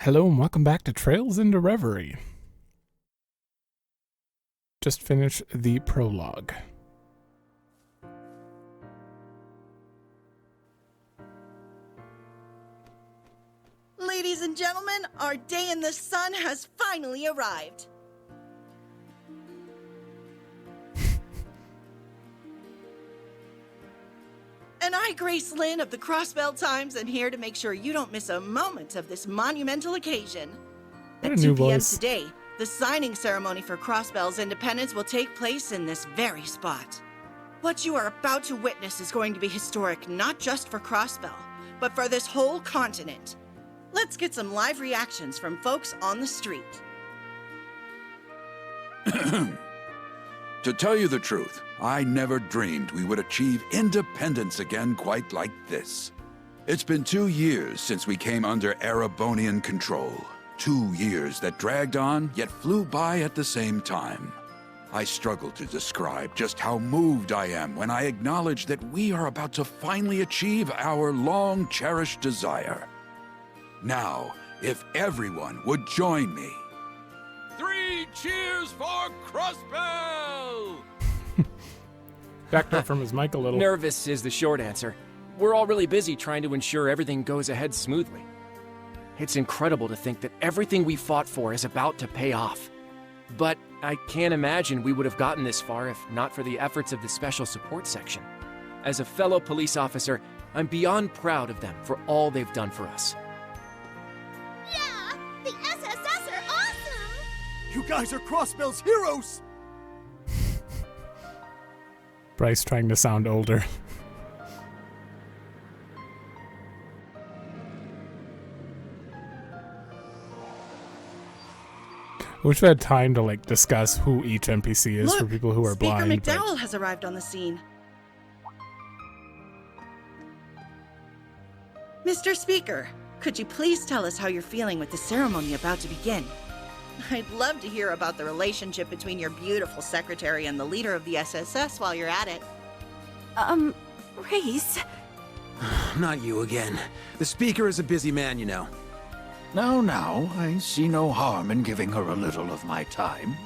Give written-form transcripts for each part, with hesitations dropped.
Hello and welcome back to Trails into Reverie. Just finished the prologue. Ladies and gentlemen, our day in the sun has finally arrived. And I, Grace Lynn of the Crossbell Times, am here to make sure you don't miss a moment of this monumental occasion. What At a 2 new p.m. voice. today, the signing ceremony for Crossbell's independence will take place in this very spot. What you are about to witness is going to be historic not just for Crossbell, but for this whole continent. Let's get some live reactions from folks on the street. To tell you the truth, I never dreamed we would achieve independence again quite like this. It's been 2 years since we came under Erebonian control. 2 years that dragged on, yet flew by at the same time. I struggle to describe just how moved I am when I acknowledge that we are about to finally achieve our long-cherished desire. Now, if everyone would join me. 3 cheers for Crossbell! Backed up from his mic a little. Nervous is the short answer. We're all really busy trying to ensure everything goes ahead smoothly. It's incredible to think that everything we fought for is about to pay off. But I can't imagine we would have gotten this far if not for the efforts of the Special Support Section. As a fellow police officer, I'm beyond proud of them for all they've done for us. Yeah! The SSS are awesome! You guys are Crossbell's heroes! Bryce trying to sound older. I wish we had time to discuss who each NPC is for people who are Speaker blind. McDowell has arrived on the scene. Mr. Speaker, could you please tell us how you're feeling with the ceremony about to begin? I'd love to hear about the relationship between your beautiful secretary and the leader of the SSS while you're at it. Race? Not you again. The Speaker is a busy man, you know. Now, I see no harm in giving her a little of my time.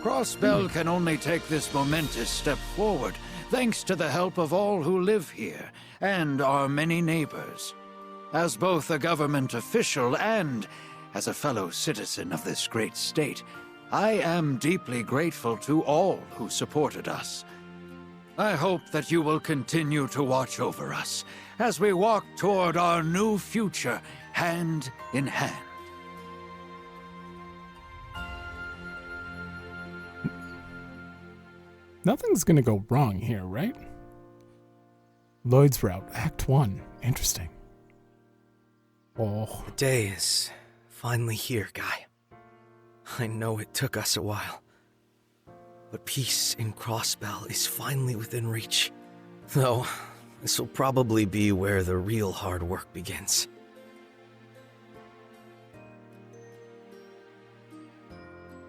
Crossbell can only take this momentous step forward thanks to the help of all who live here and our many neighbors. As both a government official and as a fellow citizen of this great state, I am deeply grateful to all who supported us. I hope that you will continue to watch over us as we walk toward our new future hand in hand. Nothing's gonna go wrong here, right? Lloyd's Route, Act 1. Interesting. Oh. The day is finally here, Guy. I know it took us a while, but peace in Crossbell is finally within reach. Though, this will probably be where the real hard work begins.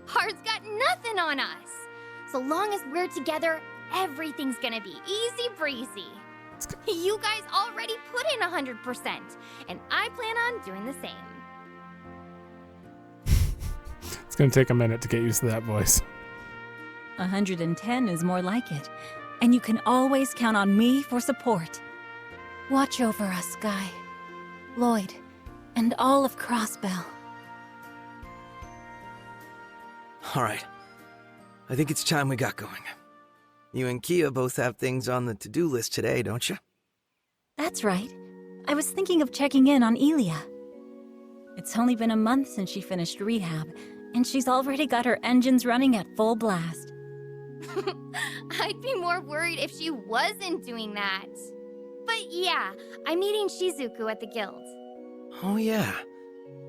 Hard's got nothing on us! So long as we're together, everything's gonna be easy breezy. You guys already put in 100%, and I plan on doing the same. It's gonna take a minute to get used to that voice. 110 is more like it, and you can always count on me for support. Watch over us, Guy, Lloyd, and all of Crossbell. All right. I think it's time we got going. You and Kia both have things on the to-do list today, don't you? That's right. I was thinking of checking in on Elia. It's only been a month since she finished rehab, and she's already got her engines running at full blast. I'd be more worried if she wasn't doing that. But yeah, I'm meeting Shizuku at the guild. Oh yeah.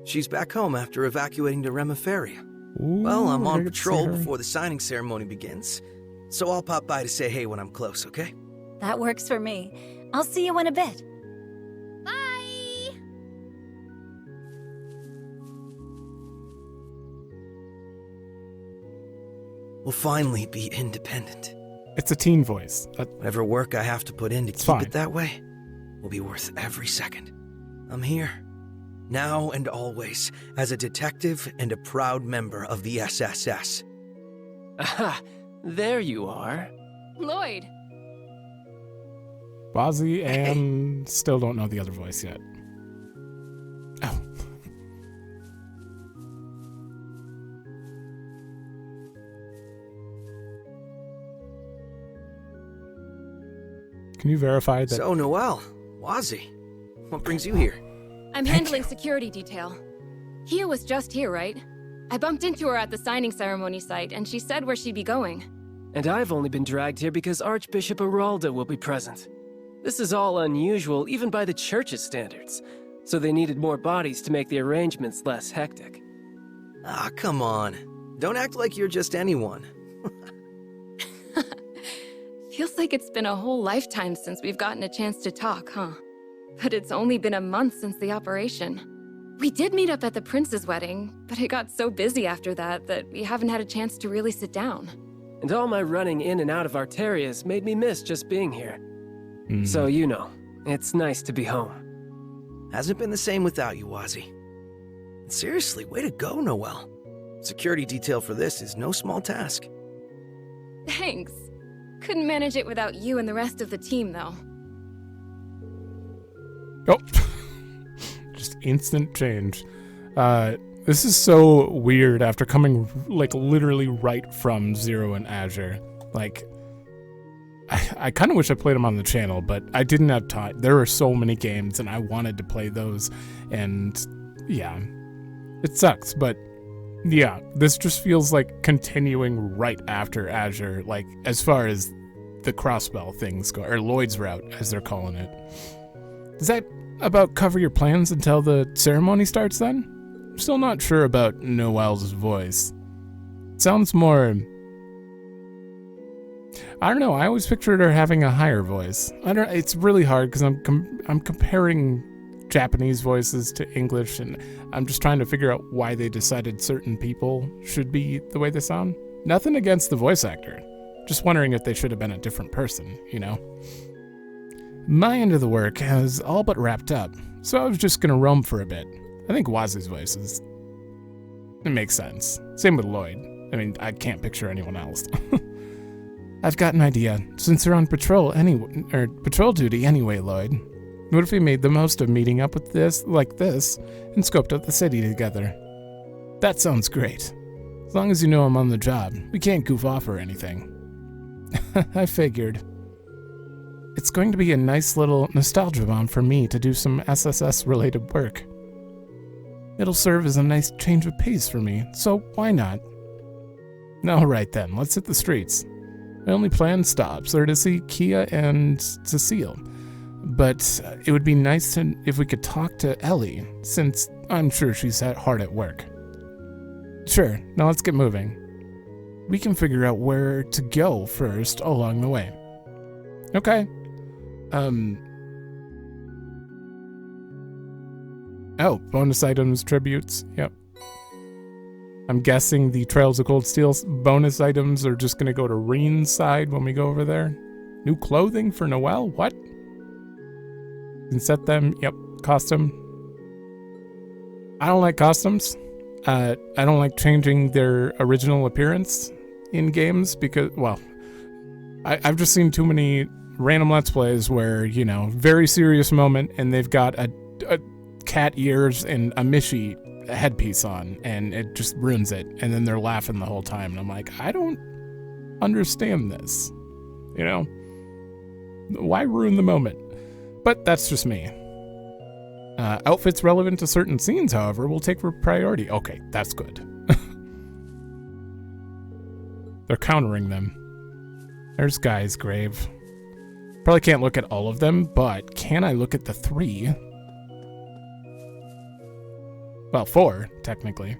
She's back home after evacuating to Reverie. Ooh, Well, I'm I on get to see patrol her. before the signing ceremony begins, so I'll pop by to say hey when I'm close, okay? That works for me. I'll see you in a bit. Bye! We'll finally be independent. It's a teen voice. Whatever work I have to put in to It's keep fine. it that way, will be worth every second. I'm here, now and always, as a detective and a proud member of the SSS. Aha, there you are. Lloyd. Bozzy and still don't know the other voice yet. Oh. Can you verify that? So, Noelle, Wazzy, what brings you here? I'm handling security detail. Kia was just here, right? I bumped into her at the signing ceremony site, and she said where she'd be going. And I've only been dragged here because Archbishop Aralda will be present. This is all unusual, even by the church's standards. So they needed more bodies to make the arrangements less hectic. Ah, come on. Don't act like you're just anyone. Feels like it's been a whole lifetime since we've gotten a chance to talk, huh? But it's only been a month since the operation. We did meet up at the prince's wedding, but it got so busy after that we haven't had a chance to really sit down. And all my running in and out of Arterias made me miss just being here. So, you know, it's nice to be home. Hasn't been the same without you, Wazzy. Seriously, way to go, Noelle. Security detail for this is no small task. Thanks. Couldn't manage it without you and the rest of the team, though. Oh. Just instant change. This is so weird after coming, like, literally right from Zero and Azure. Like, I kind of wish I played them on the channel, but I didn't have time. There were so many games, and I wanted to play those, and yeah, it sucks, but yeah, this just feels like continuing right after Azure, like, as far as the Crossbell things go, or Lloyd's route, as they're calling it. Is that about cover your plans until the ceremony starts then? I'm still not sure about Noelle's voice. It sounds more... I don't know. I always pictured her having a higher voice. It's really hard because I'm comparing Japanese voices to English, and I'm just trying to figure out why they decided certain people should be the way they sound. Nothing against the voice actor. Just wondering if they should have been a different person, you know? My end of the work has all but wrapped up, so I was just gonna roam for a bit. I think Wazzy's voice it makes sense. Same with Lloyd. I mean, I can't picture anyone else. I've got an idea. Since you're on patrol patrol duty anyway, Lloyd, what if we made the most of meeting up with this, and scoped out the city together? That sounds great. As long as you know I'm on the job, we can't goof off or anything. I figured. It's going to be a nice little nostalgia bomb for me to do some SSS-related work. It'll serve as a nice change of pace for me, so why not? Alright then, let's hit the streets. My only planned stops are to see Kia and Cecile, but it would be nice if we could talk to Ellie, since I'm sure she's hard at work. Sure, now let's get moving. We can figure out where to go first along the way. Okay. Oh, bonus items, tributes, yep. I'm guessing the Trails of Cold Steel bonus items are just going to go to Reen's side when we go over there. New clothing for Noelle? What? Can set them. Yep. Costume. I don't like costumes. I don't like changing their original appearance in games because, well, I've just seen too many random Let's Plays where, you know, very serious moment and they've got a cat ears and a Mishi headpiece on, and it just ruins it, and then they're laughing the whole time, and I'm like, I don't understand this, you know? Why ruin the moment? But that's just me. Outfits relevant to certain scenes, however, will take priority. Okay, that's good. They're countering them. There's Guy's grave. Probably can't look at all of them, but can I look at the 3? Well, 4, technically.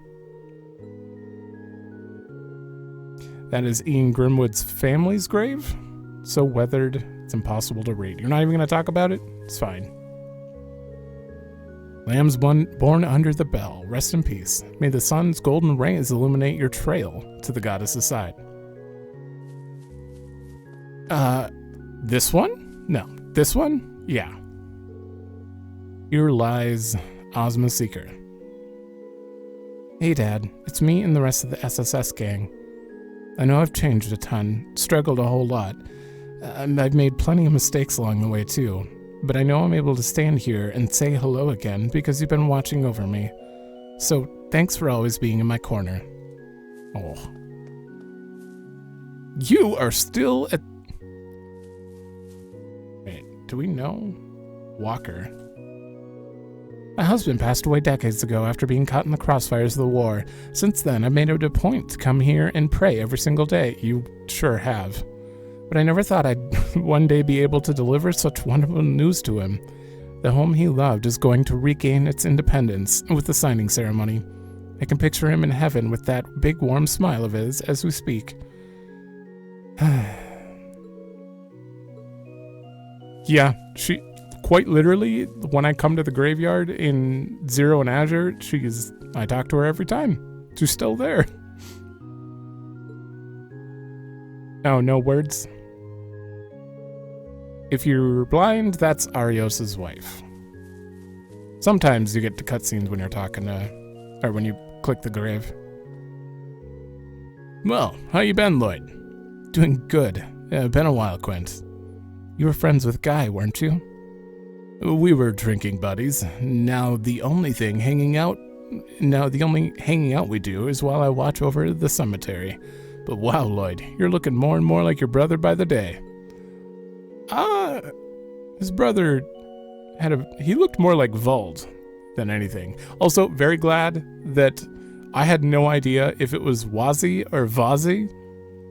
That is Ian Grimwood's family's grave. So weathered, it's impossible to read. You're not even going to talk about it? It's fine. Lambs born under the bell, rest in peace. May the sun's golden rays illuminate your trail to the goddess's side. This one? No. This one? Yeah. Here lies Ozma Seeker. Hey Dad, it's me and the rest of the SSS gang. I know I've changed a ton, struggled a whole lot. I've made plenty of mistakes along the way too, but I know I'm able to stand here and say hello again because you've been watching over me. So thanks for always being in my corner. Oh. You are still at... Wait, do we know? Walker. My husband passed away decades ago after being caught in the crossfires of the war. Since then, I've made it a point to come here and pray every single day. You sure have. But I never thought I'd one day be able to deliver such wonderful news to him. The home he loved is going to regain its independence with the signing ceremony. I can picture him in heaven with that big warm smile of his as we speak. Yeah, she... Quite literally, when I come to the graveyard in Zero and Azure, I talk to her every time. She's still there. Oh, no words? If you're blind, that's Arios's wife. Sometimes you get to cutscenes when you're talking to, or when you click the grave. Well, how you been, Lloyd? Doing good. Been a while, Quint. You were friends with Guy, weren't you? We were drinking buddies. Now the only hanging out we do is while I watch over the cemetery. But wow, Lloyd, you're looking more and more like your brother by the day. His brother he looked more like Vald than anything. Also, very glad that I had no idea if it was Wazi or Vazi,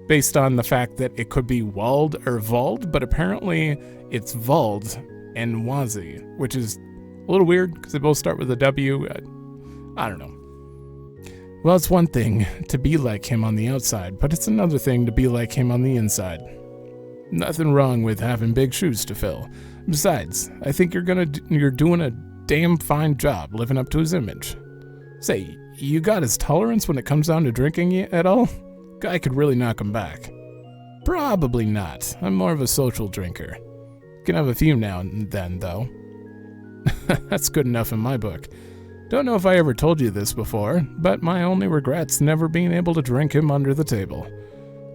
based on the fact that it could be Wald or Vald, but apparently it's Vald and Wazi, which is a little weird because they both start with a W. I don't know. Well, it's one thing to be like him on the outside, but it's another thing to be like him on the inside. Nothing wrong with having big shoes to fill. Besides, I think you're doing a damn fine job living up to his image. Say, you got his tolerance when it comes down to drinking at all? Guy could really knock him back. Probably not. I'm more of a social drinker. Can have a few now and then, though. That's good enough in my book. Don't know if I ever told you this before, but my only regret's never being able to drink him under the table.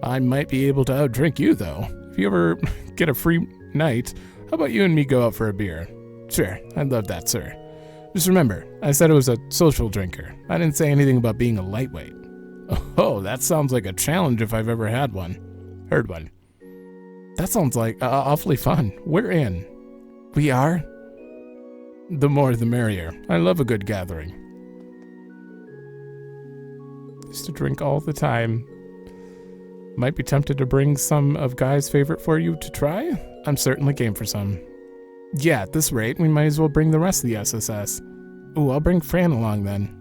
I might be able to outdrink you, though. If you ever get a free night, how about you and me go out for a beer? Sure, I'd love that, sir. Just remember, I said I was a social drinker. I didn't say anything about being a lightweight. Oh, that sounds like a challenge if I've ever had one. Heard one. That sounds like awfully fun. We're in. We are? The more the merrier. I love a good gathering. Used to drink all the time. Might be tempted to bring some of Guy's favorite for you to try? I'm certainly game for some. Yeah, at this rate, we might as well bring the rest of the SSS. Ooh, I'll bring Fran along then.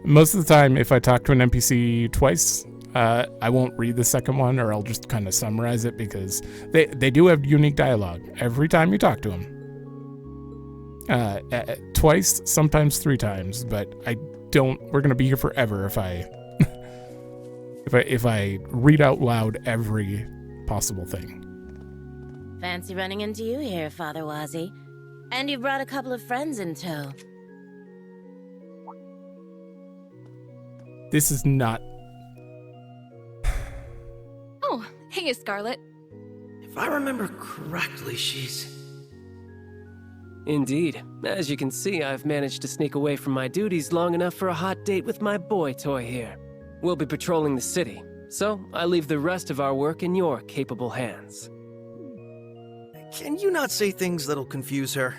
Most of the time, if I talk to an NPC twice, I won't read the second one, or I'll just kind of summarize it because they do have unique dialogue every time you talk to them. Twice, sometimes 3 times, but we're gonna be here forever if I if I read out loud every possible thing. Fancy running into you here, Father Wazi. And you brought a couple of friends in tow. This is not... Oh, hey, Scarlet. If I remember correctly, she's... Indeed. As you can see, I've managed to sneak away from my duties long enough for a hot date with my boy toy here. We'll be patrolling the city, so I leave the rest of our work in your capable hands. Can you not say things that'll confuse her?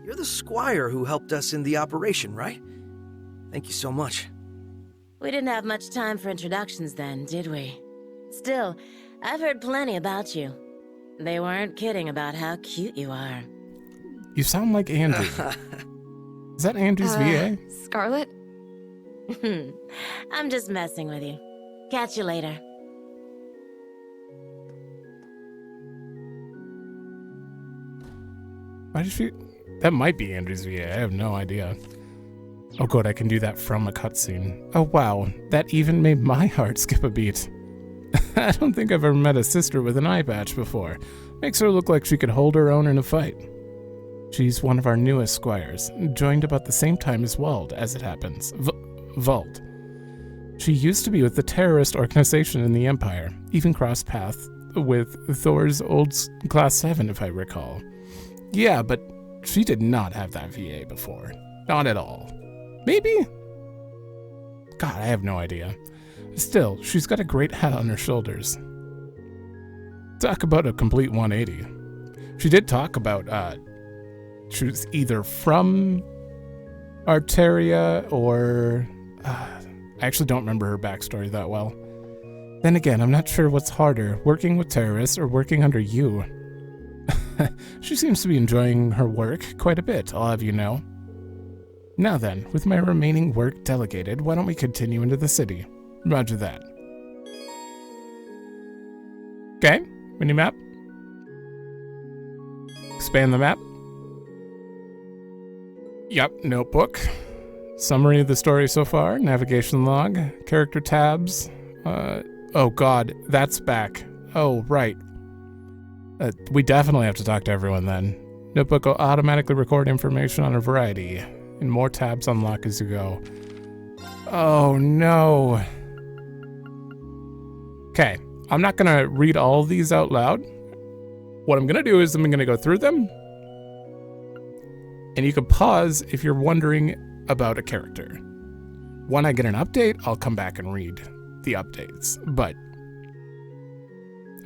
You're the squire who helped us in the operation, right? Thank you so much. We didn't have much time for introductions then, did we? Still, I've heard plenty about you. They weren't kidding about how cute you are. You sound like Andrew. Is that Andrew's VA? Scarlet? I'm just messing with you. Catch you later. Why did she... That might be Andrew's VA. I have no idea. Oh good, I can do that from a cutscene. Oh wow, that even made my heart skip a beat. I don't think I've ever met a sister with an eye patch before. Makes her look like she could hold her own in a fight. She's one of our newest squires, joined about the same time as Wald, as it happens. Vault. She used to be with the terrorist organization in the Empire, even crossed paths with Thor's old Class 7, if I recall. Yeah, but she did not have that VA before. Not at all. Maybe? God, I have no idea. Still, she's got a great head on her shoulders. Talk about a complete 180. She did talk about, she was either from Arteria or... I actually don't remember her backstory that well. Then again, I'm not sure what's harder, working with terrorists or working under you. She seems to be enjoying her work quite a bit, I'll have you know. Now then, with my remaining work delegated, why don't we continue into the city? Roger that. Okay, mini-map. Expand the map. Yep, notebook. Summary of the story so far, navigation log, character tabs. Oh god, that's back. Oh, right. We definitely have to talk to everyone then. Notebook will automatically record information on a variety, and more tabs unlock as you go. Oh no. Okay, I'm not gonna read all of these out loud. What I'm gonna do is I'm gonna go through them, and you can pause if you're wondering about a character. When I get an update, I'll come back and read the updates, but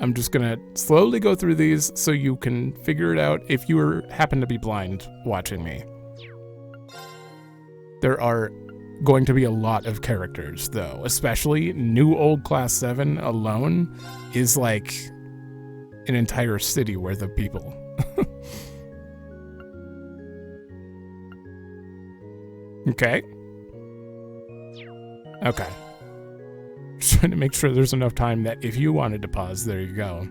I'm just gonna slowly go through these so you can figure it out if you happen to be blind watching me. There are going to be a lot of characters though, especially new old Class 7 alone is like an entire city worth of people. Okay. Okay. Trying to make sure there's enough time that if you wanted to pause, there you go.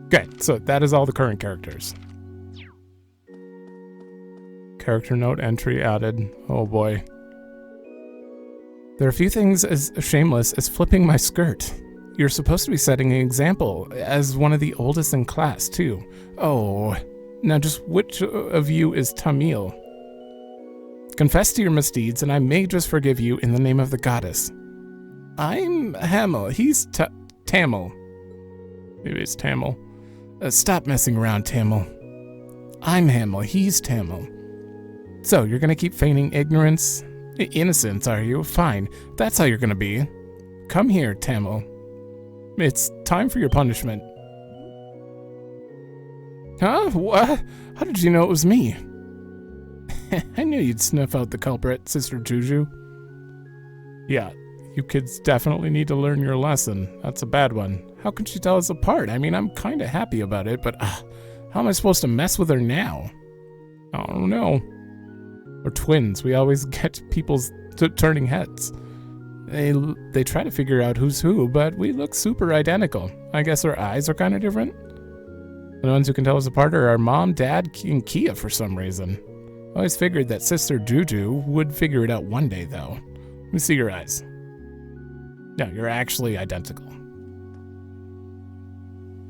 Okay, so that is all the current characters. Character note entry added. Oh boy. There are a few things as shameless as flipping my skirt. You're supposed to be setting an example, as one of the oldest in class, too. Oh, now just which of you is Tamil? Confess to your misdeeds, and I may just forgive you in the name of the goddess. I'm Hamil. He's Tamil. Maybe it's Tamil. Stop messing around, Tamil. I'm Hamil. He's Tamil. So, you're gonna keep feigning ignorance? Innocence, are you? Fine. That's how you're gonna be. Come here, Tamil. It's time for your punishment. Huh? What? How did you know it was me? I knew you'd sniff out the culprit, Sister Juju. Yeah, you kids definitely need to learn your lesson. That's a bad one. How can she tell us apart? I mean, I'm kinda happy about it, but how am I supposed to mess with her now? I don't know. We're twins. We always get people's turning heads. They try to figure out who's who, but we look super identical. I guess our eyes are kind of different. The ones who can tell us apart are our mom, dad, and Kia for some reason. I always figured that Sister Juju would figure it out one day, though. Let me see your eyes. No, you're actually identical.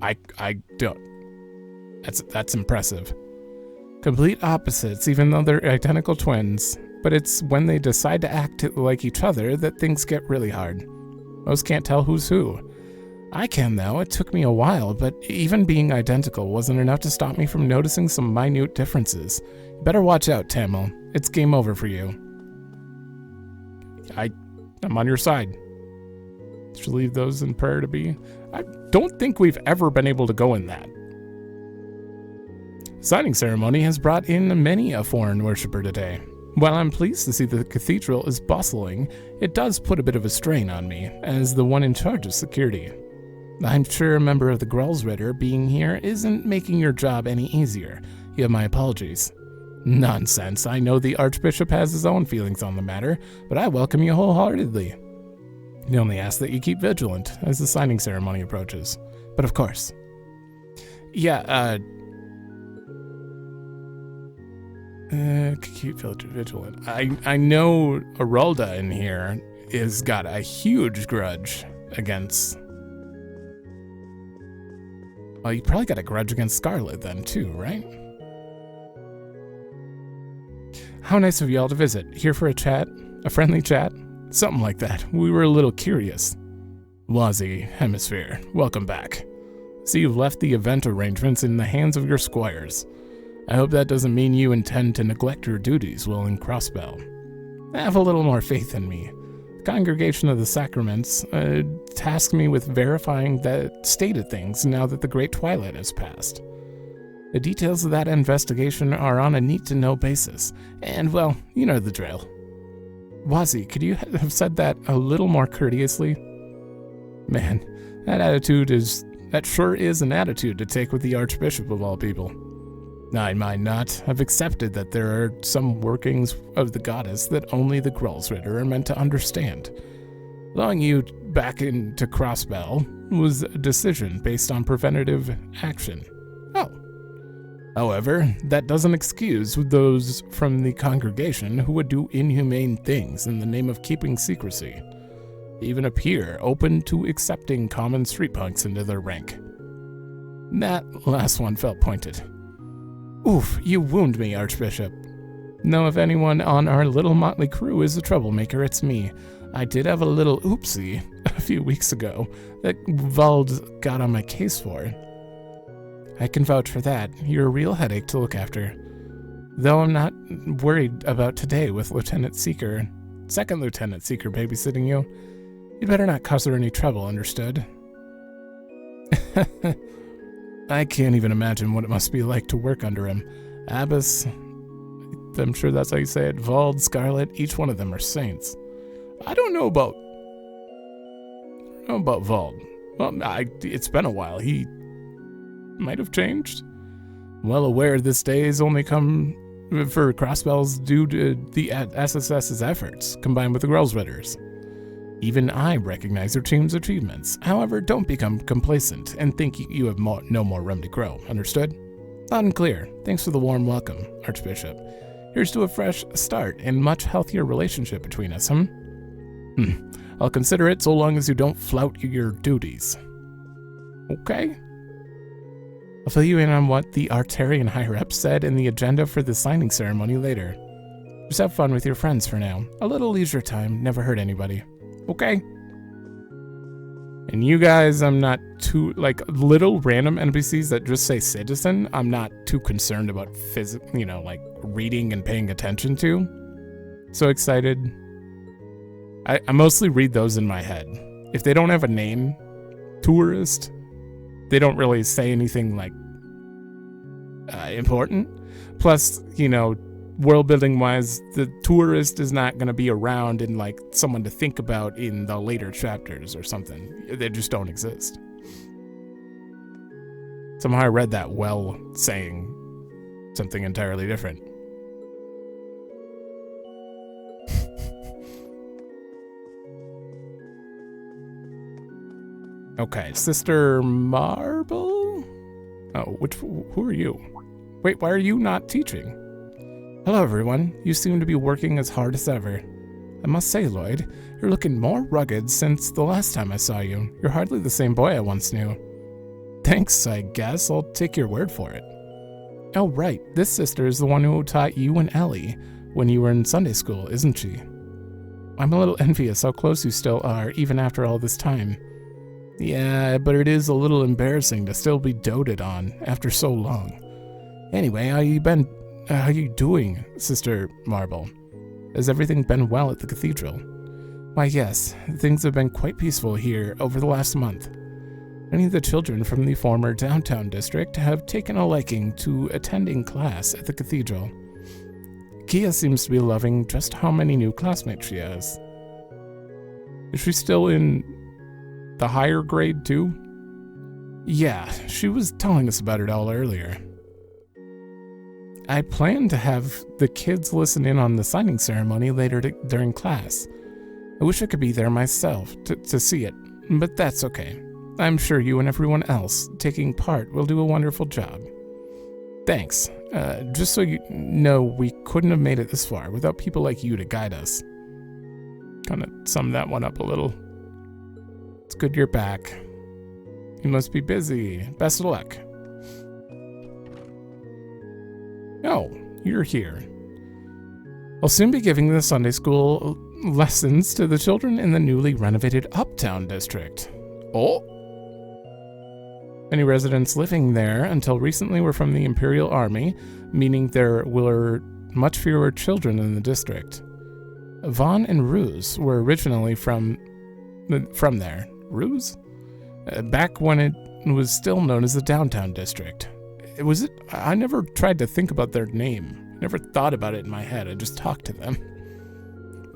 I don't. That's impressive. Complete opposites, even though they're identical twins. But it's when they decide to act like each other that things get really hard. Most can't tell who's who. I can, though. It took me a while, but even being identical wasn't enough to stop me from noticing some minute differences. You better watch out, Tamil. It's game over for you. I'm on your side. Should leave those in prayer to be. I don't think we've ever been able to go in that. Signing ceremony has brought in many a foreign worshipper today. While I'm pleased to see the cathedral is bustling, it does put a bit of a strain on me, as the one in charge of security. I'm sure a member of the Grelsritter being here isn't making your job any easier. You have my apologies. Nonsense. I know the Archbishop has his own feelings on the matter, but I welcome you wholeheartedly. He only asks that you keep vigilant as the signing ceremony approaches. But of course. Yeah, keep vigilant. I know Arolda in here is got a huge grudge against... Well, you probably got a grudge against Scarlet then too, right? How nice of y'all to visit. Here for a chat? A friendly chat? Something like that. We were a little curious. Wazi, Hemisphere, welcome back. See, you've left the event arrangements in the hands of your squires. I hope that doesn't mean you intend to neglect your duties while in Crossbell. Have a little more faith in me. The Congregation of the Sacraments tasked me with verifying the state of things now that the Great Twilight has passed. The details of that investigation are on a need-to-know basis, and, well, you know the drill. Wazi, could you have said that a little more courteously? Man, that sure is an attitude to take with the Archbishop of all people. I might not. I've accepted that there are some workings of the goddess that only the Grolsritter are meant to understand. Allowing you back into Crossbell was a decision based on preventative action. Oh. However, that doesn't excuse those from the congregation who would do inhumane things in the name of keeping secrecy. Even appear open to accepting common street punks into their rank. That last one felt pointed. Oof, you wound me, Archbishop. No, if anyone on our little motley crew is a troublemaker, it's me. I did have a little oopsie a few weeks ago that Vald got on my case for. I can vouch for that. You're a real headache to look after. Though I'm not worried about today with Second Lieutenant Seeker babysitting you. You'd better not cause her any trouble, understood? I can't even imagine what it must be like to work under him. Abbess, I'm sure that's how you say it, Vald, Scarlet, each one of them are saints. I don't know about Vald. Well, it's been a while. He might have changed. Well aware this day has only come for Crossbells due to the SSS's efforts, combined with the Grolsritters. Even I recognize your team's achievements. However, don't become complacent and think you have no more room to grow. Understood? Loud and clear. Thanks for the warm welcome, Archbishop. Here's to a fresh start and much healthier relationship between us, I'll consider it so long as you don't flout your duties. Okay? I'll fill you in on what the Artarian higher-up said in the agenda for the signing ceremony later. Just have fun with your friends for now. A little leisure time never hurt anybody. Okay? And you guys, I'm not too, little random NPCs that just say citizen, I'm not too concerned about reading and paying attention to. So excited. I mostly read those in my head. If they don't have a name, tourist, they don't really say anything, important. Plus, world building wise, the tourist is not going to be around and someone to think about in the later chapters or something. They just don't exist. Somehow I read that well saying something entirely different. Okay, Sister Marble? Oh, who are you? Wait, why are you not teaching? Hello, everyone. You seem to be working as hard as ever. I must say, Lloyd, you're looking more rugged since the last time I saw you. You're hardly the same boy I once knew. Thanks, I guess. I'll take your word for it. Oh, right. This sister is the one who taught you and Ellie when you were in Sunday school, isn't she? I'm a little envious how close you still are, even after all this time. Yeah, but it is a little embarrassing to still be doted on after so long. Anyway, how are you doing, Sister Marble? Has everything been well at the cathedral? Why, yes, things have been quite peaceful here over the last month. Many of the children from the former downtown district have taken a liking to attending class at the cathedral. Kia seems to be loving just how many new classmates she has. Is she still in the higher grade too? Yeah, she was telling us about it all earlier. I plan to have the kids listen in on the signing ceremony later during class. I wish I could be there myself to see it, but that's okay. I'm sure you and everyone else taking part will do a wonderful job. Thanks. Just so you know, we couldn't have made it this far without people like you to guide us. Kind of sum that one up a little. It's good you're back. You must be busy. Best of luck. Oh, you're here. I'll soon be giving the Sunday school lessons to the children in the newly renovated Uptown district. Oh! Many residents living there until recently were from the Imperial Army, meaning there were much fewer children in the district. Vaughn and Ruse were originally from there. Ruse? Back when it was still known as the Downtown District. I never tried to think about their name. I never thought about it in my head. I just talked to them.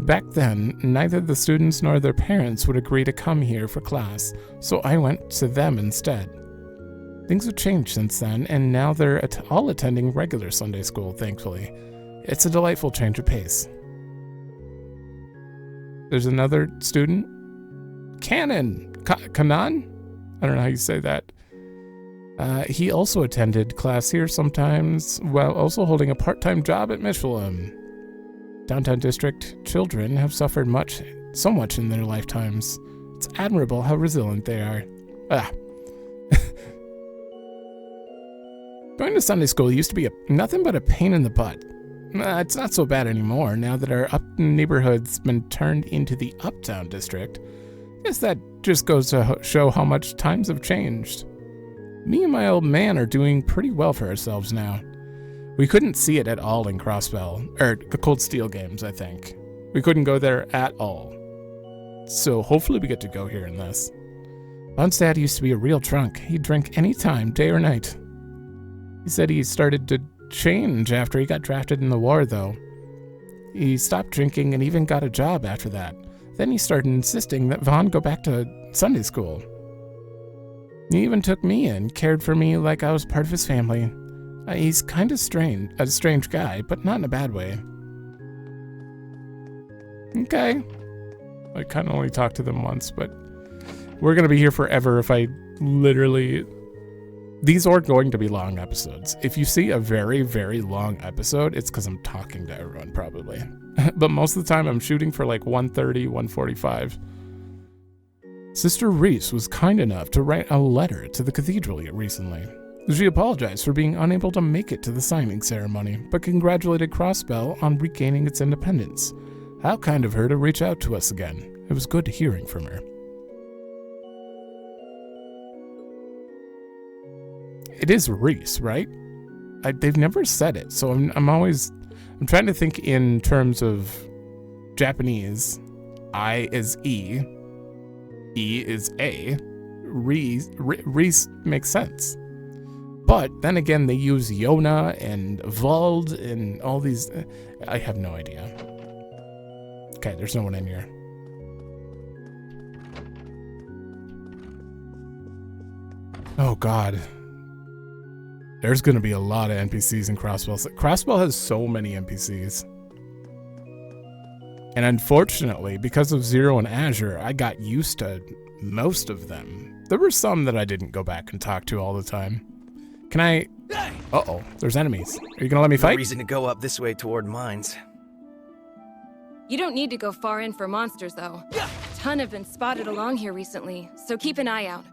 Back then, neither the students nor their parents would agree to come here for class, so I went to them instead. Things have changed since then, and now they're all attending regular Sunday school, thankfully. It's a delightful change of pace. There's another student. Kanan? I don't know how you say that. He also attended class here sometimes, while also holding a part-time job at Michelin. Downtown District children have suffered so much in their lifetimes. It's admirable how resilient they are. Going to Sunday school used to be nothing but a pain in the butt. It's not so bad anymore now that our neighborhood's been turned into the Uptown District. Guess that just goes to show how much times have changed. Me and my old man are doing pretty well for ourselves now. We couldn't see it at all in Crossbell, or the Cold Steel games, I think. We couldn't go there at all. So hopefully we get to go here in this. Von's dad used to be a real drunk. He'd drink any time, day or night. He said he started to change after he got drafted in the war, though. He stopped drinking and even got a job after that. Then he started insisting that Vaughn go back to Sunday school. He even took me in, cared for me like I was part of his family. He's kind of a strange guy, but not in a bad way. Okay. I kind of only talked to them once, but we're going to be here forever if I literally... These are going to be long episodes. If you see a very, very long episode, it's because I'm talking to everyone, probably. But most of the time, I'm shooting for like 1:30, 1:45. Sister Reese was kind enough to write a letter to the cathedral recently. She apologized for being unable to make it to the signing ceremony, but congratulated Crossbell on regaining its independence. How kind of her to reach out to us again. It was good hearing from her. It is Reese, right? They've never said it, so I'm trying to think in terms of Japanese. I is E. E is A. Reese makes sense. But then again, they use Yona and Vald and all these. I have no idea. Okay, there's no one in here. Oh, God. There's going to be a lot of NPCs in Crossbell. Crossbell has so many NPCs. And unfortunately, because of Zero and Azure, I got used to most of them. There were some that I didn't go back and talk to all the time. Can I... Uh-oh, there's enemies. Are you going to let me fight? No reason to go up this way toward mines. You don't need to go far in for monsters, though. A ton have been spotted along here recently, so keep an eye out.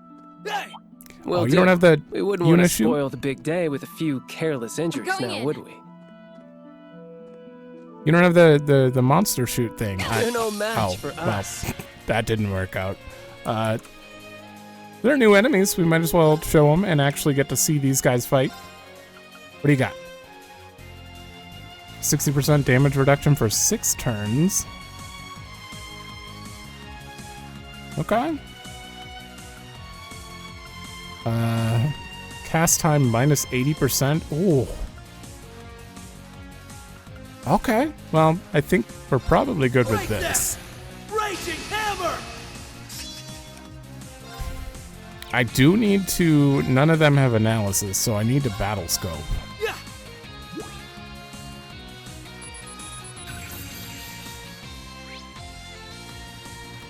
Well, you don't have the we wouldn't want to Unishoot? spoil the big day with a few careless injuries now, would we? You don't have the monster shoot thing. You're no match for us. Well, that didn't work out. They're new enemies. We might as well show them and actually get to see these guys fight. What do you got? 60% damage reduction for 6 turns. Okay. Cast time minus 80%. Ooh. Okay. Well, I think we're probably good with this. Raging hammer. I do need to... None of them have analysis, so I need to battle scope. Yeah.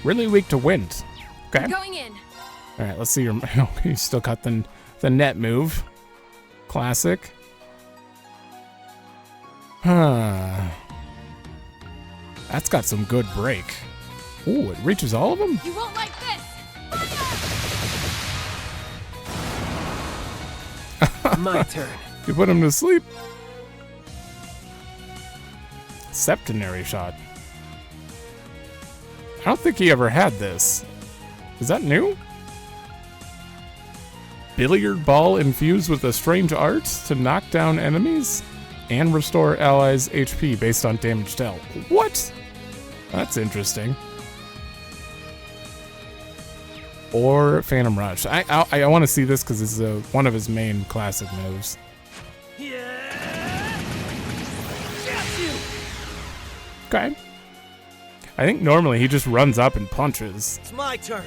Really weak to wind. Okay. Going in. All right, let's see your... Oh, you still got the net move. Classic. Huh. That's got some good break. Ooh, it reaches all of them? You won't like this. My turn. You put him to sleep. Septenary shot. I don't think he ever had this. Is that new? Billiard ball infused with a strange art to knock down enemies and restore allies' HP based on damage dealt. What? That's interesting. Or Phantom Rush. I want to see this because this is one of his main classic moves. Okay. I think normally he just runs up and punches. It's my turn.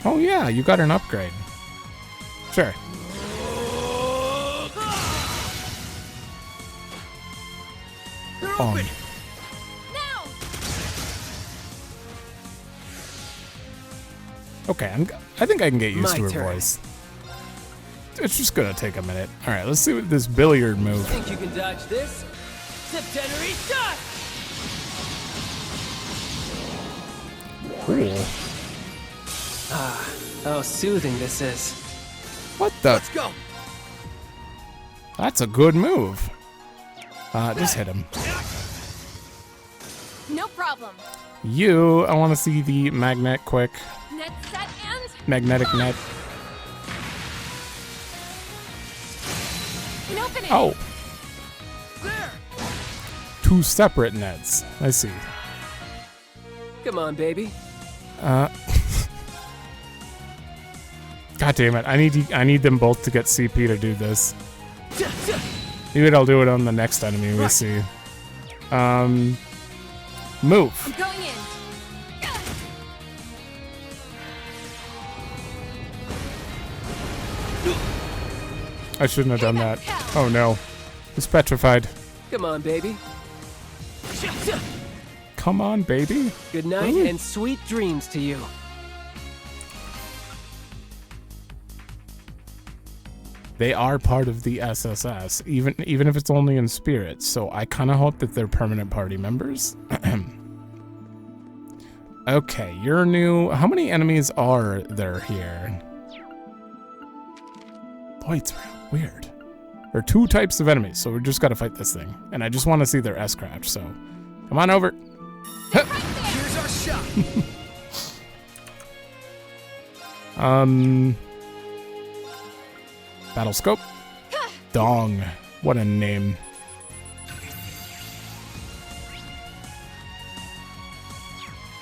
Oh yeah, you got an upgrade. Sure. Open. Okay, I think I can get used My to her turn. voice. It's just gonna take a minute. All right, let's see what this billiard move. Think you can dodge this? Septenary shot! Cool. Ah, how soothing this is. What the? Let's go. That's a good move. Just hit him. No problem. I want to see the magnet quick. Net set and Magnetic net. an opening. Oh, There. 2 separate nets. I see. Come on, baby. God damn it! I need them both to get CP to do this. Maybe I'll do it on the next enemy we see. Move. I'm going in. I shouldn't have done that. Oh no. It's petrified. Come on, baby. Come on, baby. Good night Ooh. and sweet dreams to you. They are part of the SSS, even if it's only in spirit, so I kind of hope that they're permanent party members. Okay, you're new. How many enemies are there here? Boy, it's weird. There are 2 types of enemies, so we just gotta fight this thing. And I just want to see their S-crouch, so come on over. Here's our shot. Battle scope. Dong. What a name.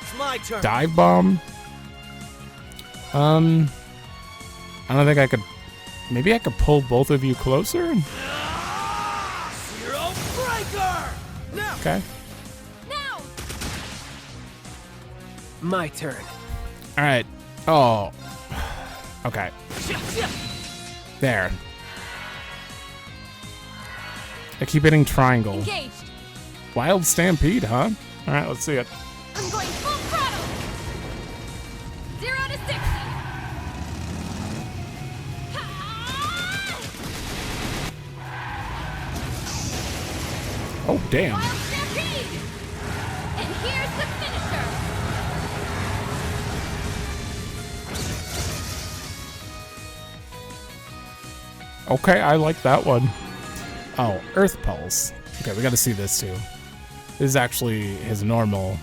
It's my turn. Dive bomb. I don't think I could. Maybe I could pull both of you closer. Zero breaker. Now. Okay. Now. My turn. All right. Oh. Okay. There. I keep hitting triangle. Engaged. Wild stampede, huh? All right, let's see it. I'm going full throttle. 0 to 60. Oh, damn. Wild stampede. And here's the finisher. Okay, I like that one. Oh, Earth Pulse. Okay, we got to see this too. This is actually his normal.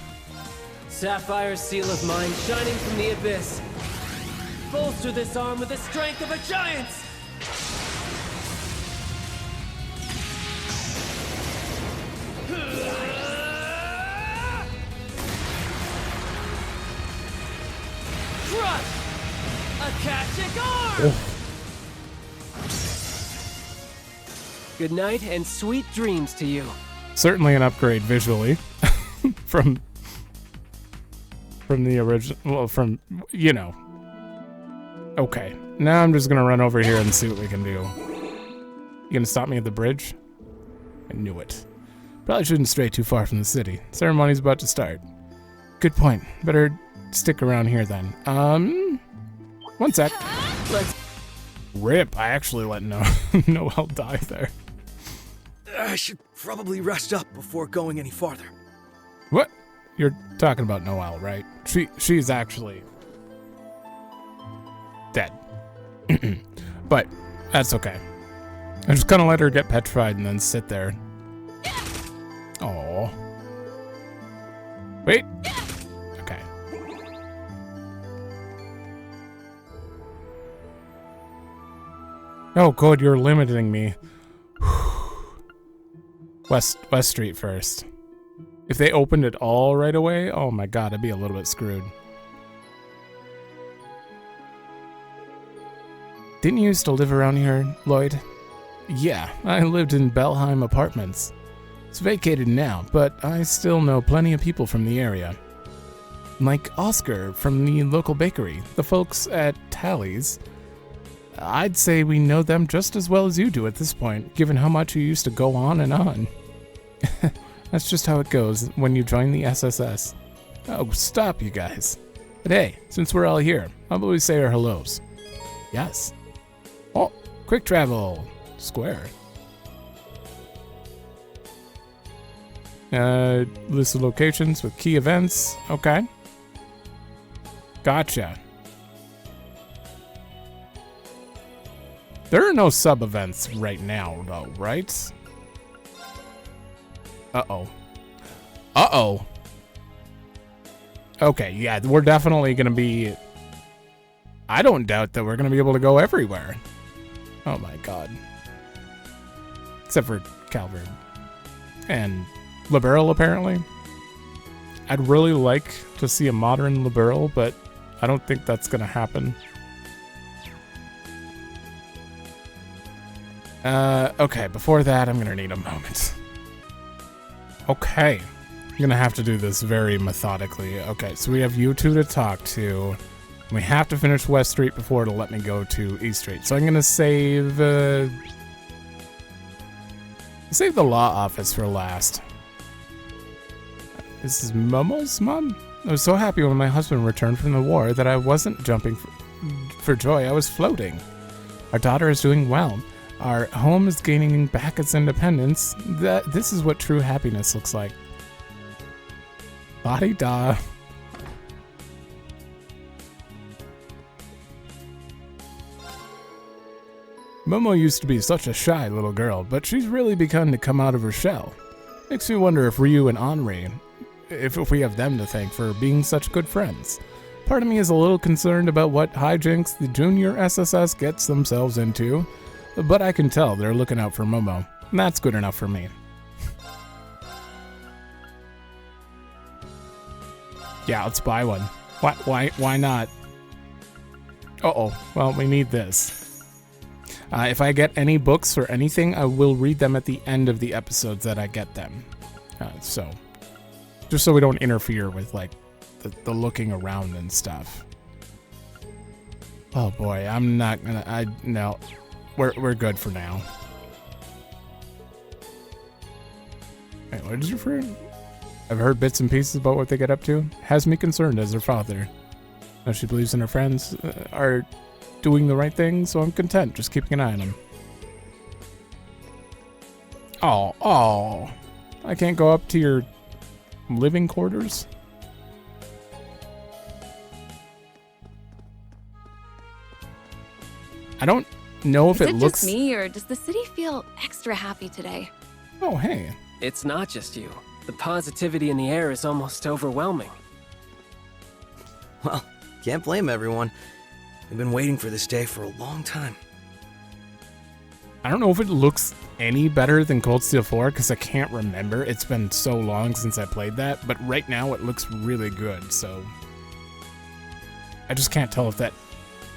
Sapphire seal of mine shining from the abyss. Bolster this arm with the strength of a giant. Crush! Akashic arm! Good night and sweet dreams to you. Certainly an upgrade visually from the original. Well, from, you know. Okay, now I'm just gonna run over here and see what we can do. You gonna stop me at the bridge? I knew it. Probably shouldn't stray too far from the city. Ceremony's about to start. Good point. Better stick around here then. One sec. Let's. Rip. I actually let Noel die there. I should probably rest up before going any farther. What? You're talking about Noelle, right? She's actually dead. But that's okay. I just kind of let her get petrified and then sit there. Oh. Wait. Okay. Oh, good, you're limiting me. West Street first. If they opened it all right away, oh my god, I'd be a little bit screwed. Didn't you used to live around here, Lloyd? Yeah, I lived in Belheim Apartments. It's vacated now, but I still know plenty of people from the area. Like Oscar from the local bakery, the folks at Tally's. I'd say we know them just as well as you do at this point, given how much you used to go on and on. That's just how it goes when you join the SSS. Oh, stop, you guys. But hey, since we're all here, how about we say our hellos? Yes. Oh, quick travel. Square. List of locations with key events. Okay. Gotcha. There are no sub-events right now, though, right? Uh-oh. Uh-oh. Okay, yeah, we're definitely gonna be... I don't doubt that we're gonna be able to go everywhere. Oh my god. Except for Calvert. And Liberal, apparently. I'd really like to see a modern Liberal, but I don't think that's gonna happen. Okay, before that, I'm gonna need a moment. Okay. I'm gonna have to do this very methodically. Okay, so we have you two to talk to. We have to finish West Street before it'll let me go to East Street. So I'm gonna save the law office for last. This is Momo's mom? I was so happy when my husband returned from the war that I wasn't jumping for joy, I was floating. Our daughter is doing well. Our home is gaining back its independence. This is what true happiness looks like. La-di-da. Momo used to be such a shy little girl, but she's really begun to come out of her shell. Makes me wonder if Ryu and Henri, if we have them to thank for being such good friends. Part of me is a little concerned about what hijinks the junior SSS gets themselves into, but I can tell they're looking out for Momo. And that's good enough for me. Yeah, let's buy one. Why not? Uh-oh. Well, we need this. If I get any books or anything, I will read them at the end of the episodes that I get them. So, just so we don't interfere with, like, the looking around and stuff. Oh boy, I'm not gonna, no. We're good for now. Wait, what is your friend? I've heard bits and pieces about what they get up to. Has me concerned as her father. Now she believes in her friends are doing the right thing, so I'm content just keeping an eye on them. Oh, I can't go up to your living quarters? I don't know if it looks... Is it just me, or does the city feel extra happy today? Oh, hey. It's not just you. The positivity in the air is almost overwhelming. Well, can't blame everyone. They've been waiting for this day for a long time. I don't know if it looks any better than Cold Steel 4, because I can't remember. It's been so long since I played that, but right now it looks really good, so... I just can't tell if that...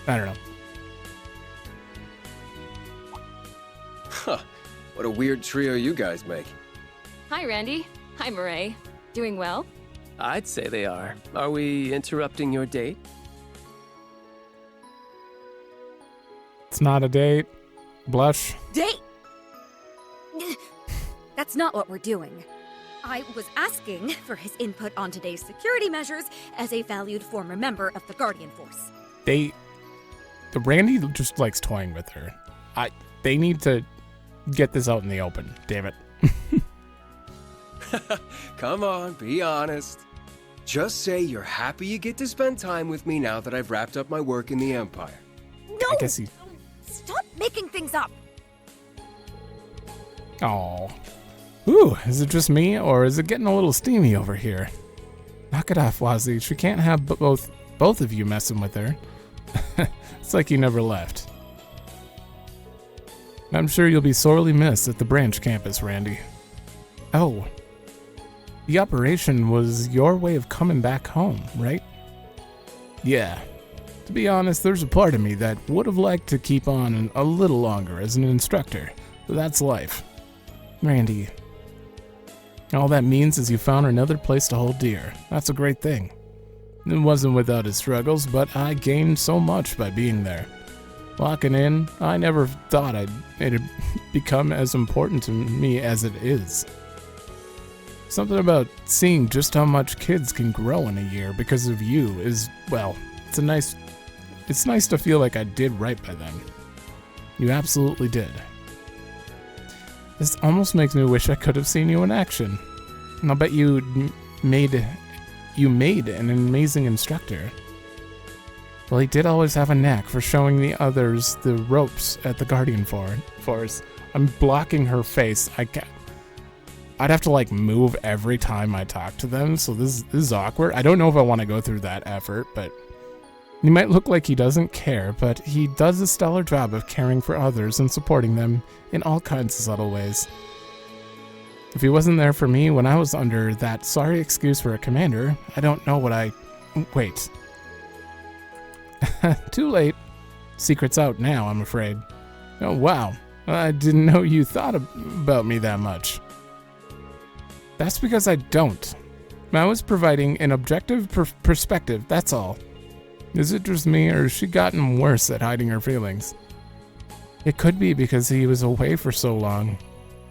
I don't know. Huh. What a weird trio you guys make. Hi, Randy. Hi, Murray. Doing well? I'd say they are. Are we interrupting your date? It's not a date. Blush. Date? That's not what we're doing. I was asking for his input on today's security measures as a valued former member of the Guardian Force. Randy just likes toying with her. They need to get this out in the open. Damn it. Come on, be honest. Just say you're happy you get to spend time with me now that I've wrapped up my work in the Empire. No! I guess he... Stop making things up! Aw. Ooh, is it just me, or is it getting a little steamy over here? Knock it off, Wazzy. She can't have both of you messing with her. It's like you never left. I'm sure you'll be sorely missed at the branch campus, Randy. Oh. The operation was your way of coming back home, right? Yeah. To be honest, there's a part of me that would have liked to keep on a little longer as an instructor, but that's life. Randy, all that means is you found another place to hold dear. That's a great thing. It wasn't without its struggles, but I gained so much by being there. Locking in, I never thought it'd become as important to me as it is. Something about seeing just how much kids can grow in a year because of you is, well, it's nice to feel like I did right by them. You absolutely did. This almost makes me wish I could have seen you in action. And I'll bet you made an amazing instructor. Well, he did always have a knack for showing the others the ropes at the Guardian Force. I'm blocking her face. I'd have to like move every time I talk to them, so this is awkward. I don't know if I want to go through that effort, but he might look like he doesn't care, but he does a stellar job of caring for others and supporting them in all kinds of subtle ways. If he wasn't there for me when I was under that sorry excuse for a commander, I don't know what Wait. Too late. Secret's out now, I'm afraid. Oh, wow. I didn't know you thought about me that much. That's because I don't. I was providing an objective perspective, that's all. Is it just me, or has she gotten worse at hiding her feelings? It could be because he was away for so long.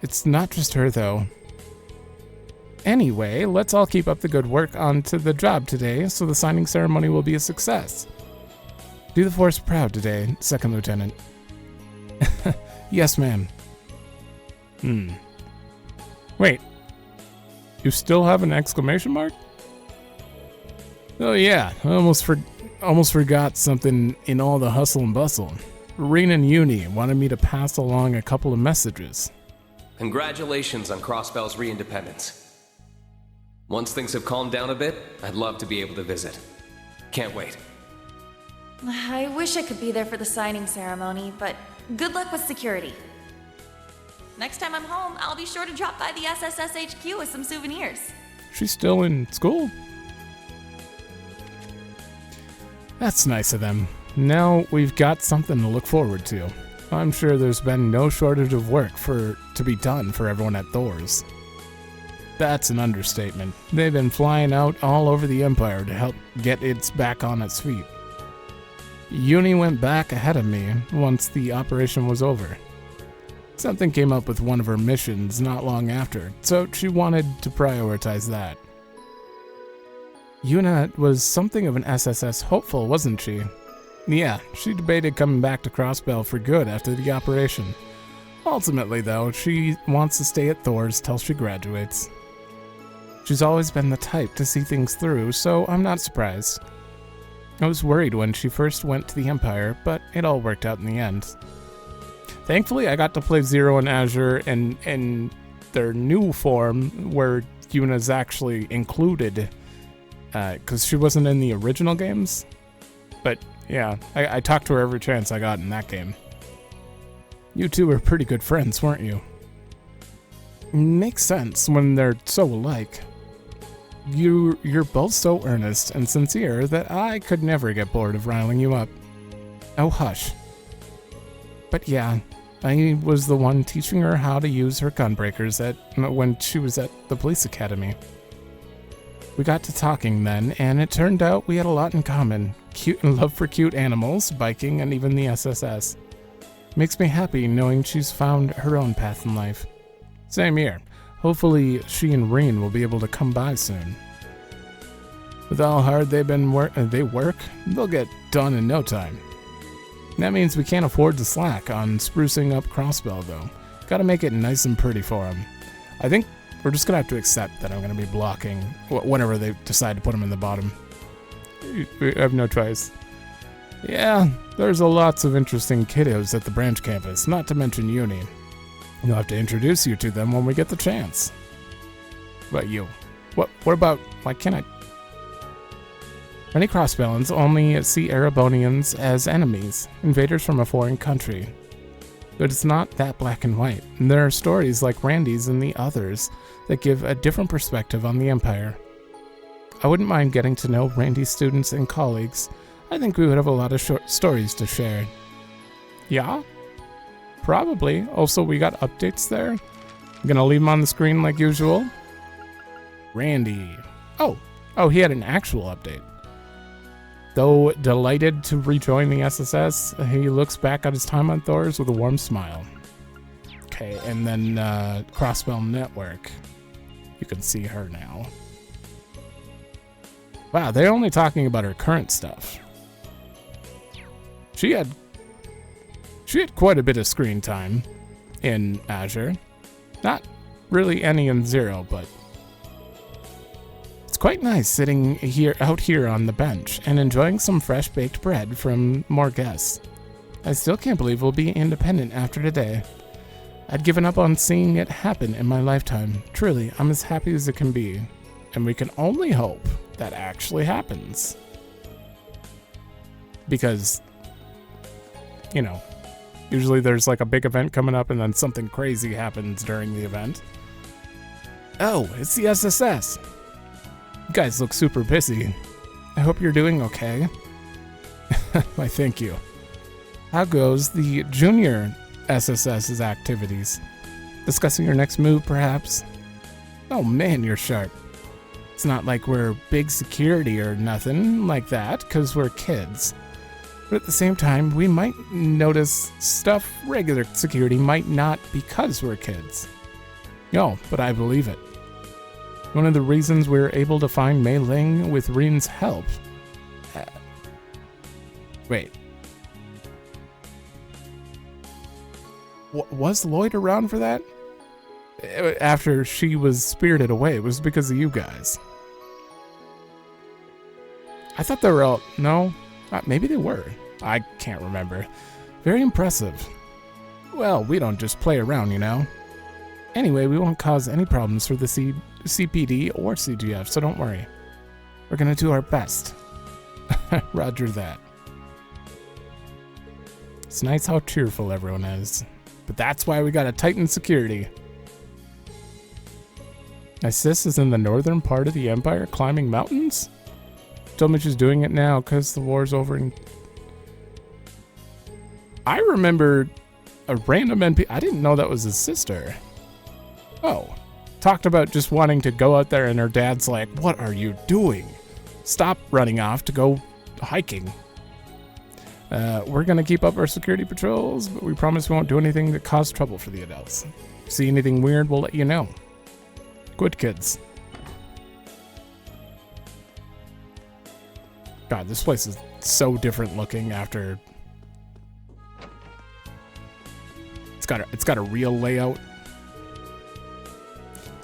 It's not just her, though. Anyway, let's all keep up the good work onto the job today, so the signing ceremony will be a success. Do the Force proud today, Second Lieutenant. Yes, ma'am. Wait. You still have an exclamation mark? Oh yeah, I almost forgot something in all the hustle and bustle. Rain and Uni wanted me to pass along a couple of messages. Congratulations on Crossbell's re-independence. Once things have calmed down a bit, I'd love to be able to visit. Can't wait. I wish I could be there for the signing ceremony, but good luck with security. Next time I'm home, I'll be sure to drop by the SSS HQ with some souvenirs. She's still in school? That's nice of them. Now we've got something to look forward to. I'm sure there's been no shortage of work to be done for everyone at Thor's. That's an understatement. They've been flying out all over the Empire to help get it back on its feet. Uni went back ahead of me once the operation was over. Something came up with one of her missions not long after, so she wanted to prioritize that. Yuna was something of an SSS hopeful, wasn't she? Yeah, she debated coming back to Crossbell for good after the operation. Ultimately, though, she wants to stay at Thor's till she graduates. She's always been the type to see things through, so I'm not surprised. I was worried when she first went to the Empire, but it all worked out in the end. Thankfully, I got to play Zero and Azure in their new form, where Yuna's actually included, because she wasn't in the original games. But yeah, I talked to her every chance I got in that game. You two were pretty good friends, weren't you? Makes sense when they're so alike. You're both so earnest and sincere that I could never get bored of riling you up. Oh, hush. But yeah, I was the one teaching her how to use her gunbreakers when she was at the police academy. We got to talking then, and it turned out we had a lot in common. Cute love for cute animals, biking, and even the SSS. Makes me happy knowing she's found her own path in life. Same here. Hopefully she and Reen will be able to come by soon. With how hard they work, they'll get done in no time. That means we can't afford to slack on sprucing up Crossbell, though. Gotta make it nice and pretty for them. I think we're just gonna have to accept that I'm gonna be blocking whenever they decide to put them in the bottom. We have no choice. Yeah, there's lots of interesting kiddos at the branch campus, not to mention Uni. You'll have to introduce you to them when we get the chance. What about you? What about... Why can't I... Many Crossbellans only see Erebonians as enemies, invaders from a foreign country. But it's not that black and white. And there are stories like Randy's and the others that give a different perspective on the Empire. I wouldn't mind getting to know Randy's students and colleagues. I think we would have a lot of short stories to share. Yeah? Probably. Also, we got updates there. I'm gonna leave them on the screen like usual. Randy. Oh, he had an actual update. Though delighted to rejoin the SSS, he looks back at his time on Thors with a warm smile. Okay, and then Crossbell Network. You can see her now. Wow, they're only talking about her current stuff. She had quite a bit of screen time in Azure. Not really any in Zero, but it's quite nice sitting out here on the bench and enjoying some fresh baked bread from more guests. I still can't believe we'll be independent after today. I'd given up on seeing it happen in my lifetime. Truly, I'm as happy as it can be, and we can only hope that actually happens. Because, you know, usually there's like a big event coming up and then something crazy happens during the event. Oh, it's the SSS. You guys look super busy. I hope you're doing okay. Why, thank you. How goes the junior SSS's activities? Discussing your next move, perhaps? Oh man, you're sharp. It's not like we're big security or nothing like that, because we're kids. But at the same time, we might notice stuff regular security might not because we're kids. No, but I believe it. One of the reasons we were able to find Mei Ling with Rin's help. Wait. Was Lloyd around for that? After she was spirited away, it was because of you guys. I thought they were all... No? Maybe they were. I can't remember. Very impressive. Well, we don't just play around, you know. Anyway, we won't cause any problems for the CPD or CGF, so don't worry. We're gonna do our best. Roger that. It's nice how cheerful everyone is. But that's why we gotta tighten security. My sis is in the northern part of the Empire climbing mountains? Told me she's doing it now because the war's over. And I remember a random NP. I didn't know that was his sister. Oh. Talked about just wanting to go out there and her dad's like, what are you doing? Stop running off to go hiking. We're going to keep up our security patrols, but we promise we won't do anything that cause trouble for the adults. See anything weird, we'll let you know. Good kids. God, this place is so different looking after... It's got a real layout.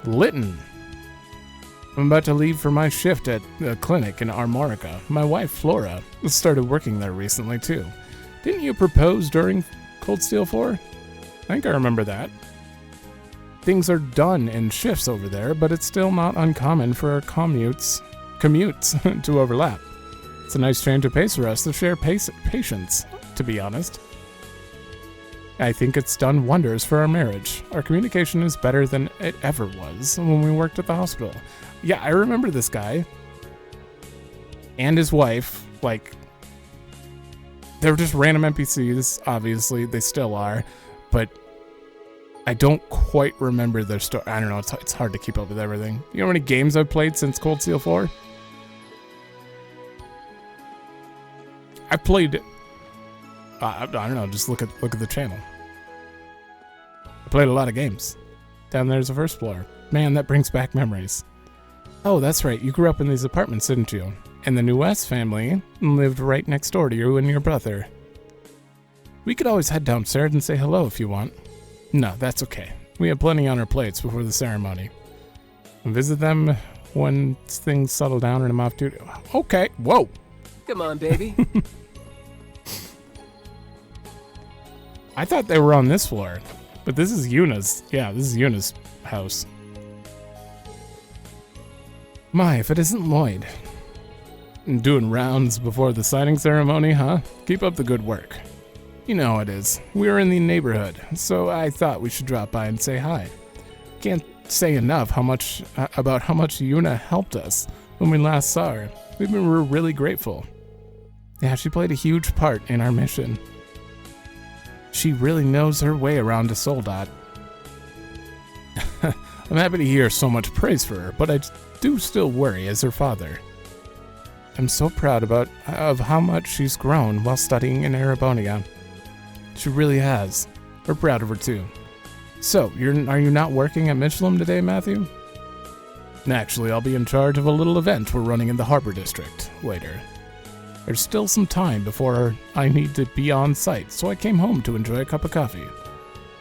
Lytton. I'm about to leave for my shift at the clinic in Armorica. My wife, Flora, started working there recently, too. Didn't you propose during Cold Steel 4? I think I remember that. Things are done in shifts over there, but it's still not uncommon for our commutes to overlap. It's a nice change of pace for us to share patience, to be honest. I think it's done wonders for our marriage. Our communication is better than it ever was when we worked at the hospital. Yeah, I remember this guy and his wife, like, they were just random NPCs, obviously, they still are, but I don't quite remember their story. I don't know, it's hard to keep up with everything. You know how many games I've played since Cold Steel 4? I played... I don't know, just look at the channel. I played a lot of games. Down there's the first floor. Man, that brings back memories. Oh, that's right, you grew up in these apartments, didn't you? And the New West family lived right next door to you and your brother. We could always head downstairs and say hello if you want. No, that's okay. We have plenty on our plates before the ceremony. We'll visit them when things settle down and I'm off duty. Okay, whoa. Come on, baby. I thought they were on this floor. But this is Yuna's. Yeah, this is Yuna's house. My, if it isn't Lloyd. Doing rounds before the signing ceremony, huh? Keep up the good work. You know how it is. We're in the neighborhood, so I thought we should drop by and say hi. Can't say enough about how much Yuna helped us when we last saw her. We were really grateful. Yeah, she played a huge part in our mission. She really knows her way around a Soldat. I'm happy to hear so much praise for her, but I do still worry as her father. I'm so proud of how much she's grown while studying in Erebonia. She really has. We're proud of her too. So, are you not working at Michelin today, Matthew? Actually, I'll be in charge of a little event we're running in the Harbor District later. There's still some time before I need to be on site, so I came home to enjoy a cup of coffee.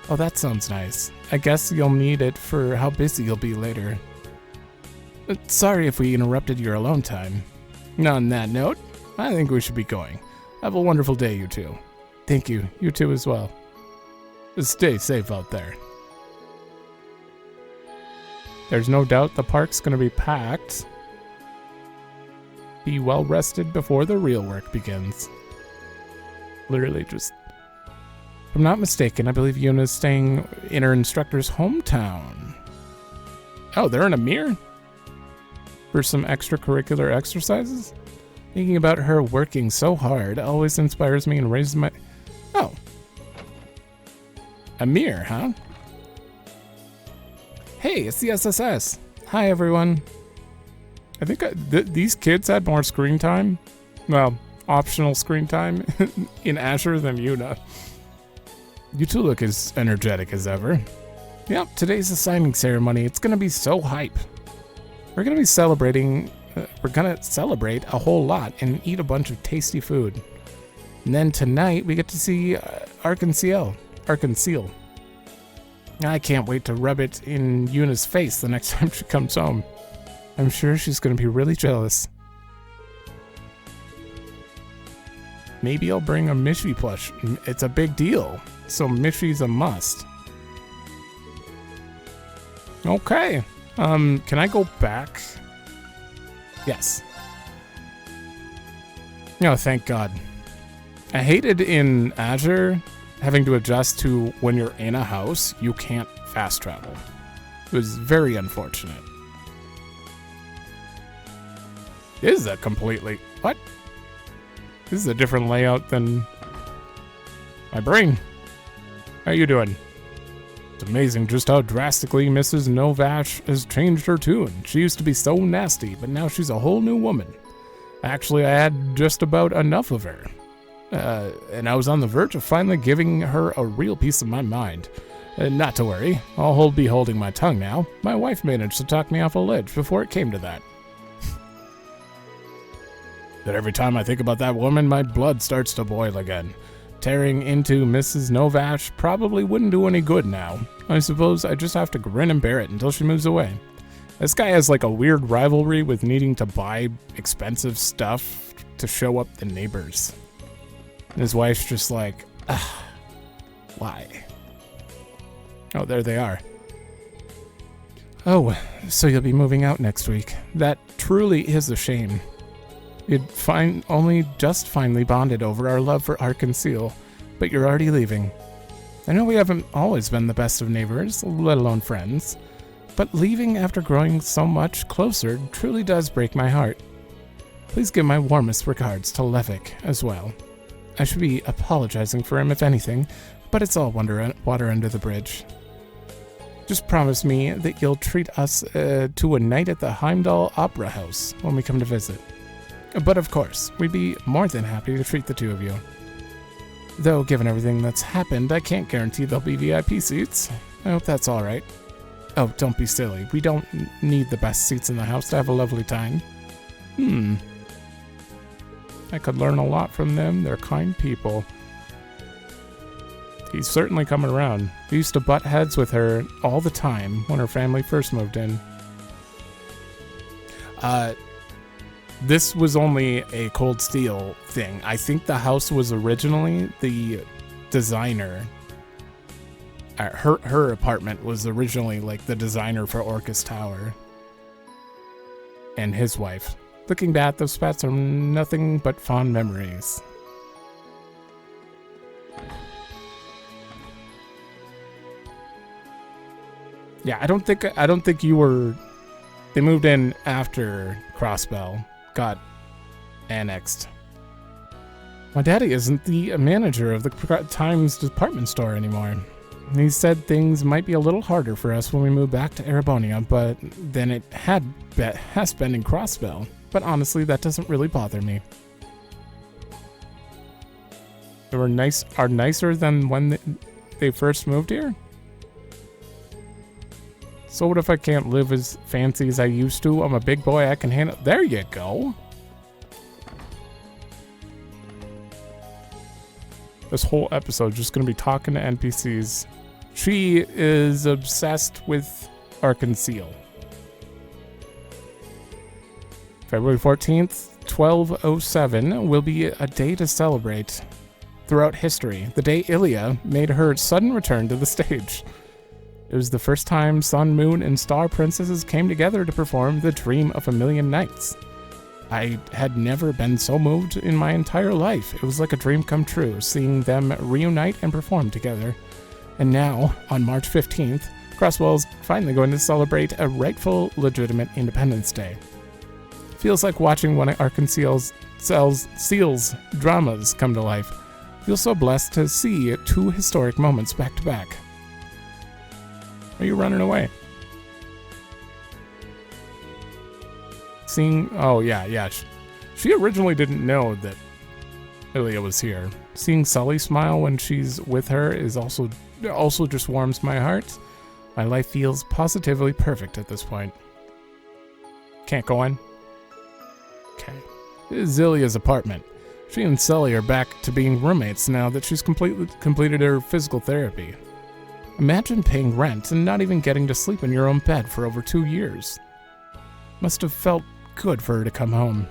Oh, that sounds nice. I guess you'll need it for how busy you'll be later. Sorry if we interrupted your alone time. On that note, I think we should be going. Have a wonderful day, you two. Thank you. You too as well. Stay safe out there. There's no doubt the park's going to be packed. Be well rested before the real work begins. Literally just... If I'm not mistaken, I believe Yuna's staying in her instructor's hometown. Oh, they're in a mirror? For some extracurricular exercises? Thinking about her working so hard always inspires me and raises my... Oh. A mirror, huh? Hey, it's the SSS. Hi, everyone. I think these kids had more screen time. Well, optional screen time in Azure than Yuna. You two look as energetic as ever. Yep, today's the signing ceremony. It's gonna be so hype. We're gonna be celebrating. We're gonna celebrate a whole lot and eat a bunch of tasty food. And then tonight we get to see Arconceal. I can't wait to rub it in Yuna's face the next time she comes home. I'm sure she's gonna be really jealous. Maybe I'll bring a Mishi plush. It's a big deal, so Mishi's a must. Okay. Can I go back? Yes. No, thank God. I hated in Azure having to adjust to when you're in a house, you can't fast travel. It was very unfortunate. This is a completely... What? This is a different layout than my brain. How you doing? It's amazing just how drastically Mrs. Novash has changed her tune. She used to be so nasty, but now she's a whole new woman. Actually, I had just about enough of her. And I was on the verge of finally giving her a real piece of my mind. Not to worry, I'll be holding my tongue now. My wife managed to talk me off a ledge before it came to that. But every time I think about that woman, my blood starts to boil again. Tearing into Mrs. Novash probably wouldn't do any good now. I suppose I just have to grin and bear it until she moves away. This guy has like a weird rivalry with needing to buy expensive stuff to show up the neighbors. And his wife's just like, why? Oh, there they are. Oh, so you'll be moving out next week. That truly is a shame. You'd only just finally bonded over our love for Arconceal, but you're already leaving. I know we haven't always been the best of neighbors, let alone friends, but leaving after growing so much closer truly does break my heart. Please give my warmest regards to Levick as well. I should be apologizing for him if anything, but it's all water under the bridge. Just promise me that you'll treat us to a night at the Heimdall Opera House when we come to visit. But of course, we'd be more than happy to treat the two of you. Though, given everything that's happened, I can't guarantee there'll be VIP seats. I hope that's alright. Oh, don't be silly. We don't need the best seats in the house to have a lovely time. I could learn a lot from them. They're kind people. He's certainly coming around. We used to butt heads with her all the time when her family first moved in. This was only a Cold Steel thing. I think the house was originally the designer. her apartment was originally like the designer for Orcus Tower. And his wife. Looking back, those spots are nothing but fond memories. Yeah, I don't think you were. They moved in after Crossbell got annexed. My daddy isn't the manager of the Times department store anymore. He said things might be a little harder for us when we move back to Erebonia, but then it has been in Crossbell. But honestly, that doesn't really bother me. They are nicer than when they first moved here? So what if I can't live as fancy as I used to? I'm a big boy, I can handle... There you go! This whole episode just gonna be talking to NPCs. She is obsessed with Arkansas. February 14th, 1207 will be a day to celebrate throughout history. The day Ilia made her sudden return to the stage. It was the first time Sun, Moon, and Star Princesses came together to perform The Dream of a Million Nights. I had never been so moved in my entire life. It was like a dream come true, seeing them reunite and perform together. And now, on March 15th, Crossbell is finally going to celebrate a rightful, legitimate Independence Day. Feels like watching one of Arkansas's Seal's dramas come to life. Feel so blessed to see two historic moments back to back. Are you running away? Oh yeah. She originally didn't know that Ilia was here. Seeing Sully smile when she's with her is also just warms my heart. My life feels positively perfect at this point. Can't go in? Okay. This is Ilia's apartment. She and Sully are back to being roommates now that she's completed her physical therapy. Imagine paying rent and not even getting to sleep in your own bed for over 2 years. Must have felt good for her to come home.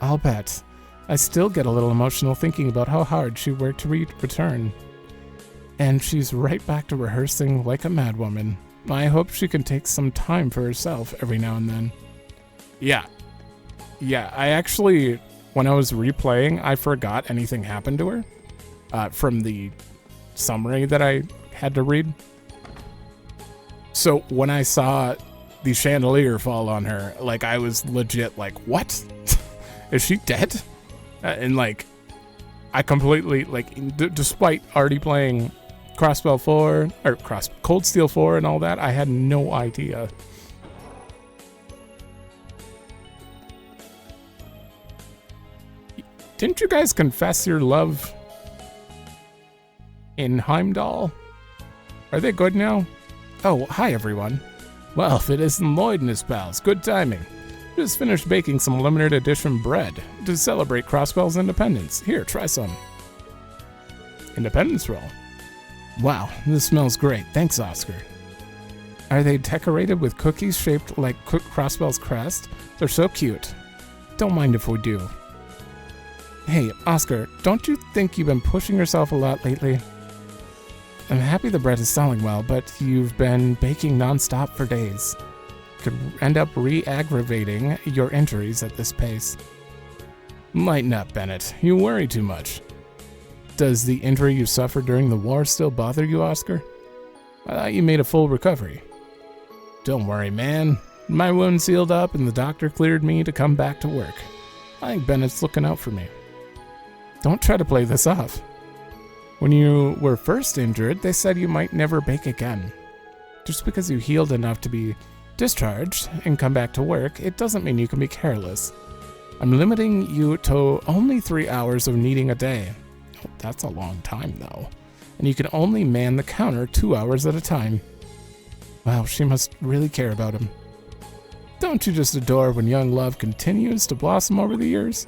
I'll bet. I still get a little emotional thinking about how hard she worked to return. And she's right back to rehearsing like a madwoman. I hope she can take some time for herself every now and then. Yeah, I actually, when I was replaying, I forgot anything happened to her from the summary that I had to read. So when I saw the chandelier fall on her, like, I was legit like, what? Is she dead? And like, I completely, like, despite already playing Crossbell 4, or Cold Steel 4 and all that, I had no idea. Didn't you guys confess your love in Heimdall? Are they good now? Oh, hi everyone. Well, if it isn't Lloyd and his pals, good timing. Just finished baking some limited edition bread to celebrate Crossbell's independence. Here, try some. Independence roll. Wow, this smells great. Thanks, Oscar. Are they decorated with cookies shaped like Crossbell's crest? They're so cute. Don't mind if we do. Hey, Oscar, don't you think you've been pushing yourself a lot lately? I'm happy the bread is selling well, but you've been baking non-stop for days. Could end up re-aggravating your injuries at this pace. Lighten up, Bennett. You worry too much. Does the injury you suffered during the war still bother you, Oscar? I thought you made a full recovery. Don't worry, man. My wound sealed up and the doctor cleared me to come back to work. I think Bennett's looking out for me. Don't try to play this off. When you were first injured, they said you might never bake again. Just because you healed enough to be discharged and come back to work, it doesn't mean you can be careless. I'm limiting you to only 3 hours of kneading a day. Oh, that's a long time, though. And you can only man the counter 2 hours at a time. Wow, she must really care about him. Don't you just adore when young love continues to blossom over the years?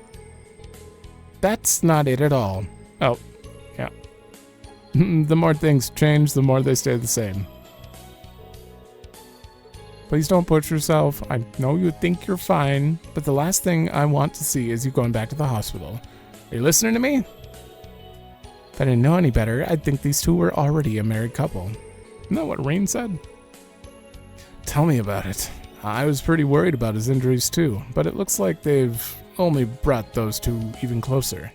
That's not it at all. Oh, yeah. The more things change, the more they stay the same. Please don't push yourself. I know you think you're fine, but the last thing I want to see is you going back to the hospital. Are you listening to me? If I didn't know any better, I'd think these two were already a married couple. Isn't that what Rain said? Tell me about it. I was pretty worried about his injuries too, but it looks like they've only brought those two even closer.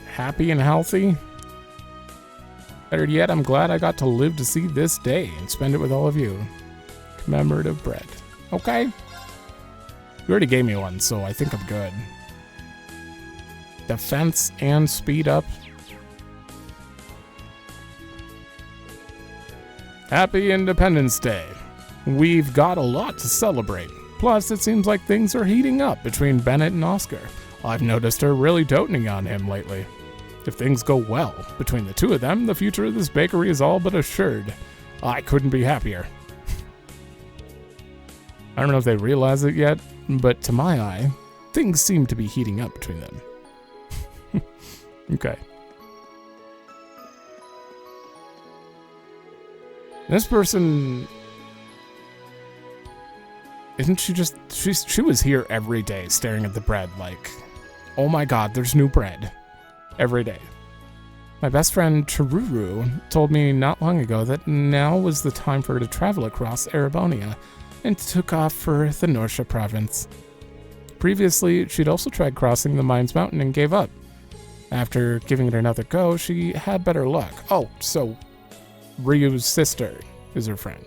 Happy and healthy? Better yet, I'm glad I got to live to see this day and spend it with all of you. Commemorative bread. Okay. You already gave me one, so I think I'm good. Defense and speed up. Happy Independence Day. We've got a lot to celebrate. Plus, it seems like things are heating up between Bennett and Oscar. I've noticed her really doting on him lately. If things go well between the two of them, the future of this bakery is all but assured. I couldn't be happier. I don't know if they realize it yet, but to my eye, things seem to be heating up between them. Okay. This person... Isn't she just... She was here every day staring at the bread like, oh my god, there's new bread. Every day. My best friend Chiruru told me not long ago that now was the time for her to travel across Erebonia and took off for the Norsha province. Previously, she'd also tried crossing the Mines Mountain and gave up. After giving it another go, she had better luck. Oh, so Ryu's sister is her friend.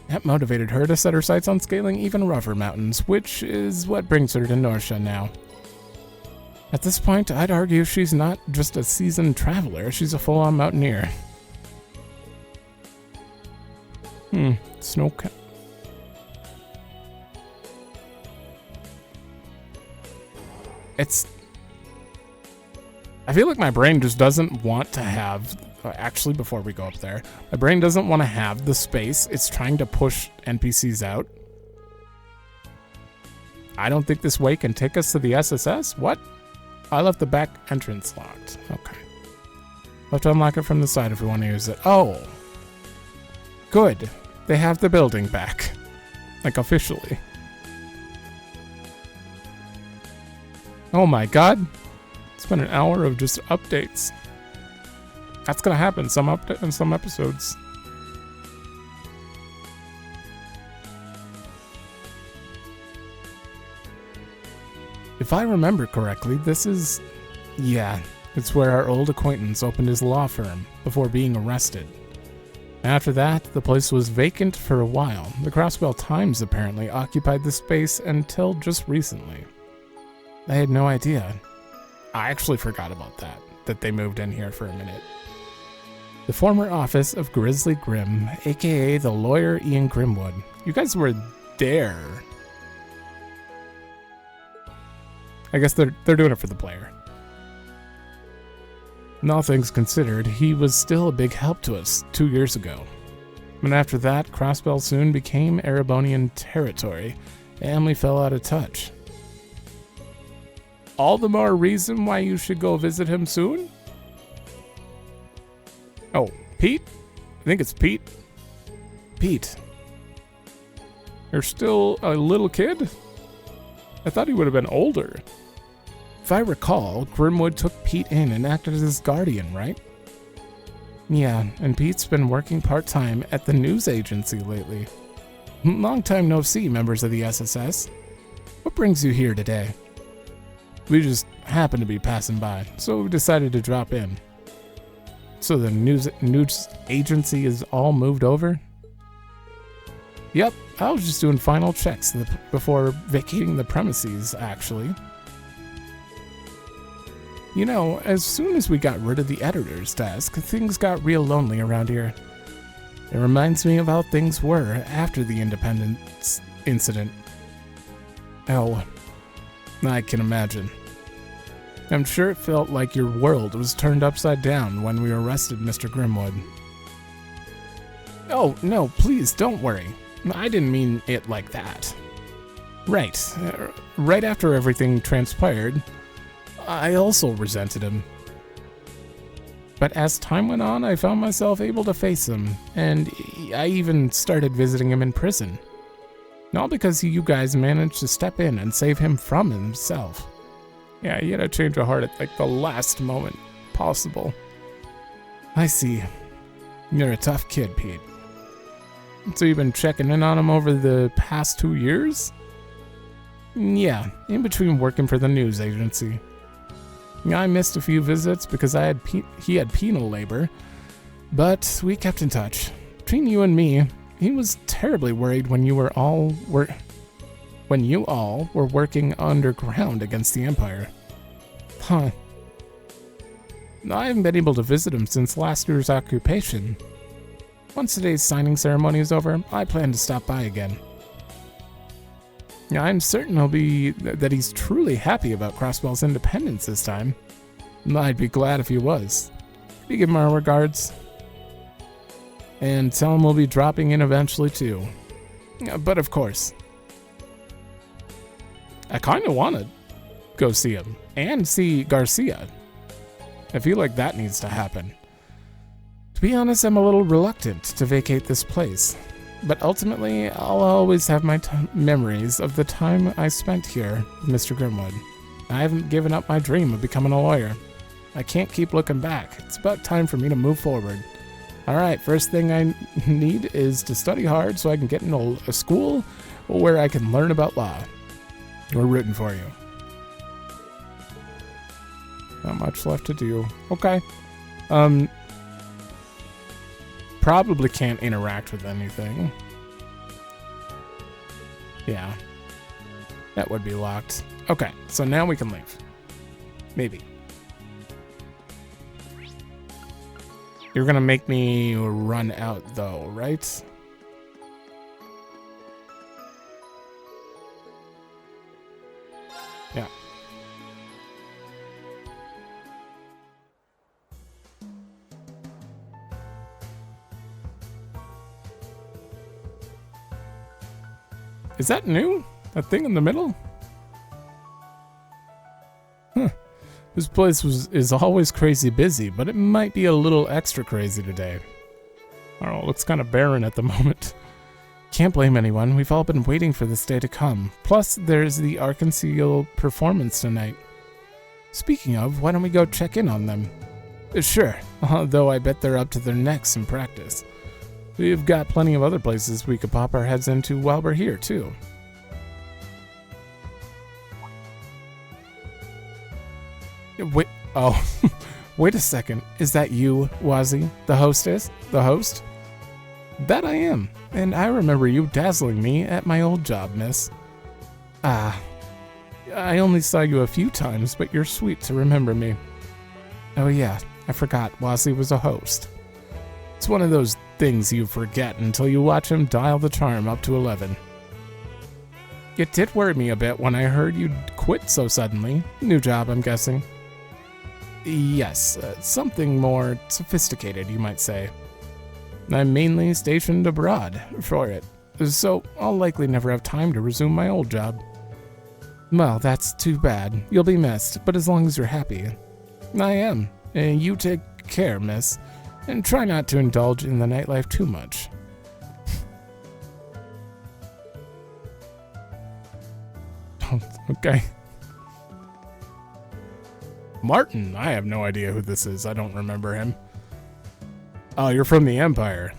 That motivated her to set her sights on scaling even rougher mountains, which is what brings her to Norsha now. At this point, I'd argue she's not just a seasoned traveler, she's a full-on mountaineer. Snow cap. I feel like my brain just doesn't want to have... Actually, before we go up there, my brain doesn't want to have the space. It's trying to push NPCs out. I don't think this way can take us to the SSS? What? I left the back entrance locked. Okay. I'll have to unlock it from the side if we want to use it. Oh. Good. They have the building back. Like, officially. Oh my god. It's been an hour of just updates. That's gonna happen in some episodes. If I remember correctly, this is... Yeah, it's where our old acquaintance opened his law firm before being arrested. After that, the place was vacant for a while. The Crossbell Times apparently occupied the space until just recently. I had no idea. I actually forgot about that they moved in here for a minute. The former office of Grizzly Grim, aka the lawyer Ian Grimwood. You guys were there. I guess they're doing it for the player. And all things considered, he was still a big help to us 2 years ago. And after that, Crossbell soon became Erebonian territory, and we fell out of touch. All the more reason why you should go visit him soon? Oh, Pete? I think it's Pete. Pete. You're still a little kid? I thought he would have been older. If I recall, Grimwood took Pete in and acted as his guardian, right? Yeah, and Pete's been working part-time at the news agency lately. Long time no see, members of the SSS. What brings you here today? We just happened to be passing by, so we decided to drop in. So the news agency is all moved over? Yep, I was just doing final checks before vacating the premises, actually. You know, as soon as we got rid of the editor's desk, things got real lonely around here. It reminds me of how things were after the Independence incident. Oh, I can imagine. I'm sure it felt like your world was turned upside down when we arrested Mr. Grimwood. Oh, no, please, don't worry. I didn't mean it like that. Right. Right after everything transpired, I also resented him. But as time went on, I found myself able to face him, and I even started visiting him in prison. All because you guys managed to step in and save him from himself. Yeah, you gotta change a heart at like the last moment possible. I see. You're a tough kid, Pete. So you've been checking in on him over the past 2 years? Yeah, in between working for the news agency. I missed a few visits because he had penal labor, but we kept in touch. Between you and me, he was terribly worried when you all were working underground against the Empire. Huh. I haven't been able to visit him since last year's occupation. Once today's signing ceremony is over, I plan to stop by again. I'm certain that he's truly happy about Crossbell's independence this time. I'd be glad if he was. Could you give him our regards? And tell him we'll be dropping in eventually too. But of course, I kind of want to go see him and see Garcia. I feel like that needs to happen. To be honest, I'm a little reluctant to vacate this place, but ultimately, I'll always have my memories of the time I spent here with Mr. Grimwood. I haven't given up my dream of becoming a lawyer. I can't keep looking back. It's about time for me to move forward. Alright, first thing I need is to study hard so I can get into a school where I can learn about law. We're rooting for you. Not much left to do. Okay. Probably can't interact with anything. Yeah. That would be locked. Okay, so now we can leave. Maybe. You're gonna make me run out though, right? Yeah. Is that new? That thing in the middle? Huh. This place is always crazy busy, but it might be a little extra crazy today. I don't know, it looks kind of barren at the moment. Can't blame anyone, we've all been waiting for this day to come. Plus, there's the Arkansas performance tonight. Speaking of, why don't we go check in on them? Sure, though I bet they're up to their necks in practice. We've got plenty of other places we could pop our heads into while we're here, too. Wait, oh, wait a second. Is that you, Wazzy, the hostess? The host? That I am, and I remember you dazzling me at my old job, miss. Ah, I only saw you a few times, but you're sweet to remember me. Oh yeah, I forgot Wazzy was a host. It's one of those things you forget until you watch him dial the charm up to 11. It did worry me a bit when I heard you'd quit so suddenly. New job, I'm guessing. Yes, something more sophisticated, you might say. I'm mainly stationed abroad for it, so I'll likely never have time to resume my old job. Well, that's too bad. You'll be missed, but as long as you're happy. I am. You take care, miss. And try not to indulge in the nightlife too much. Okay. Martin, I have no idea who this is. I don't remember him. Oh, you're from the Empire.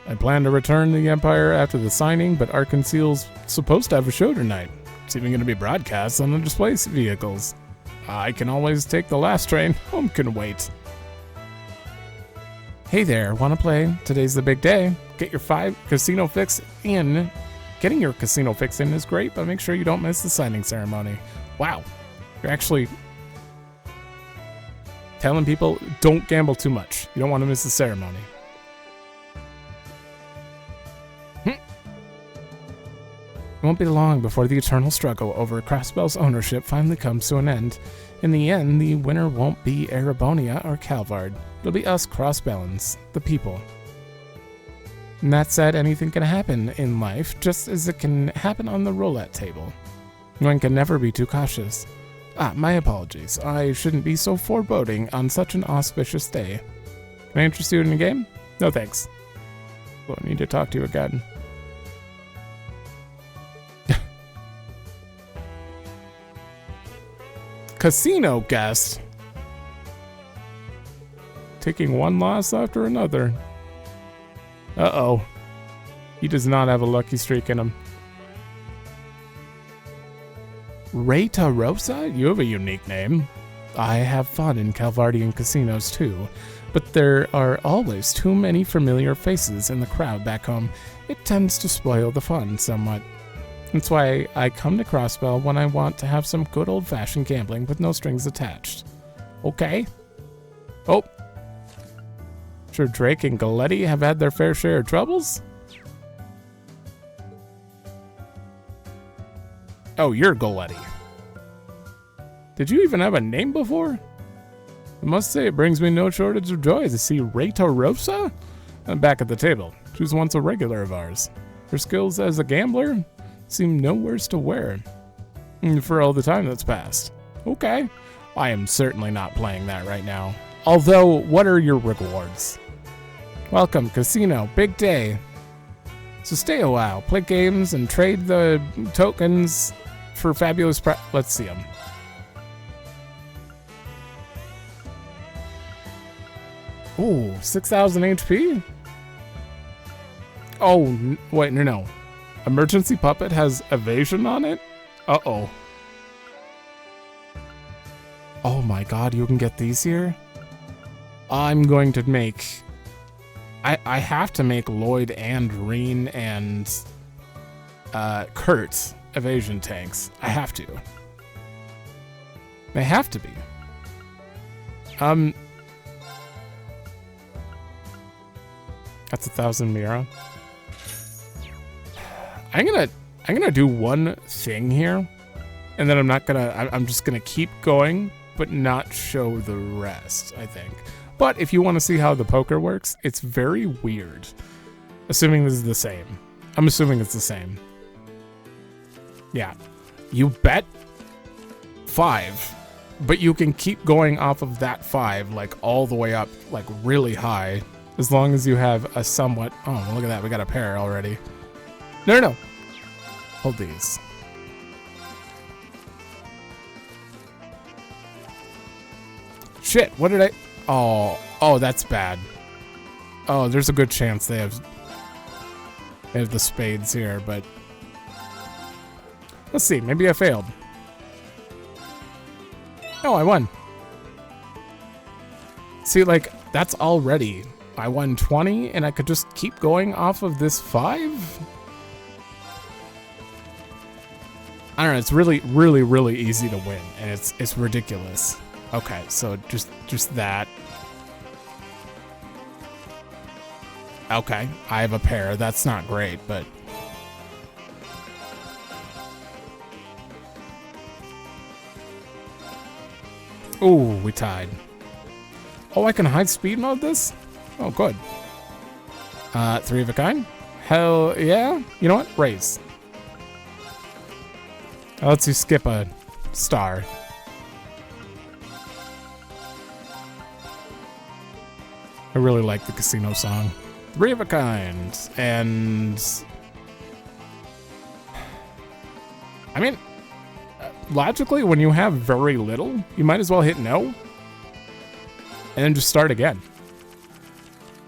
I plan to return to the Empire after the signing, but Arkansas's supposed to have a show tonight. It's even going to be broadcast on the display vehicles. I can always take the last train. Home can wait. Hey there, wanna play? Today's the big day. Get your casino fix in. Getting your casino fix in is great, but make sure you don't miss the signing ceremony. Wow, you're actually telling people don't gamble too much. You don't want to miss the ceremony. It won't be long before the eternal struggle over Crossbell's ownership finally comes to an end. In the end, the winner won't be Erebonia or Calvard. It'll be us Crossbellans, the people. And that said, anything can happen in life, just as it can happen on the roulette table. One can never be too cautious. My apologies. I shouldn't be so foreboding on such an auspicious day. Can I interest you in a game? No thanks. Well, I need to talk to you again. casino guest. Taking one loss after another. Uh-oh. He does not have a lucky streak in him. Rita Rosa? You have a unique name. I have fun in Calvardian casinos too, but there are always too many familiar faces in the crowd back home. It tends to spoil the fun somewhat. That's why I come to Crossbell when I want to have some good old-fashioned gambling with no strings attached. Okay. Oh. Sure Drake and Galetti have had their fair share of troubles? Oh, you're Galetti. Did you even have a name before? I must say it brings me no shortage of joy to see Rita Rosa back at the table. She was once a regular of ours. Her skills as a gambler seem no worse to wear for all the time that's passed. Okay. I am certainly not playing that right now. Although, what are your rewards? Welcome, casino, big day. So stay a while, play games, and trade the tokens for fabulous let's see them. Ooh, 6,000 HP? Oh, wait, no. Emergency Puppet has evasion on it? Uh-oh. Oh my god, you can get these here? I'm going to make... I have to make Lloyd and Reen and Kurt evasion tanks. I have to. They have to be. That's 1,000 Mira. I'm gonna do one thing here, and then I'm just gonna keep going, but not show the rest, I think. But if you want to see how the poker works, it's very weird. Assuming this is the same. I'm assuming it's the same. Yeah. You bet 5, but you can keep going off of that 5, like all the way up, like really high, as long as you have a somewhat... Oh, look at that. We got a pair already. No. Hold these. Shit, what did I... Oh, that's bad. Oh, there's a good chance they have the spades here, but... Let's see, maybe I failed. Oh, I won. See, like, that's already... I won 20, and I could just keep going off of this 5? I don't know, it's really, really, really easy to win, and it's ridiculous. Okay, so just that. Okay, I have a pair. That's not great, but... Ooh, we tied. Oh, I can hide speed mode this? Oh, good. 3 of a kind? Hell yeah. You know what? Raise. That lets you skip a star. I really like the casino song. 3 of a kind. And... I mean, logically, when you have very little, you might as well hit no. And then just start again.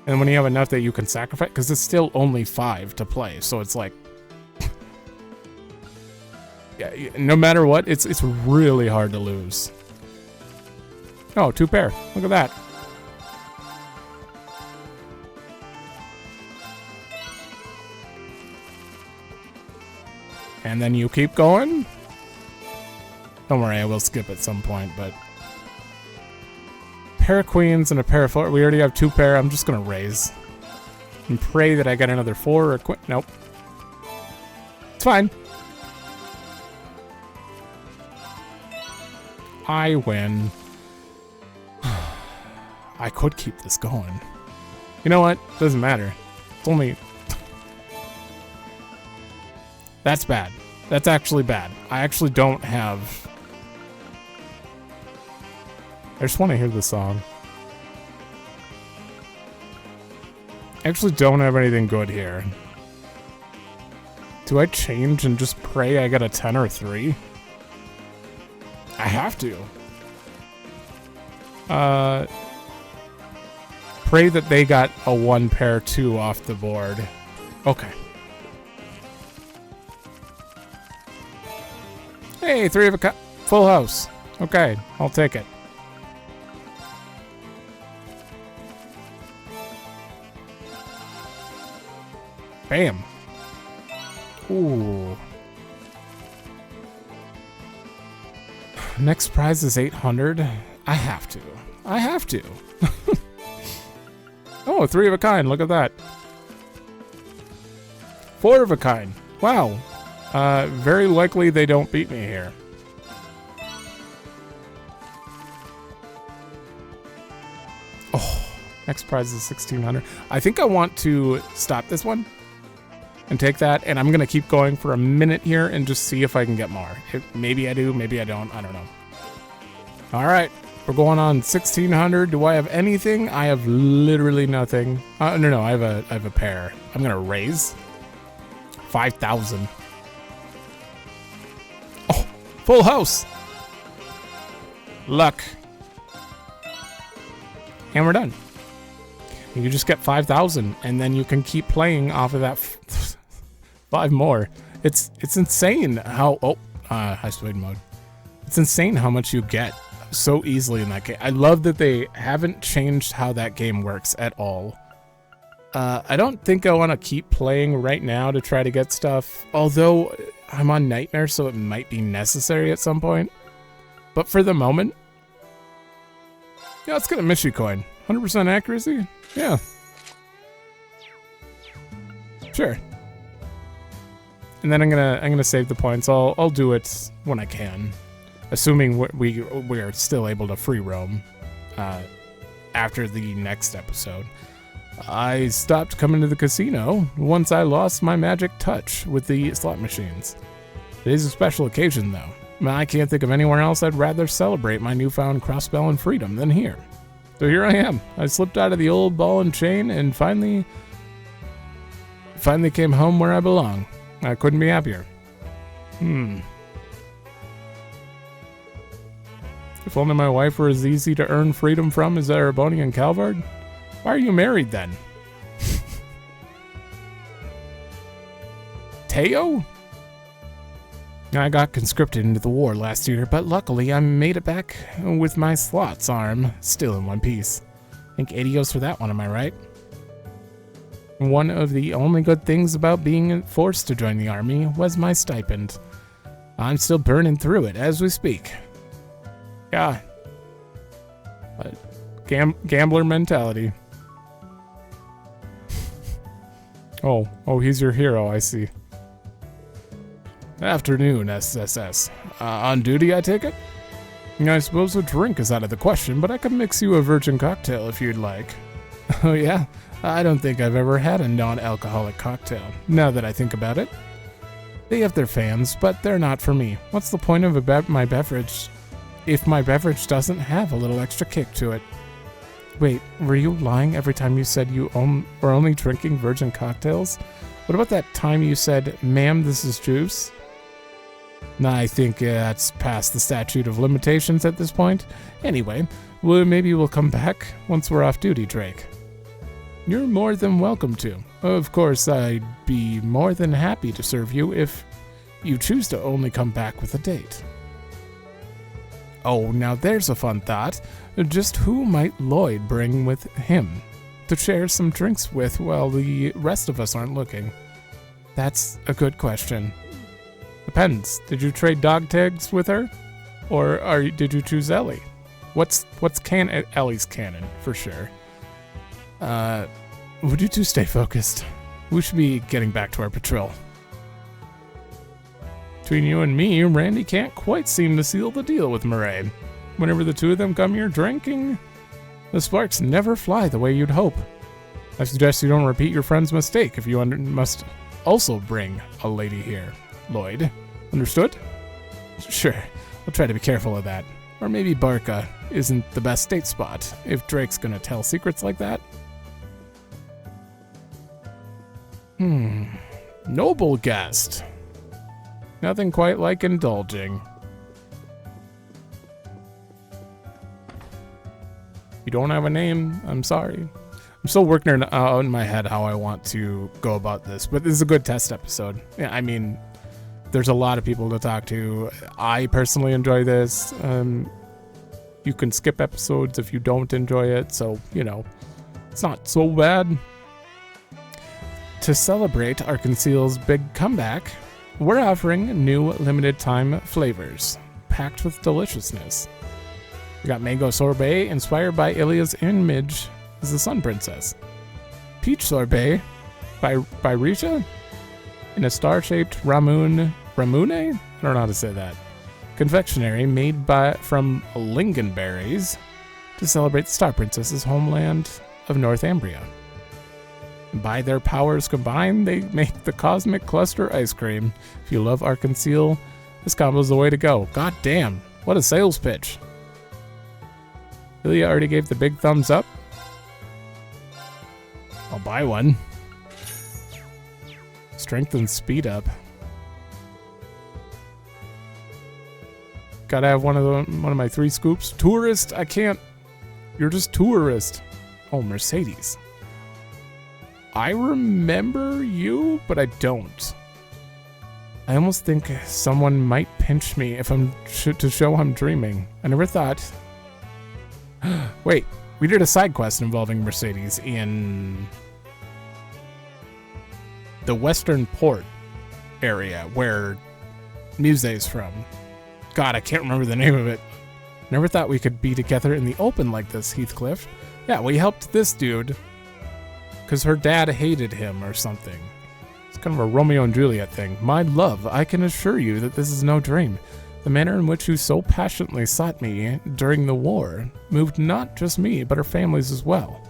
And when you have enough that you can sacrifice, because it's still only 5 to play, so it's like... yeah, no matter what, it's really hard to lose. Oh, 2 pair. Look at that. And then you keep going. Don't worry, I will skip at some point, but... Pair of queens and a pair of 4. We already have 2 pair. I'm just gonna raise. And pray that I get another 4 or a queen. Nope. It's fine. I win. I could keep this going. You know what? Doesn't matter. It's only... That's bad. That's actually bad. I actually don't have... I just want to hear the song. I actually don't have anything good here. Do I change and just pray I get a 10 or 3? I have to. Pray that they got a 1 pair 2 off the board. Okay. Hey, 3 of a kind. Full house. Okay, I'll take it. Bam. Ooh. Next prize is 800. I have to. I have to. Oh, 3 of a kind. Look at that. 4 of a kind. Wow. Very likely they don't beat me here. Oh, next prize is 1600. I think I want to stop this one and take that, and I'm going to keep going for a minute here and just see if I can get more. Maybe I do, maybe I don't. I don't know. All right. We're going on 1600. Do I have anything? I have literally nothing. No, I have a pair. I'm going to raise 5,000. Oh, full house. Luck. And we're done. You just get 5,000 and then you can keep playing off of that 5 more. It's insane how high speed mode. It's insane how much you get so easily in that game. I love that they haven't changed how that game works at all. I don't think I want to keep playing right now to try to get stuff, although I'm on Nightmare, so it might be necessary at some point. But for the moment, yeah, let's get a Mishi coin. 100% accuracy? Yeah. Sure. And then I'm gonna save the points. I'll do it when I can. Assuming we're still able to free roam after the next episode. I stopped coming to the casino once I lost my magic touch with the slot machines. It is a special occasion, though. I can't think of anywhere else I'd rather celebrate my newfound crossbell and freedom than here. So here I am. I slipped out of the old ball and chain and finally came home where I belong. I couldn't be happier. If only my wife were as easy to earn freedom from as Ereboni and Calvard. Why are you married then? Teo? I got conscripted into the war last year, but luckily I made it back with my slots arm still in one piece. Think adios for that one, am I right? One of the only good things about being forced to join the army was my stipend. I'm still burning through it as we speak. Yeah. Gambler mentality. Oh, he's your hero, I see. Afternoon, SSS. On duty, I take it? I suppose a drink is out of the question, but I could mix you a virgin cocktail if you'd like. Oh yeah? I don't think I've ever had a non-alcoholic cocktail, now that I think about it. They have their fans, but they're not for me. What's the point of my beverage if my beverage doesn't have a little extra kick to it? Wait, were you lying every time you said you were only drinking virgin cocktails? What about that time you said, ma'am, this is juice? Nah, I think that's past the statute of limitations at this point. Anyway, maybe we'll come back once we're off duty, Drake. You're more than welcome to. Of course, I'd be more than happy to serve you if you choose to only come back with a date. Oh, now there's a fun thought. Just who might Lloyd bring with him to share some drinks with while the rest of us aren't looking? That's a good question. Depends. Did you trade dog tags with her? Or did you choose Ellie? What's Ellie's canon, for sure. Would you two stay focused? We should be getting back to our patrol. Between you and me, Randy can't quite seem to seal the deal with Murray. Whenever the two of them come here drinking, the sparks never fly the way you'd hope. I suggest you don't repeat your friend's mistake if you must also bring a lady here. Lloyd, understood? Sure, I'll try to be careful of that. Or maybe Barca isn't the best date spot if Drake's gonna tell secrets like that. Noble guest. Nothing quite like indulging. You don't have a name. I'm sorry. I'm still working it out in my head how I want to go about this, but this is a good test episode. Yeah, I mean, there's a lot of people to talk to. I personally enjoy this. You can skip episodes if you don't enjoy it, so, you know, it's not so bad. To celebrate Arconceal's big comeback, we're offering new limited time flavors, packed with deliciousness. We got Mango Sorbet, inspired by Ilia's image as the Sun Princess. Peach Sorbet by Risha, in a star-shaped Ramune? I don't know how to say that. Confectionery made from lingonberries to celebrate the Star Princess's homeland of Northumbria. By their powers combined, they make the Cosmic Cluster Ice Cream. If you love Arconceal, this combo's the way to go. God damn, what a sales pitch. Ilia already gave the big thumbs up. I'll buy one. Strength and speed up. Gotta have one of my 3 scoops. Tourist, I can't. You're just tourist. Oh, Mercedes. I remember you, but I don't. I almost think someone might pinch me if I'm to show I'm dreaming. I never thought. Wait, we did a side quest involving Mercedes in the Western Port area where Muse's from. God, I can't remember the name of it. Never thought we could be together in the open like this, Heathcliff. Yeah, we helped this dude because her dad hated him or something. It's kind of a Romeo and Juliet thing. My love, I can assure you that this is no dream. The manner in which you so passionately sought me during the war moved not just me, but our families as well.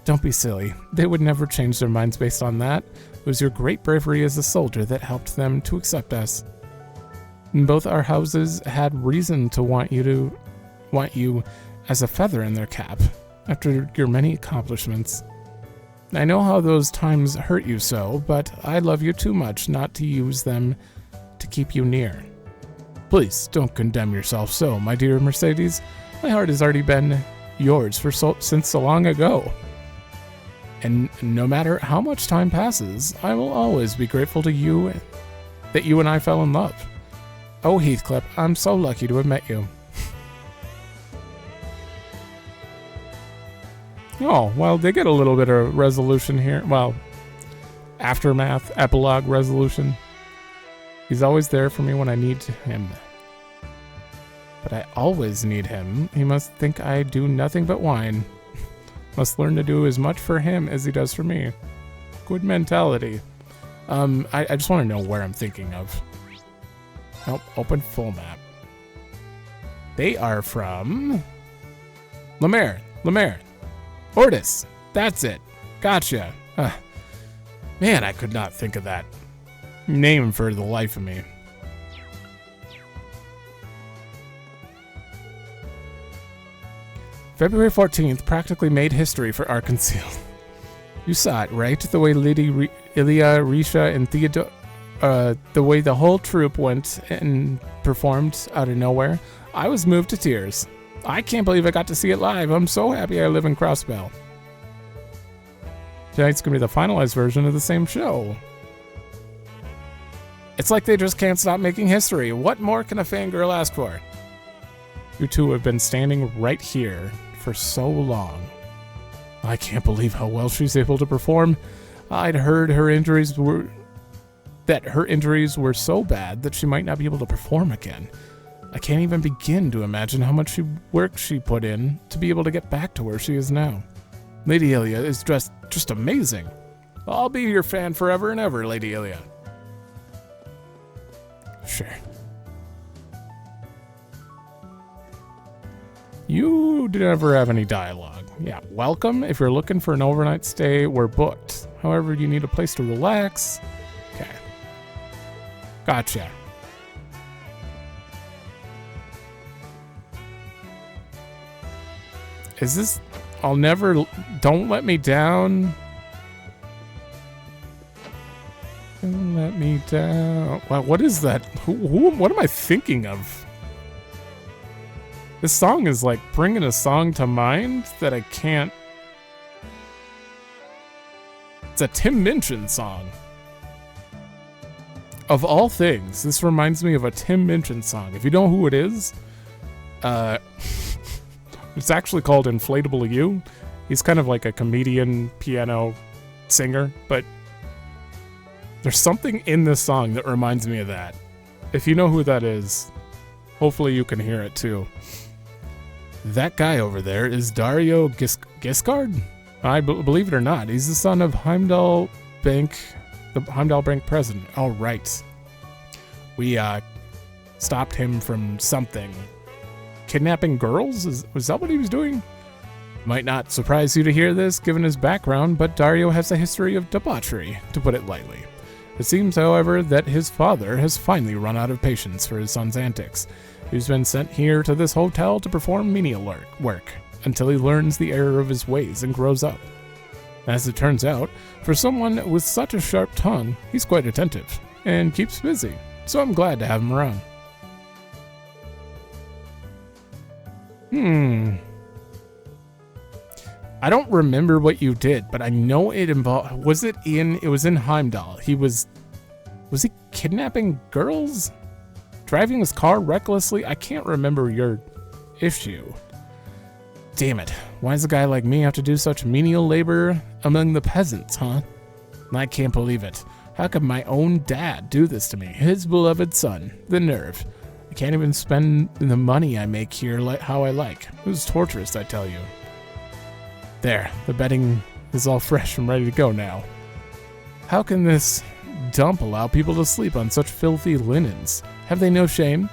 Don't be silly. They would never change their minds based on that. It was your great bravery as a soldier that helped them to accept us. And both our houses had reason to want you as a feather in their cap after your many accomplishments. I know how those times hurt you so, but I love you too much not to use them to keep you near. Please don't condemn yourself so, my dear Mercedes. My heart has already been yours since so long ago. And no matter how much time passes, I will always be grateful to you that you and I fell in love. Oh, Heathcliff, I'm so lucky to have met you. Oh, well, they get a little bit of resolution here. Well, aftermath, epilogue resolution. He's always there for me when I need him. But I always need him. He must think I do nothing but whine. Must learn to do as much for him as he does for me. Good mentality. I just want to know where I'm thinking of. Nope, open full map. They are from Lemaire. Ortis. That's it. Gotcha. Man, I could not think of that name for the life of me. February 14th practically made history for Arconceal. You saw it, right? The way Ilia, Risha, and Theodore, the way the whole troupe went and performed out of nowhere. I was moved to tears. I can't believe I got to see it live. I'm so happy I live in Crossbell. Tonight's gonna be the finalized version of the same show. It's like they just can't stop making history. What more can a fangirl ask for? You two have been standing right here for so long. I can't believe how well she's able to perform. I'd heard her injuries were so bad that she might not be able to perform again. I can't even begin to imagine how much work she put in to be able to get back to where she is now. Lady Ilia is just amazing. I'll be your fan forever and ever, Lady Ilia. Sure. You never have any dialogue. Yeah, welcome. If you're looking for an overnight stay, we're booked. However, you need a place to relax. Okay. Gotcha. Is this... Don't let me down. Don't let me down. Wow, what is that? What am I thinking of? This song is like bringing a song to mind that I can't. It's a Tim Minchin song. Of all things, this reminds me of a Tim Minchin song. If you know who it is, it's actually called Inflatable You. He's kind of like a comedian, piano singer, but there's something in this song that reminds me of that. If you know who that is, hopefully you can hear it too. That guy over there is Dario Giscard? Believe it or not, he's the son of Heimdall Bank, the Heimdall Bank president. All right. We stopped him from something. Kidnapping girls? Was that what he was doing? Might not surprise you to hear this, given his background, but Dario has a history of debauchery, to put it lightly. It seems, however, that his father has finally run out of patience for his son's antics. He's been sent here to this hotel to perform menial work, until he learns the error of his ways and grows up. As it turns out, for someone with such a sharp tongue, he's quite attentive, and keeps busy, so I'm glad to have him around. I don't remember what you did, but I know it involved. It was in Heimdall. Was he kidnapping girls? Driving his car recklessly? I can't remember your issue. Damn it. Why does a guy like me have to do such menial labor among the peasants, huh? I can't believe it. How could my own dad do this to me? His beloved son. The nerve. I can't even spend the money I make here how I like. It was torturous, I tell you. There, the bedding is all fresh and ready to go now. How can this dump allow people to sleep on such filthy linens? Have they no shame?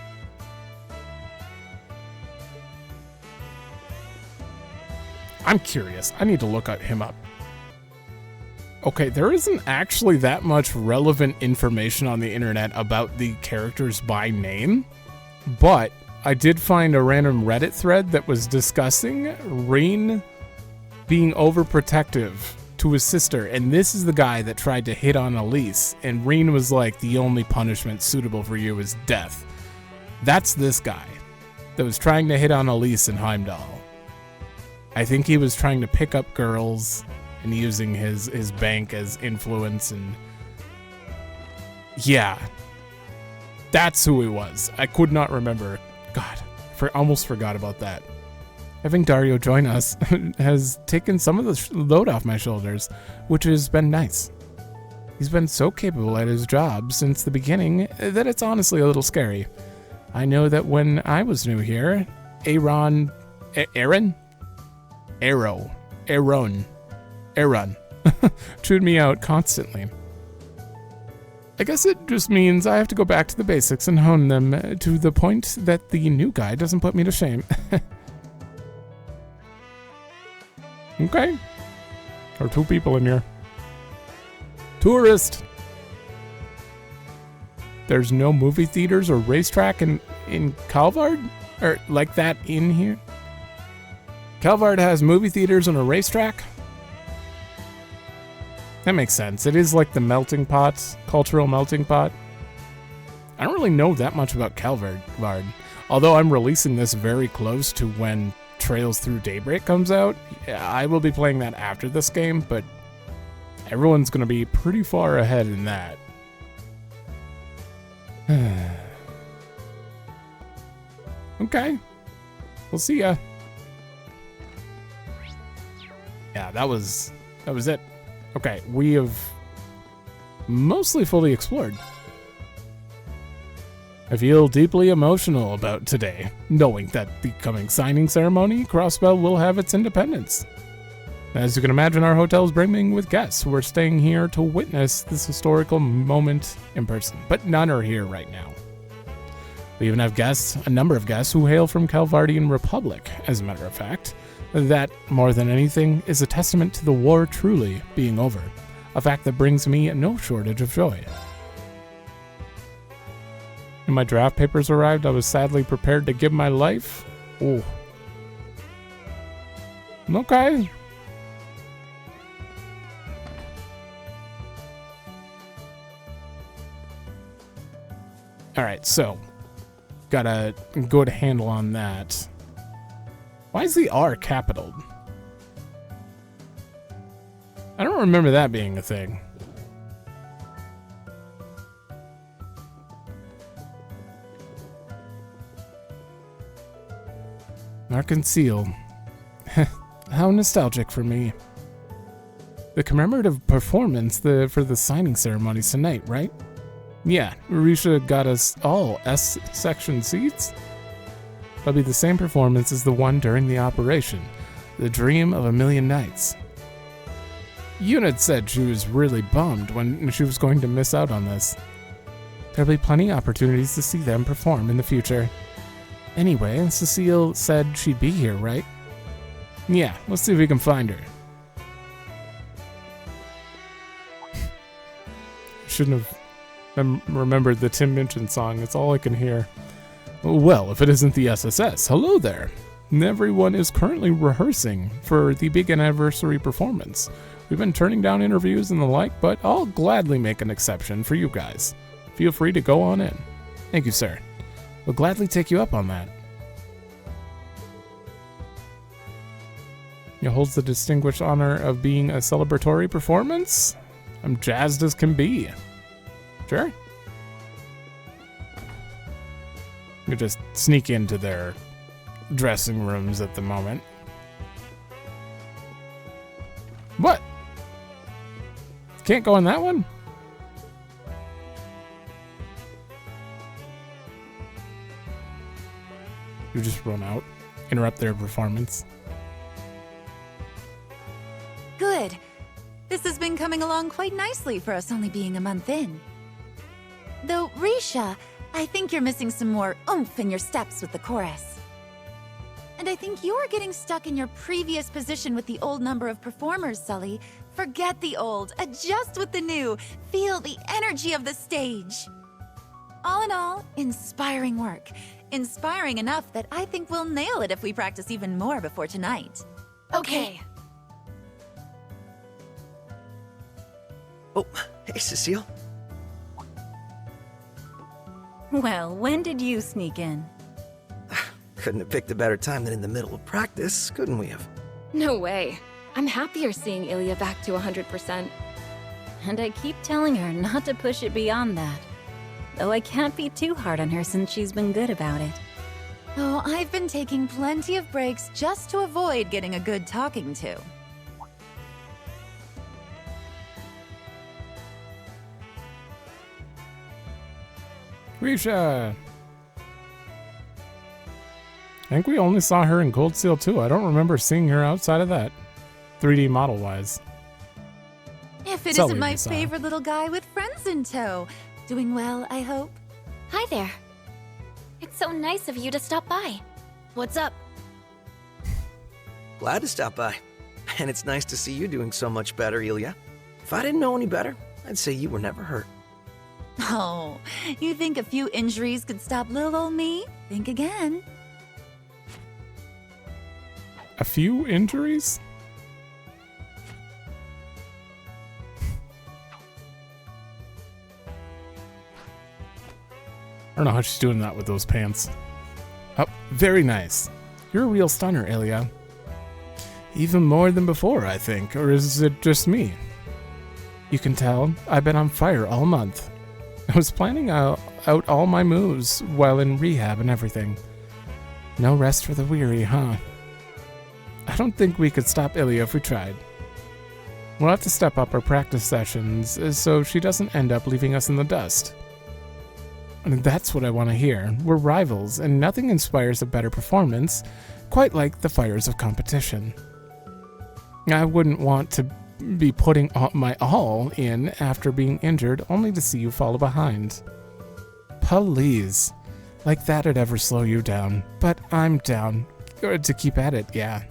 I'm curious. I need to look him up. Okay, there isn't actually that much relevant information on the internet about the characters by name, but I did find a random Reddit thread that was discussing Rain being overprotective to his sister, and this is the guy that tried to hit on Elise, and Rain was like, the only punishment suitable for you is death. That's this guy that was trying to hit on Elise in Heimdall. I think he was trying to pick up girls and using his bank as influence, and yeah, that's who he was. I could not remember. God, almost forgot about that. Having Dario join us has taken some of the load off my shoulders, which has been nice. He's been so capable at his job since the beginning that it's honestly a little scary. I know that when I was new here, Aaron chewed me out constantly. I guess it just means I have to go back to the basics and hone them to the point that the new guy doesn't put me to shame. Okay. There are two people in here. Tourist! There's no movie theaters or racetrack in Calvard? Or like that in here? Calvard has movie theaters and a racetrack? That makes sense. It is like the melting pot, cultural melting pot. I don't really know that much about Calvard, although I'm releasing this very close to when Trails Through Daybreak comes out. Yeah, I will be playing that after this game, but everyone's going to be pretty far ahead in that. Okay. We'll see ya. Yeah, that was it. Okay, we have mostly fully explored. I feel deeply emotional about today, knowing that the coming signing ceremony, Crossbell will have its independence. As you can imagine, our hotel is brimming with guests who are staying here to witness this historical moment in person, but none are here right now. We even have a number of guests who hail from Calvardian Republic, as a matter of fact. That, more than anything, is a testament to the war truly being over, a fact that brings me no shortage of joy. When my draft papers arrived, I was sadly prepared to give my life. Oh. Okay. Alright, so got a good handle on that. Why is the R capitaled? I don't remember that being a thing. Arcan Seal. How nostalgic for me. The commemorative performance for the signing ceremonies tonight, right? Yeah, Risha got us all S-section seats. It'll be the same performance as the one during the operation, the dream of a million nights. Unit said she was really bummed when she was going to miss out on this. There'll be plenty of opportunities to see them perform in the future. Anyway, Cecile said she'd be here, right? Yeah, let's see if we can find her. Shouldn't have remembered the Tim Minchin song. It's all I can hear. Well, if it isn't the SSS, hello there. Everyone is currently rehearsing for the big anniversary performance. We've been turning down interviews and the like, but I'll gladly make an exception for you guys. Feel free to go on in. Thank you, sir. We'll gladly take you up on that. It holds the distinguished honor of being a celebratory performance? I'm jazzed as can be. Sure. You just sneak into their dressing rooms at the moment. What? Can't go in that one? You just run out, interrupt their performance. Good. This has been coming along quite nicely for us only being a month in. Though, Risha, I think you're missing some more oomph in your steps with the chorus. And I think you're getting stuck in your previous position with the old number of performers, Sully. Forget the old, adjust with the new, feel the energy of the stage. All in all, inspiring work. Inspiring enough that I think we'll nail it if we practice even more before tonight. Okay. Oh, hey, Cecile. Well, when did you sneak in? Couldn't have picked a better time than in the middle of practice, couldn't we have? No way. I'm happier seeing Ilya back to 100%. And I keep telling her not to push it beyond that. Though I can't be too hard on her since she's been good about it. Oh, I've been taking plenty of breaks just to avoid getting a good talking to. Risha! I think we only saw her in Gold Seal 2. I don't remember seeing her outside of that. 3D model-wise. If it Sully isn't my we saw. favorite little guy with friends in tow. Doing well, I hope. Hi there. It's so nice of you to stop by. What's up? Glad to stop by. And it's nice to see you doing so much better, Ilya. If I didn't know any better, I'd say you were never hurt. Oh, you think a few injuries could stop little old me? Think again. A few injuries? I don't know how she's doing that with those pants. Oh, very nice. You're a real stunner, Ilya. Even more than before, I think. Or is it just me? You can tell, I've been on fire all month. I was planning out all my moves while in rehab and everything. No rest for the weary, huh? I don't think we could stop Ilya if we tried. We'll have to step up our practice sessions so she doesn't end up leaving us in the dust. And that's what I want to hear. We're rivals, and nothing inspires a better performance quite like the fires of competition. I wouldn't want to be putting my all in after being injured only to see you follow behind. Please. Like that'd ever slow you down. But I'm down. To keep at it, yeah.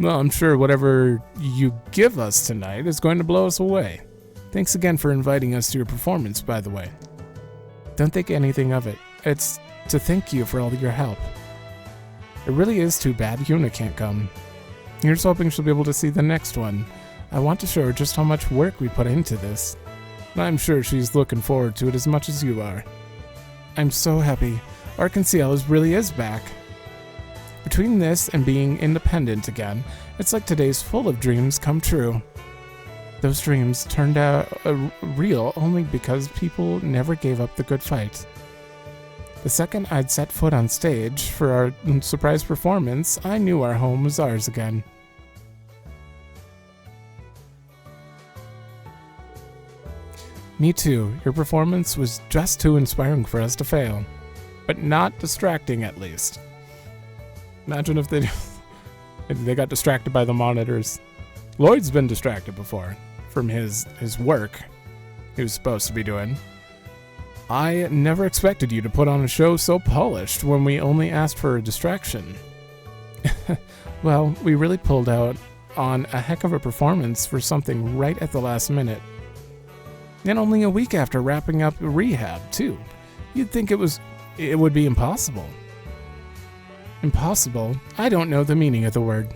Well, I'm sure whatever you give us tonight is going to blow us away. Thanks again for inviting us to your performance, by the way. Don't think anything of it. It's to thank you for all your help. It really is too bad Yuna can't come. Here's hoping she'll be able to see the next one. I want to show her just how much work we put into this. I'm sure she's looking forward to it as much as you are. I'm so happy. Arcan Ciel really is back. Between this and being independent again, it's like today's full of dreams come true. Those dreams turned out real only because people never gave up the good fight. The second I'd set foot on stage for our surprise performance, I knew our home was ours again. Me too. Your performance was just too inspiring for us to fail. But not distracting, at least. Imagine if they got distracted by the monitors. Lloyd's been distracted before from his work he was supposed to be doing. I never expected you to put on a show so polished when we only asked for a distraction. Well, we really pulled out on a heck of a performance for something right at the last minute. And only a week after wrapping up rehab, too. You'd think it would be impossible. Impossible? I don't know the meaning of the word.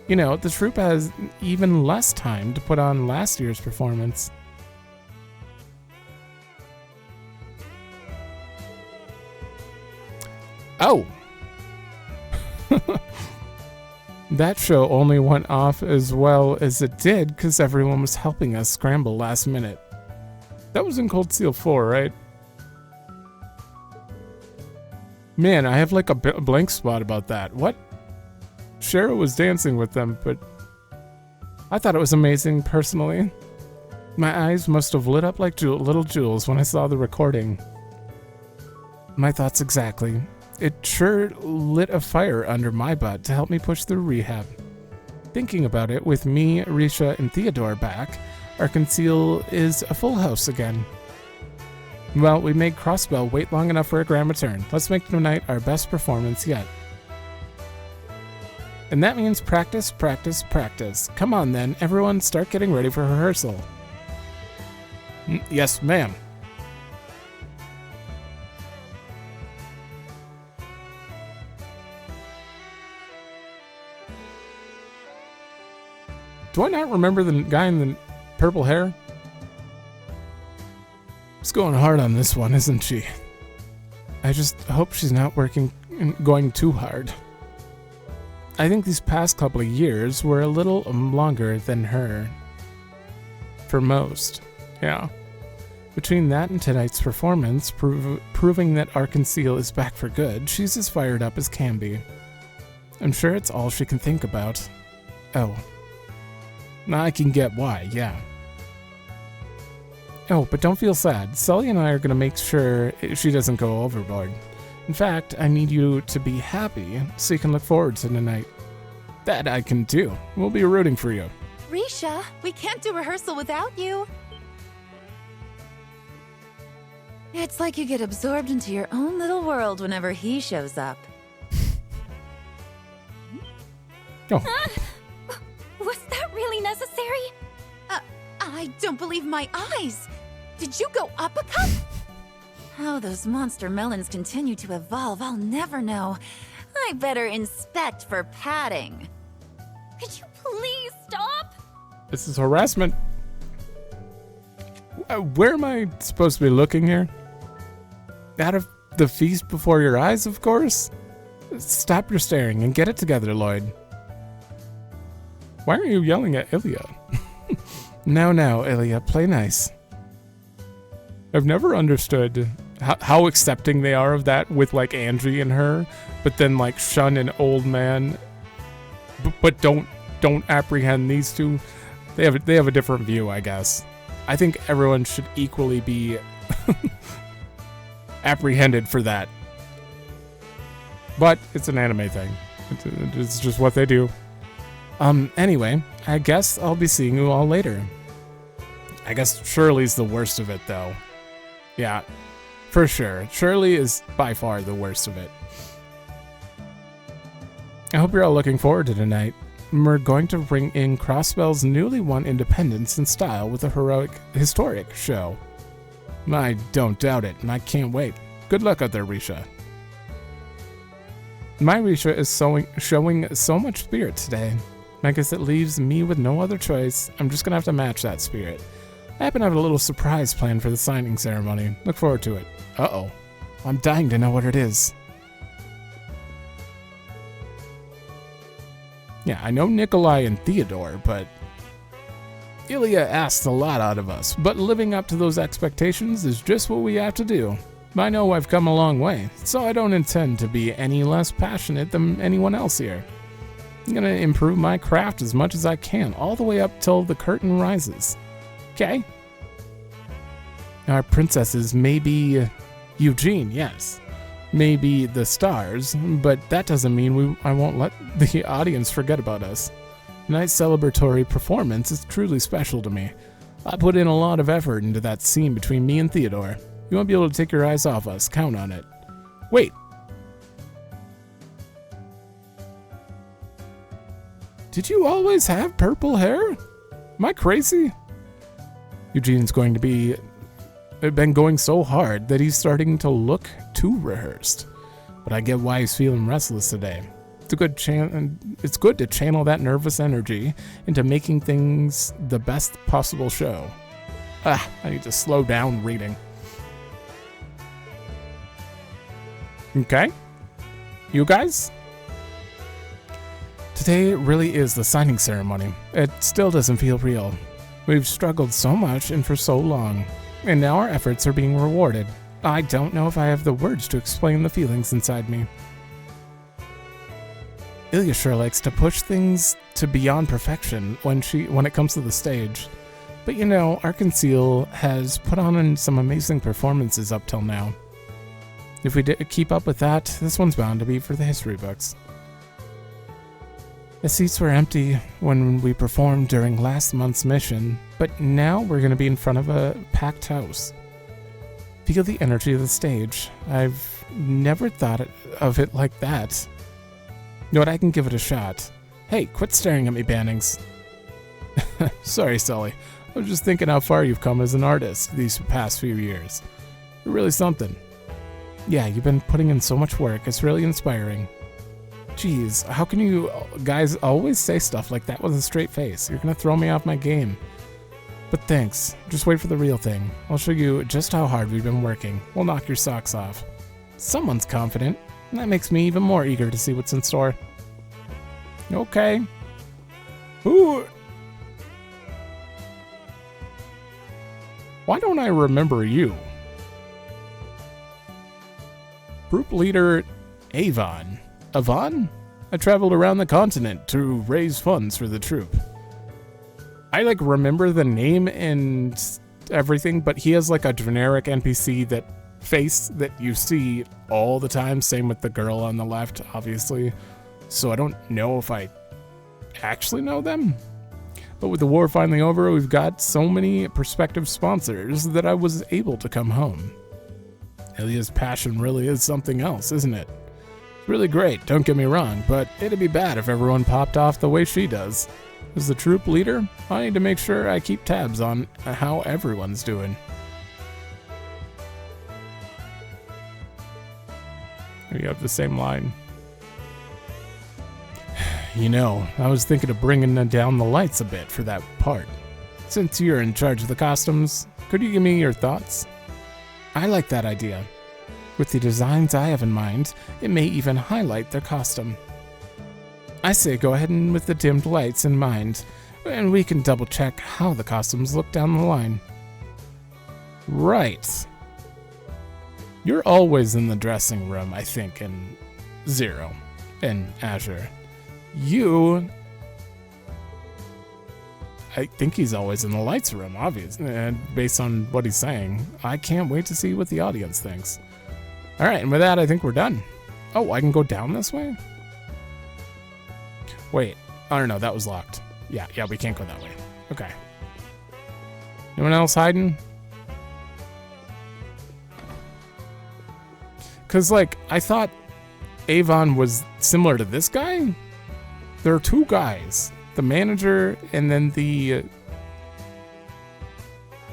You know, the troupe has even less time to put on last year's performance. Oh! That show only went off as well as it did because everyone was helping us scramble last minute. That was in Cold Steel 4, right? Man, I have like a blank spot about that. What? Cheryl was dancing with them, but I thought it was amazing personally. My eyes must have lit up like little jewels when I saw the recording. My thoughts exactly. It sure lit a fire under my butt to help me push through rehab. Thinking about it, with me, Risha, and Theodore back, our conceal is a full house again. Well, we made Crossbell wait long enough for a grand return. Let's make tonight our best performance yet. And that means practice, practice, practice. Come on then, everyone start getting ready for rehearsal. Yes, ma'am. Do I not remember the guy in the purple hair? She's going hard on this one, isn't she? I just hope she's not going too hard. I think these past couple of years were a little longer than her. For most, yeah. Between that and tonight's performance, proving that our conceal is back for good, she's as fired up as can be. I'm sure it's all she can think about. Oh. I can get why, yeah. Oh, but don't feel sad. Sully and I are going to make sure she doesn't go overboard. In fact, I need you to be happy so you can look forward to tonight. That I can do. We'll be rooting for you. Risha, we can't do rehearsal without you. It's like you get absorbed into your own little world whenever he shows up. Oh. Was that really necessary? I don't believe my eyes. Did you go uppercut? How those monster melons continue to evolve, I'll never know. I better inspect for padding. Could you please stop? This is harassment. Where am I supposed to be looking here? Out of the feast before your eyes, of course? Stop your staring and get it together, Lloyd. Why are you yelling at Ilya? Now, Ilya, play nice. I've never understood how accepting they are of that with, like, Angie and her, but then, like, shun an old man, but don't apprehend these two. They have a different view, I guess. I think everyone should equally be apprehended for that. But it's an anime thing. It's just what they do. Anyway, I guess I'll be seeing you all later. I guess Shirley's the worst of it, though. Yeah, for sure. Shirley is by far the worst of it. I hope you're all looking forward to tonight. We're going to bring in Crossbell's newly won independence in style with a historic show. I don't doubt it, and I can't wait. Good luck out there, Risha. My Risha is showing so much spirit today. I guess it leaves me with no other choice. I'm just gonna have to match that spirit. I happen to have a little surprise planned for the signing ceremony. Look forward to it. Uh-oh. I'm dying to know what it is. Yeah, I know Nikolai and Theodore, but Ilya asks a lot out of us, but living up to those expectations is just what we have to do. I know I've come a long way, so I don't intend to be any less passionate than anyone else here. I'm gonna improve my craft as much as I can, all the way up till the curtain rises. Okay? Our princesses may be Eugene, yes. Maybe the stars, but that doesn't mean I won't let the audience forget about us. Tonight's celebratory performance is truly special to me. I put in a lot of effort into that scene between me and Theodore. You won't be able to take your eyes off us, count on it. Wait. Did you always have purple hair? Am I crazy? Eugene's been going so hard that he's starting to look too rehearsed. But I get why he's feeling restless today. It's good to channel that nervous energy into making things the best possible show. I need to slow down reading. Okay? You guys? Today really is the signing ceremony. It still doesn't feel real. We've struggled so much and for so long, and now our efforts are being rewarded. I don't know if I have the words to explain the feelings inside me. Ilya sure likes to push things to beyond perfection when it comes to the stage. But you know, Arkansas has put on some amazing performances up till now. If we keep up with that, this one's bound to be for the history books. The seats were empty when we performed during last month's mission, but now we're going to be in front of a packed house. Feel the energy of the stage. I've never thought of it like that. You know what, I can give it a shot. Hey, quit staring at me, Bannings. Sorry, Sully. I was just thinking how far you've come as an artist these past few years. You're really something. Yeah, you've been putting in so much work. It's really inspiring. Jeez, how can you guys always say stuff like that with a straight face? You're gonna throw me off my game. But thanks. Just wait for the real thing. I'll show you just how hard we've been working. We'll knock your socks off. Someone's confident. And that makes me even more eager to see what's in store. Okay. Who? Why don't I remember you? Group leader Avon. Avon? I traveled around the continent to raise funds for the troop. I remember the name and everything, but he has a generic NPC face that you see all the time. Same with the girl on the left, obviously. So I don't know if I actually know them. But with the war finally over, we've got so many prospective sponsors that I was able to come home. Ilya's passion really is something else, isn't it? It's really great, don't get me wrong, but it'd be bad if everyone popped off the way she does. As the troop leader, I need to make sure I keep tabs on how everyone's doing. You have the same line. You know, I was thinking of bringing down the lights a bit for that part. Since you're in charge of the costumes, could you give me your thoughts? I like that idea. With the designs I have in mind, it may even highlight their costume. I say go ahead and with the dimmed lights in mind, and we can double check how the costumes look down the line. Right. You're always in the dressing room, I think, in Zero and Azure. I think he's always in the lights room, obviously, and based on what he's saying. I can't wait to see what the audience thinks. All right, and with that, I think we're done. Oh, I can go down this way? Wait, I don't know, that was locked. Yeah, we can't go that way. Okay. Anyone else hiding? Because, I thought Avon was similar to this guy? There are two guys. The manager and then the...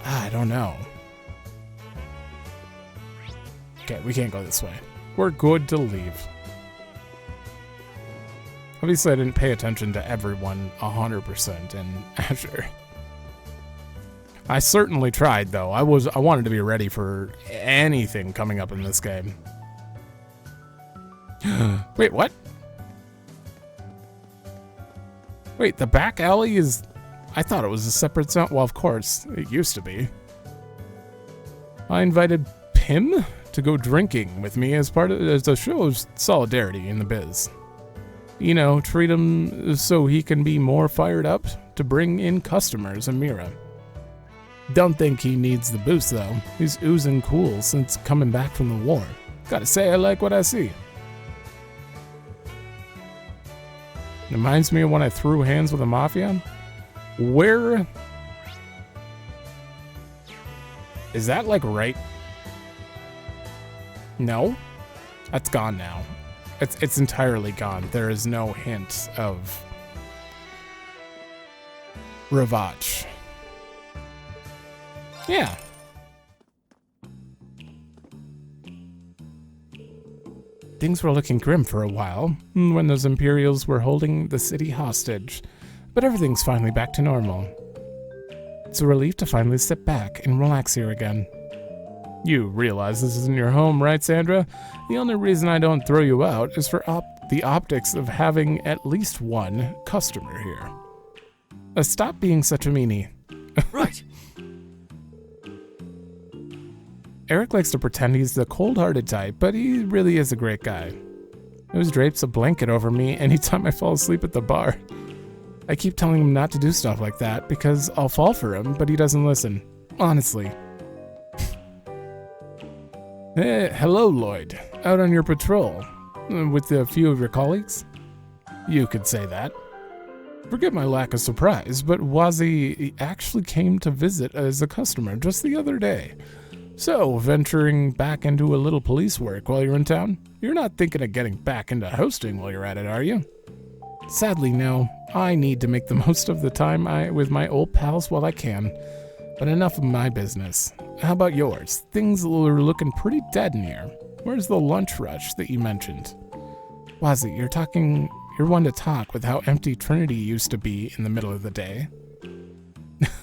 I don't know. Okay, we can't go this way. We're good to leave. Obviously, I didn't pay attention to everyone 100% in Azure. I certainly tried, though. I wanted to be ready for anything coming up in this game. Wait, what? Wait, the back alley is... I thought it was a separate zone. Well, of course, it used to be. I invited Pim to go drinking with me as a show of solidarity in the biz. You know, treat him so he can be more fired up to bring in customers and Mira. Don't think he needs the boost, though. He's oozing cool since coming back from the war. Gotta say, I like what I see. Reminds me of when I threw hands with the Mafia. Where... Is that, like, right? No? That's gone now. It's entirely gone. There is no hint of... Revach. Yeah. Things were looking grim for a while, when those Imperials were holding the city hostage. But everything's finally back to normal. It's a relief to finally sit back and relax here again. You realize this isn't your home, right, Sandra? The only reason I don't throw you out is for the optics of having at least one customer here. Stop being such a meanie. Right. Eric likes to pretend he's the cold-hearted type, but he really is a great guy. He always drapes a blanket over me anytime I fall asleep at the bar. I keep telling him not to do stuff like that because I'll fall for him, but he doesn't listen. Honestly. Hello, Lloyd. Out on your patrol. With a few of your colleagues? You could say that. Forget my lack of surprise, but Wazi actually came to visit as a customer just the other day. So, venturing back into a little police work while you're in town? You're not thinking of getting back into hosting while you're at it, are you? Sadly, no. I need to make the most of the time with my old pals while I can. But enough of my business. How about yours? Things are looking pretty dead in here. Where's the lunch rush that you mentioned? Wazi, you're one to talk with how empty Trinity used to be in the middle of the day.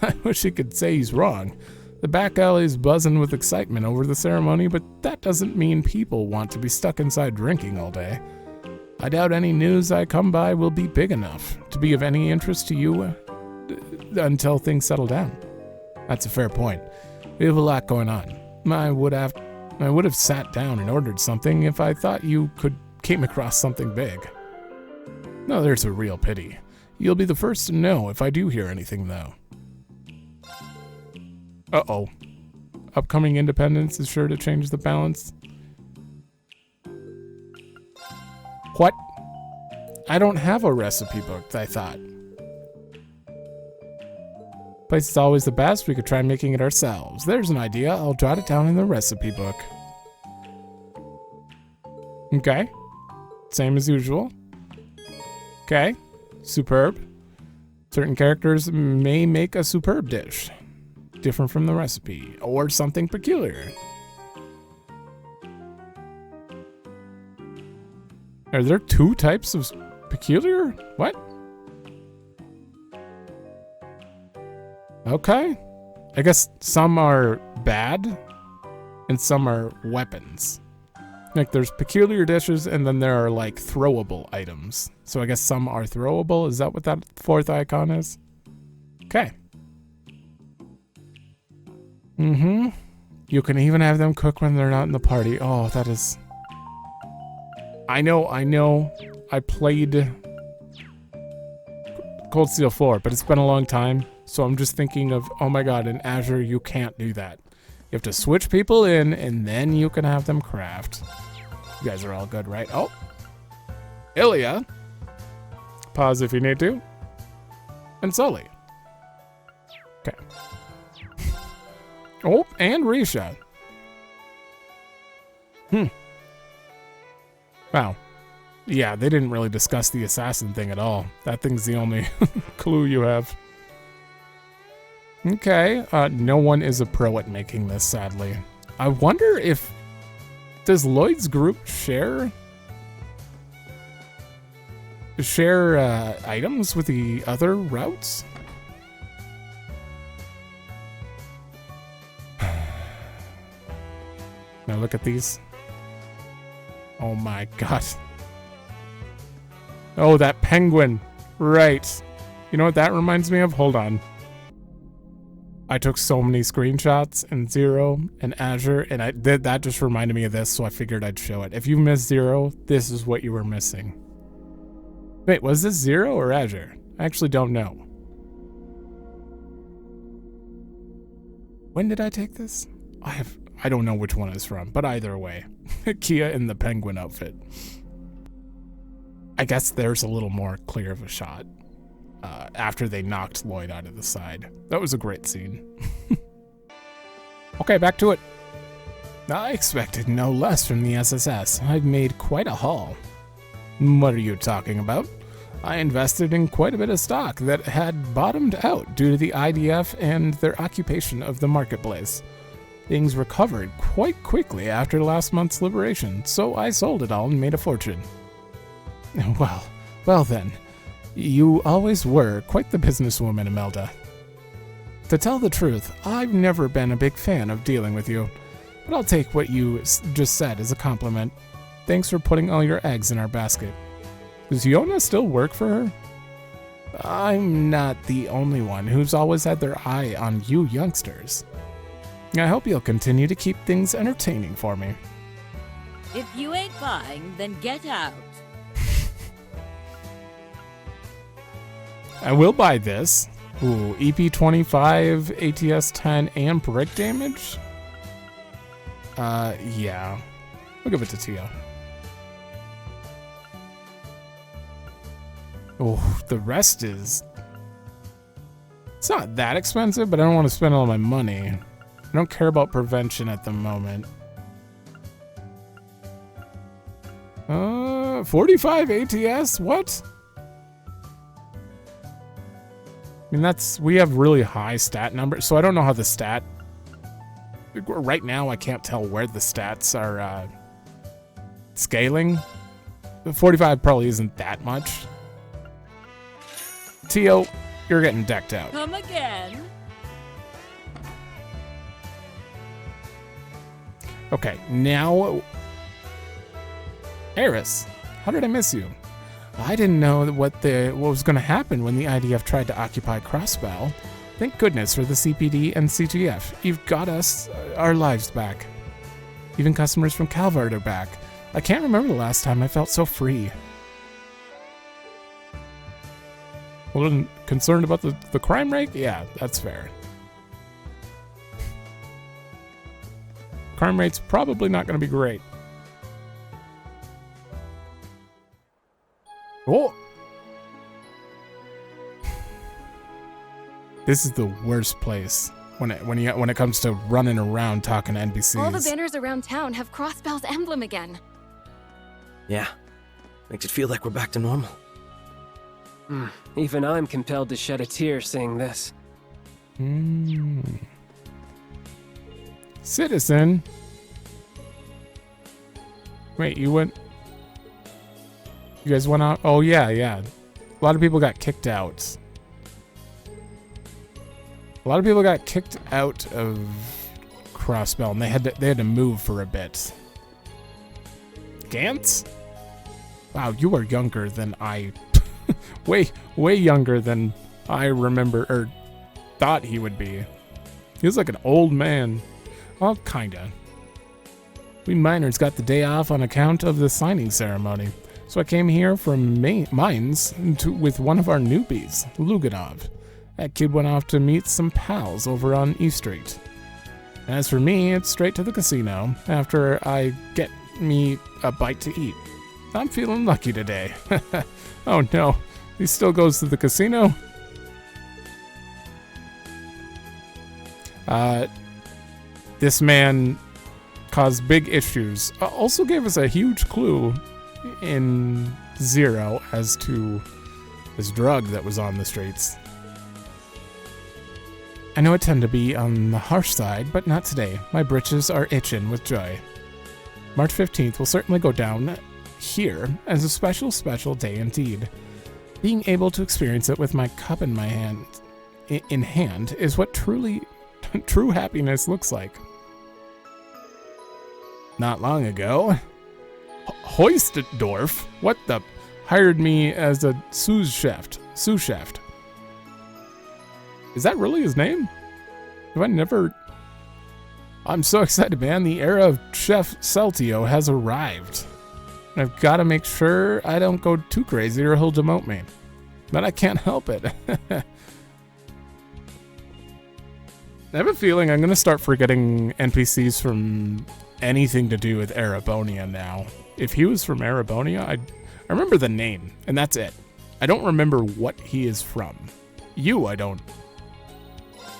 I wish he could say he's wrong. The back alley's buzzing with excitement over the ceremony, but that doesn't mean people want to be stuck inside drinking all day. I doubt any news I come by will be big enough to be of any interest to you until things settle down. That's a fair point. We have a lot going on. I would have sat down and ordered something if I thought you came across something big. No, there's a real pity. You'll be the first to know if I do hear anything, though. Uh-oh. Upcoming independence is sure to change the balance. What? I don't have a recipe book, I thought. Place is always the best. We could try making it ourselves. There's an idea. I'll jot it down in the recipe book. Okay. Same as usual. Okay. Superb. Certain characters may make a superb dish. Different from the recipe. Or something peculiar. Are there two types of peculiar? What? Okay. I guess some are bad and some are weapons. Like there's peculiar dishes and then there are like throwable items. So I guess some are throwable. Is that what that fourth icon is? Okay. Mm-hmm. You can even have them cook when they're not in the party. Oh, that is... I know. I played Cold Steel 4, but it's been a long time. So I'm just thinking of, oh my god, in Azure, you can't do that. You have to switch people in, and then you can have them craft. You guys are all good, right? Oh. Ilya. Pause if you need to. And Sully. Okay. Oh, and Risha. Wow. Yeah, they didn't really discuss the assassin thing at all. That thing's the only clue you have. Okay, no one is a pro at making this, sadly. I wonder if... Does Lloyd's group share items with the other routes? Now look at these. Oh my god. Oh, that penguin. Right. You know what that reminds me of? Hold on. I took so many screenshots in Zero and Azure, and that just reminded me of this, so I figured I'd show it. If you missed Zero, this is what you were missing. Wait, was this Zero or Azure? I actually don't know. When did I take this? I don't know which one it's from, but either way. Kia in the penguin outfit. I guess there's a little more clear of a shot. After they knocked Lloyd out of the side. That was a great scene. Okay, back to it. I expected no less from the SSS. I've made quite a haul. What are you talking about? I invested in quite a bit of stock that had bottomed out due to the IDF and their occupation of the marketplace. Things recovered quite quickly after last month's liberation, so I sold it all and made a fortune. Well then. You always were quite the businesswoman, Imelda. To tell the truth, I've never been a big fan of dealing with you, but I'll take what you just said as a compliment. Thanks for putting all your eggs in our basket. Does Yona still work for her? I'm not the only one who's always had their eye on you youngsters. I hope you'll continue to keep things entertaining for me. If you ain't buying, then get out. I will buy this. Ooh, EP25, ATS 10, and brick damage? Yeah. We'll give it to Tio. Oh, the rest is... It's not that expensive, but I don't want to spend all my money. I don't care about prevention at the moment. 45 ATS? What? I mean, we have really high stat numbers, so I don't know how the stat... Right now, I can't tell where the stats are scaling. The 45 probably isn't that much. Tio, you're getting decked out. Come again. Okay, now... Eris, how did I miss you? I didn't know what was going to happen when the IDF tried to occupy Crossbell. Thank goodness for the CPD and CGF. You've got us our lives back. Even customers from Calvard are back. I can't remember the last time I felt so free. A little concerned about the crime rate? Yeah, that's fair. Crime rate's probably not going to be great. Oh! This is the worst place when it comes to running around talking to NPCs. All the banners around town have Crossbell's emblem again. Yeah, makes it feel like we're back to normal. Even I'm compelled to shed a tear seeing this. Citizen? Wait, you went... You guys went out? Oh, yeah. A lot of people got kicked out. A lot of people got kicked out of Crossbell, and they had to move for a bit. Gantz? Wow, you are younger than I... way younger than I remember, or thought he would be. He was like an old man. Well, kinda. We miners got the day off on account of the signing ceremony. So I came here from mines with one of our newbies, Luganov. That kid went off to meet some pals over on E Street. As for me, it's straight to the casino after I get me a bite to eat. I'm feeling lucky today. Oh no, he still goes to the casino? This man caused big issues. Also gave us a huge clue in Zero as to this drug that was on the streets. I know I tend to be on the harsh side, but not today. My britches are itching with joy. March 15th will certainly go down here as a special day indeed. Being able to experience it with my cup in my hand, is what true happiness looks like. Not long ago, Hoistdorf, hired me as a sous chef. Is that really his name? Have I never... I'm so excited, man. The era of Chef Celtio has arrived. I've got to make sure I don't go too crazy or he'll demote me. But I can't help it. I have a feeling I'm going to start forgetting NPCs from anything to do with Erebonia now. If he was from Erebonia, I remember the name, and that's it. I don't remember what he is from. You, I don't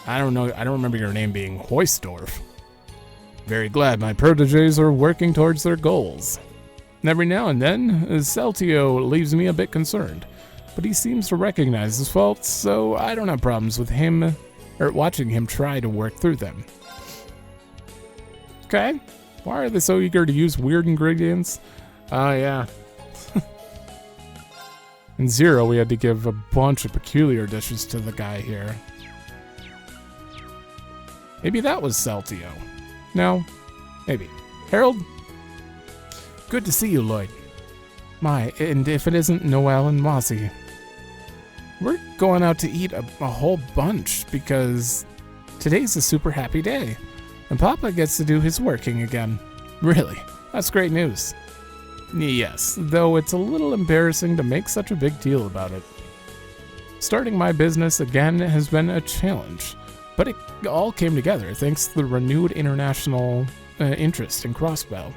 know. I don't remember your name being Hoistdorf. Very glad my proteges are working towards their goals. Every now and then, Celtio leaves me a bit concerned, but he seems to recognize his faults, so I don't have problems with him, or watching him try to work through them. Okay, why are they so eager to use weird ingredients? Yeah. In Zero, we had to give a bunch of peculiar dishes to the guy here. Maybe that was Celtio. No, maybe. Harold? Good to see you, Lloyd. My, and if it isn't Noelle and Mossy. We're going out to eat a whole bunch because today's a super happy day. And Papa gets to do his working again. Really, that's great news. Yes, though it's a little embarrassing to make such a big deal about it. Starting my business again has been a challenge, but it all came together thanks to the renewed international interest in Crossbell.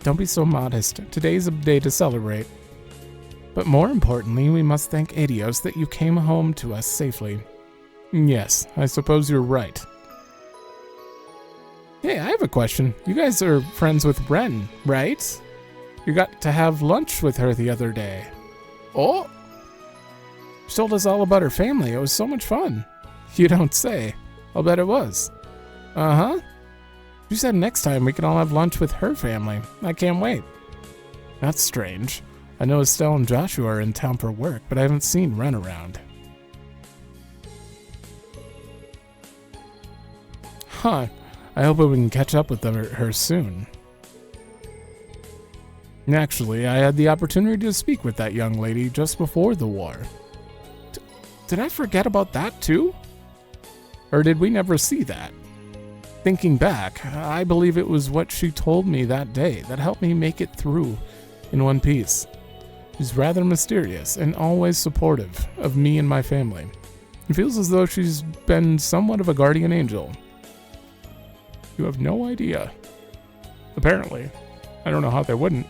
Don't be so modest. Today's a day to celebrate. But more importantly, we must thank Adios that you came home to us safely. Yes, I suppose you're right. Hey, I have a question. You guys are friends with Ren, right? You got to have lunch with her the other day. Oh! She told us all about her family. It was so much fun. You don't say. I'll bet it was. Uh-huh. She said next time we can all have lunch with her family. I can't wait. That's strange. I know Estelle and Joshua are in town for work, but I haven't seen Ren around. Huh. I hope we can catch up with her soon. Actually, I had the opportunity to speak with that young lady just before the war. Did I forget about that too? Or did we never see that? Thinking back, I believe it was what she told me that day that helped me make it through in one piece. She's rather mysterious and always supportive of me and my family. It feels as though she's been somewhat of a guardian angel. You have no idea. Apparently. I don't know how they wouldn't.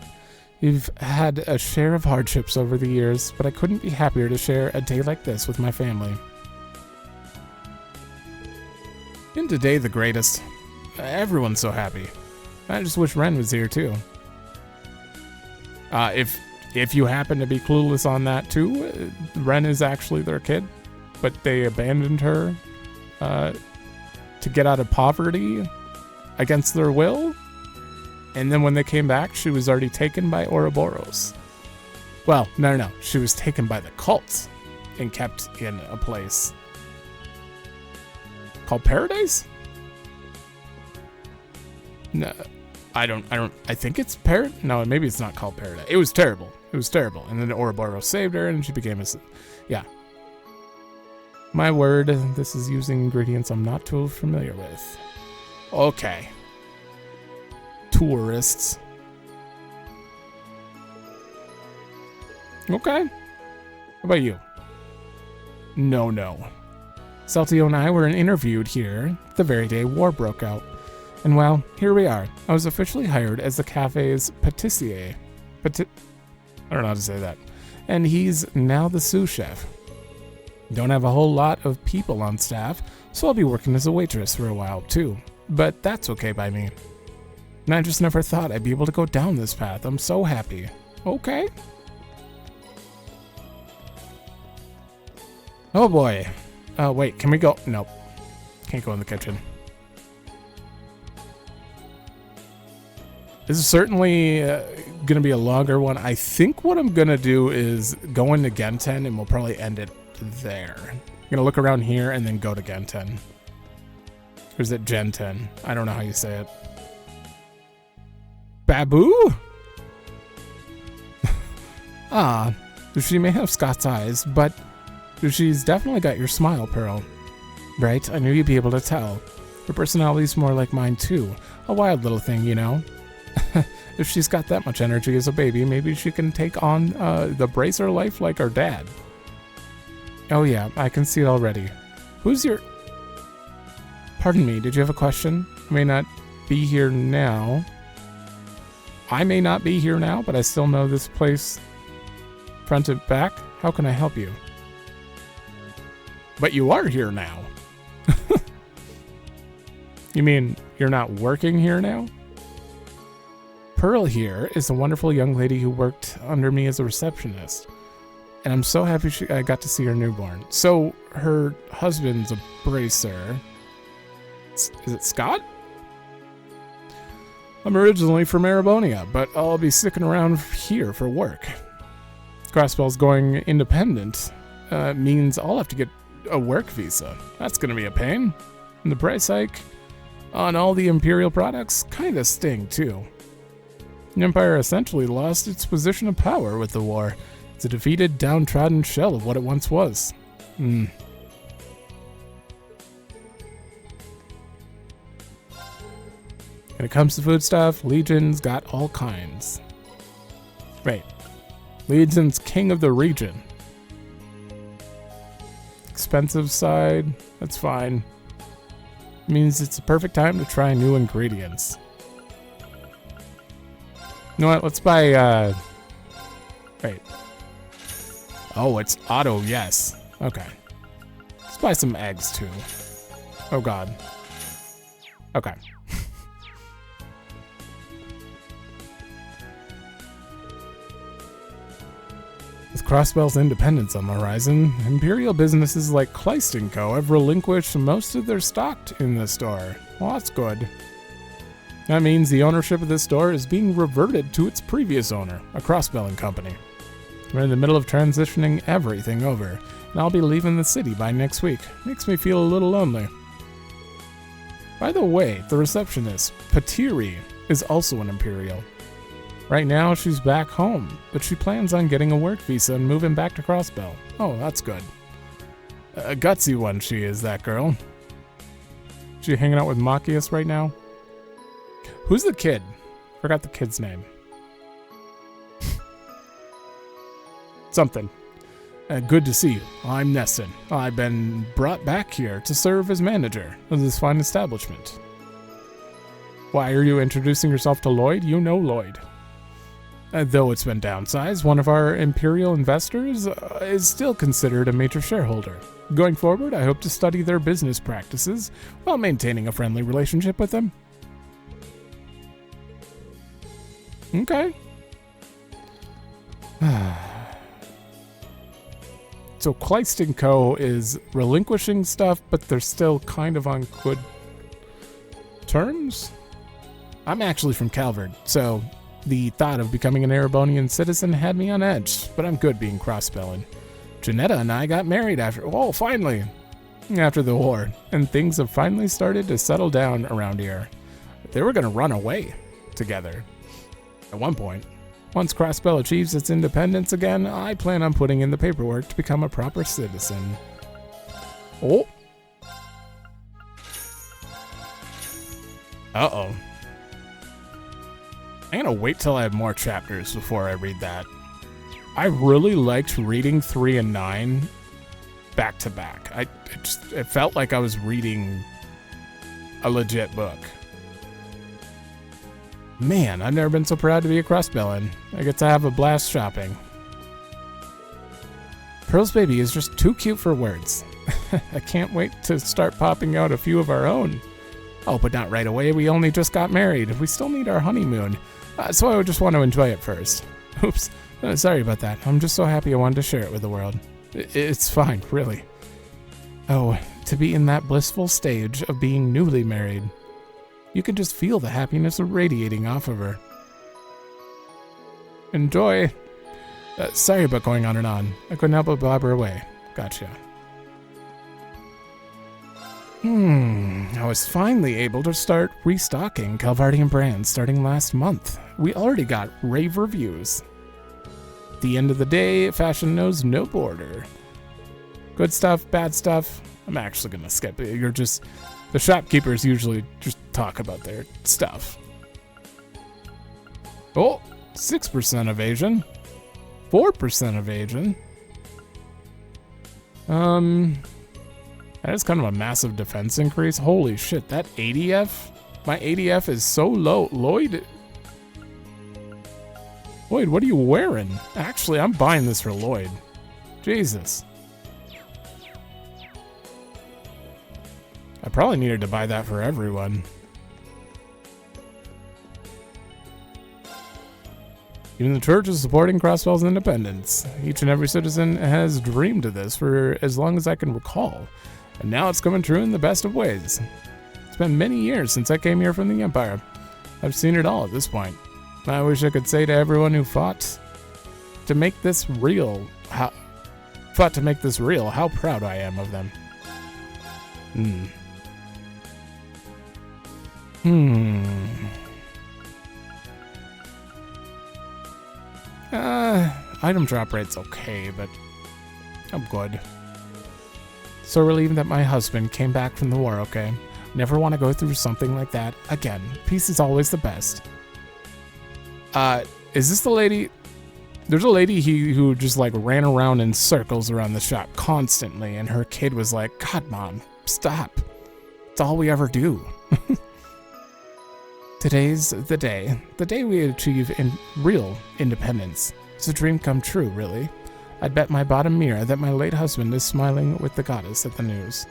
You've had a share of hardships over the years, but I couldn't be happier to share a day like this with my family. Isn't today the greatest? Everyone's so happy. I just wish Ren was here too. If you happen to be clueless on that too, Ren is actually their kid, but they abandoned her to get out of poverty against their will. And then when they came back, she was already taken by Ouroboros. Well, no. She was taken by the cult and kept in a place called Paradise? No, I think it's No, maybe it's not called Paradise. It was terrible. And then Ouroboros saved her and she became yeah. My word, this is using ingredients I'm not too familiar with. Okay. Tourists. Okay. How about you? No. Celtio and I were interviewed here the very day war broke out. And well, here we are. I was officially hired as the cafe's pâtissier. I don't know how to say that. And he's now the sous chef. Don't have a whole lot of people on staff, so I'll be working as a waitress for a while too. But that's okay by me. And I just never thought I'd be able to go down this path. I'm so happy. Okay. Oh boy. Wait, can we go? Nope. Can't go in the kitchen. This is certainly going to be a longer one. I think what I'm going to do is go into Genten and we'll probably end it there. I'm going to look around here and then go to Genten. Or is it Genten? I don't know how you say it. Babu? She may have Scott's eyes, but she's definitely got your smile, Pearl. Right? I knew you'd be able to tell. Her personality's more like mine too. A wild little thing, you know? If she's got that much energy as a baby, maybe she can take on the bracer life like her dad. Oh yeah, I can see it already. Who's your... Pardon me, did you have a question? I may not be here now. I may not be here now, but I still know this place front and back. How can I help you? But you are here now. You mean you're not working here now? Pearl here is a wonderful young lady who worked under me as a receptionist. And I'm so happy I got to see her newborn. So her husband's a bracer. Is it Scott? I'm originally from Arabonia, but I'll be sticking around here for work. Crossbell's going independent means I'll have to get a work visa. That's going to be a pain. And the price hike on all the Imperial products kind of sting, too. The Empire essentially lost its position of power with the war. It's a defeated, downtrodden shell of what it once was. When it comes to food stuff, Legion's got all kinds. Right. Legion's king of the region. Expensive side, that's fine. Means it's the perfect time to try new ingredients. You know what, let's buy, wait. Oh, it's auto, yes. Okay. Let's buy some eggs, too. Oh, God. Okay. With Crossbell's independence on the horizon, Imperial businesses like Kleist & Co. have relinquished most of their stock in the store. Well, that's good. That means the ownership of this store is being reverted to its previous owner, a Crossbell & Company. We're in the middle of transitioning everything over, and I'll be leaving the city by next week. Makes me feel a little lonely. By the way, the receptionist, Patiri, is also an Imperial. Right now, she's back home, but she plans on getting a work visa and moving back to Crossbell. Oh, that's good. A gutsy one she is, that girl. She hanging out with Machias right now? Who's the kid? Forgot the kid's name. Something. Good to see you. I'm Neston. I've been brought back here to serve as manager of this fine establishment. Why are you introducing yourself to Lloyd? You know Lloyd. Though it's been downsized, one of our Imperial investors is still considered a major shareholder. Going forward, I hope to study their business practices while maintaining a friendly relationship with them. Okay. So Kleist & Co. is relinquishing stuff, but they're still kind of on good terms? I'm actually from Calvard, so the thought of becoming an Erebonian citizen had me on edge, but I'm good being cross-spelling. Janetta and I got married after the war, and things have finally started to settle down around here. They were going to run away together at one point. Once Crossbell achieves its independence again, I plan on putting in the paperwork to become a proper citizen. Oh. Uh-oh. I'm gonna wait till I have more chapters before I read that. I really liked reading 3 and 9 back to back. It felt like I was reading a legit book. Man, I've never been so proud to be a Crossbellin. I get to have a blast shopping. Pearl's baby is just too cute for words. I can't wait to start popping out a few of our own. Oh, but not right away. We only just got married. We still need our honeymoon. So I just want to enjoy it first. Oops. Sorry about that. I'm just so happy I wanted to share it with the world. It's fine, really. Oh, to be in that blissful stage of being newly married. You can just feel the happiness radiating off of her. Enjoy. Sorry about going on and on. I couldn't help but blabber away. Gotcha. I was finally able to start restocking Calvardian brands starting last month. We already got rave reviews. At the end of the day, fashion knows no border. Good stuff, bad stuff. I'm actually gonna skip it. You're just... The shopkeepers usually just talk about their stuff. Oh, 6% evasion. 4% evasion. That is kind of a massive defense increase. Holy shit, that ADF? My ADF is so low. Lloyd, what are you wearing? Actually, I'm buying this for Lloyd. Jesus. I probably needed to buy that for everyone. Even the church is supporting Crossbell's independence. Each and every citizen has dreamed of this for as long as I can recall. And now it's coming true in the best of ways. It's been many years since I came here from the Empire. I've seen it all at this point. I wish I could say to everyone who fought to make this real, how proud I am of them. Item drop rate's okay, but I'm good. So relieved that my husband came back from the war, okay? Never want to go through something like that again. Peace is always the best. Is this the lady? There's a lady who just like ran around in circles around the shop constantly, and her kid was like, God, Mom, stop. It's all we ever do. Today's the day we achieve real independence. It's a dream come true, really. I'd bet my bottom mirror that my late husband is smiling with the goddess at the news.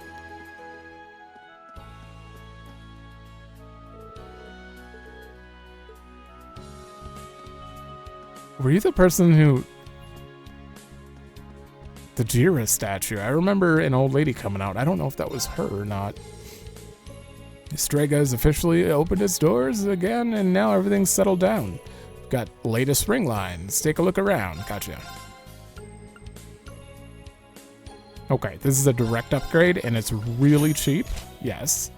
Were you the person who... The Jira statue. I remember an old lady coming out. I don't know if that was her or not. Strega has officially opened its doors again, and now everything's settled down. Got latest spring lines. Take a look around. Gotcha. Okay, this is a direct upgrade, and it's really cheap. Yes.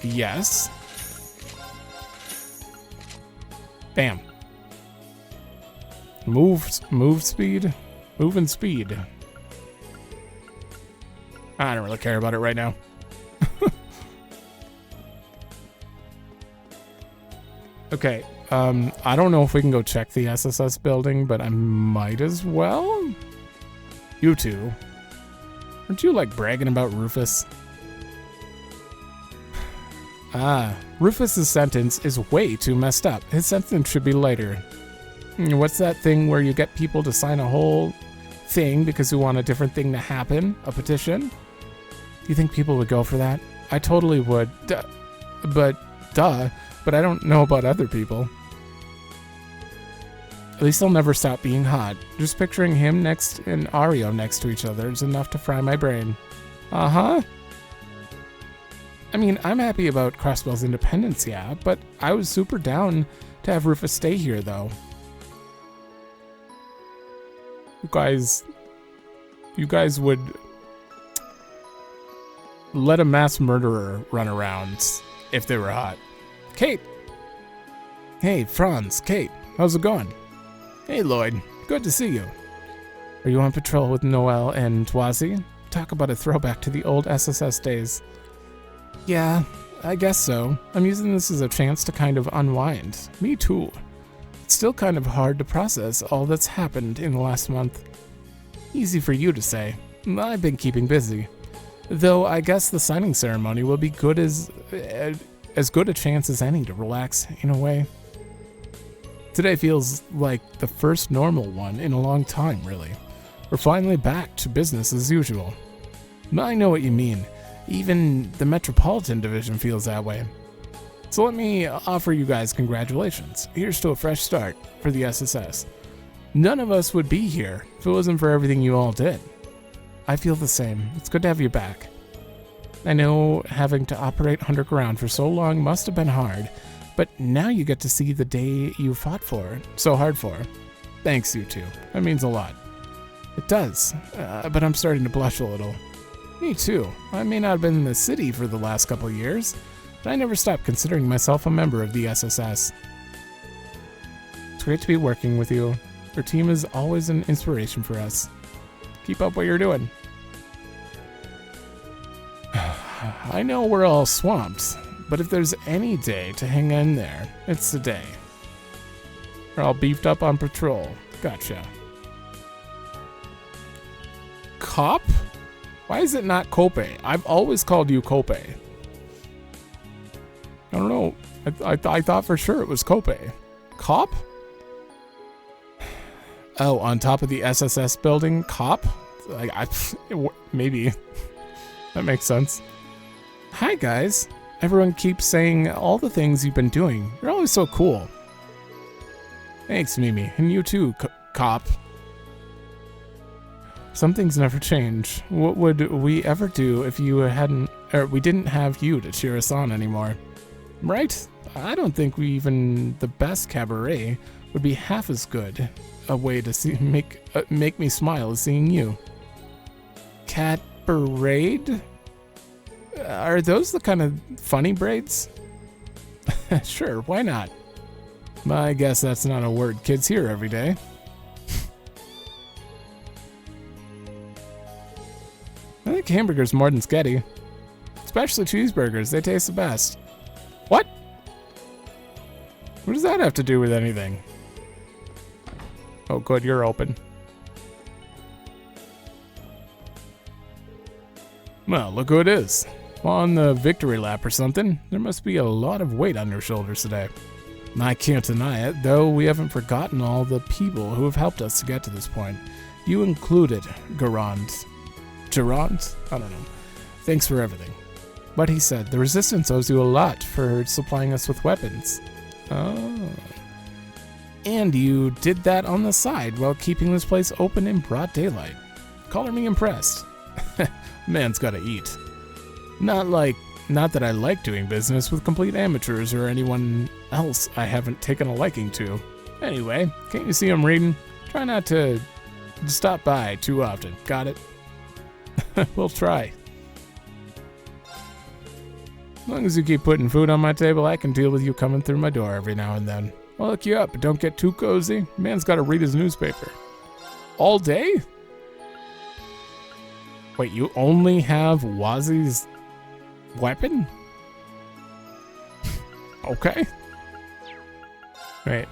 Yes. Bam. Move speed. Moving speed. I don't really care about it right now. Okay, I don't know if we can go check the SSS building, but I might as well. You two. Aren't you like bragging about Rufus? Rufus's sentence is way too messed up. His sentence should be lighter. What's that thing where you get people to sign a whole thing because you want a different thing to happen? A petition? Do you think people would go for that? I totally would. But I don't know about other people. At least I'll never stop being hot. Just picturing him next and Ario next to each other is enough to fry my brain. Uh-huh. I mean, I'm happy about Crossbell's independence, yeah, but I was super down to have Rufus stay here, though. You guys would let a mass murderer run around if they were hot. Kate! Hey, Franz, Kate, how's it going? Hey, Lloyd, good to see you. Are you on patrol with Noel and Twazi? Talk about a throwback to the old SSS days. Yeah, I guess so. I'm using this as a chance to kind of unwind. Me too. It's still kind of hard to process all that's happened in the last month. Easy for you to say. I've been keeping busy. Though I guess the signing ceremony will be good as good a chance as any to relax, in a way. Today feels like the first normal one in a long time, really. We're finally back to business as usual. I know what you mean. Even the Metropolitan Division feels that way. So let me offer you guys congratulations. Here's to a fresh start for the SSS. None of us would be here if it wasn't for everything you all did. I feel the same. It's good to have you back. I know having to operate underground for so long must have been hard, but now you get to see the day you fought for, so hard for. Thanks, you two. That means a lot. It does, but I'm starting to blush a little. Me too. I may not have been in the city for the last couple years, but I never stopped considering myself a member of the SSS. It's great to be working with you. Your team is always an inspiration for us. Keep up what you're doing. I know we're all swamped, but if there's any day to hang in there, it's the day. We're all beefed up on patrol. Gotcha. Cop? Why is it not Kope? I've always called you Kope. I don't know. I thought for sure it was Kope. Cop? Oh, on top of the SSS building? Cop? Maybe. That makes sense. Hi, guys. Everyone keeps saying all the things you've been doing. You're always so cool. Thanks, Mimi. And you too, Cop. Some things never change. What would we ever do if you hadn't, or we didn't have you to cheer us on anymore? Right? I don't think even the best cabaret would be half as good a way to make me smile as seeing you. Cat Parade? Are those the kind of funny braids? Sure, why not? I guess that's not a word kids hear every day. I think hamburgers more than spaghetti. Especially cheeseburgers, they taste the best. What? What does that have to do with anything? Oh good, you're open. Well, look who it is. On the victory lap or something. There must be a lot of weight on your shoulders today. I can't deny it, though we haven't forgotten all the people who have helped us to get to this point. You included, Garand. Gerard? I don't know. Thanks for everything. But he said, the Resistance owes you a lot for supplying us with weapons. Oh. And you did that on the side while keeping this place open in broad daylight. Color me impressed. Man's gotta eat. Not that I like doing business with complete amateurs or anyone else I haven't taken a liking to. Anyway, can't you see I'm reading? Try not to stop by too often. Got it? We'll try. As long as you keep putting food on my table, I can deal with you coming through my door every now and then. I'll look you up, but don't get too cozy. Man's gotta read his newspaper. All day? Wait, you only have Wazi's weapon? Okay. Wait.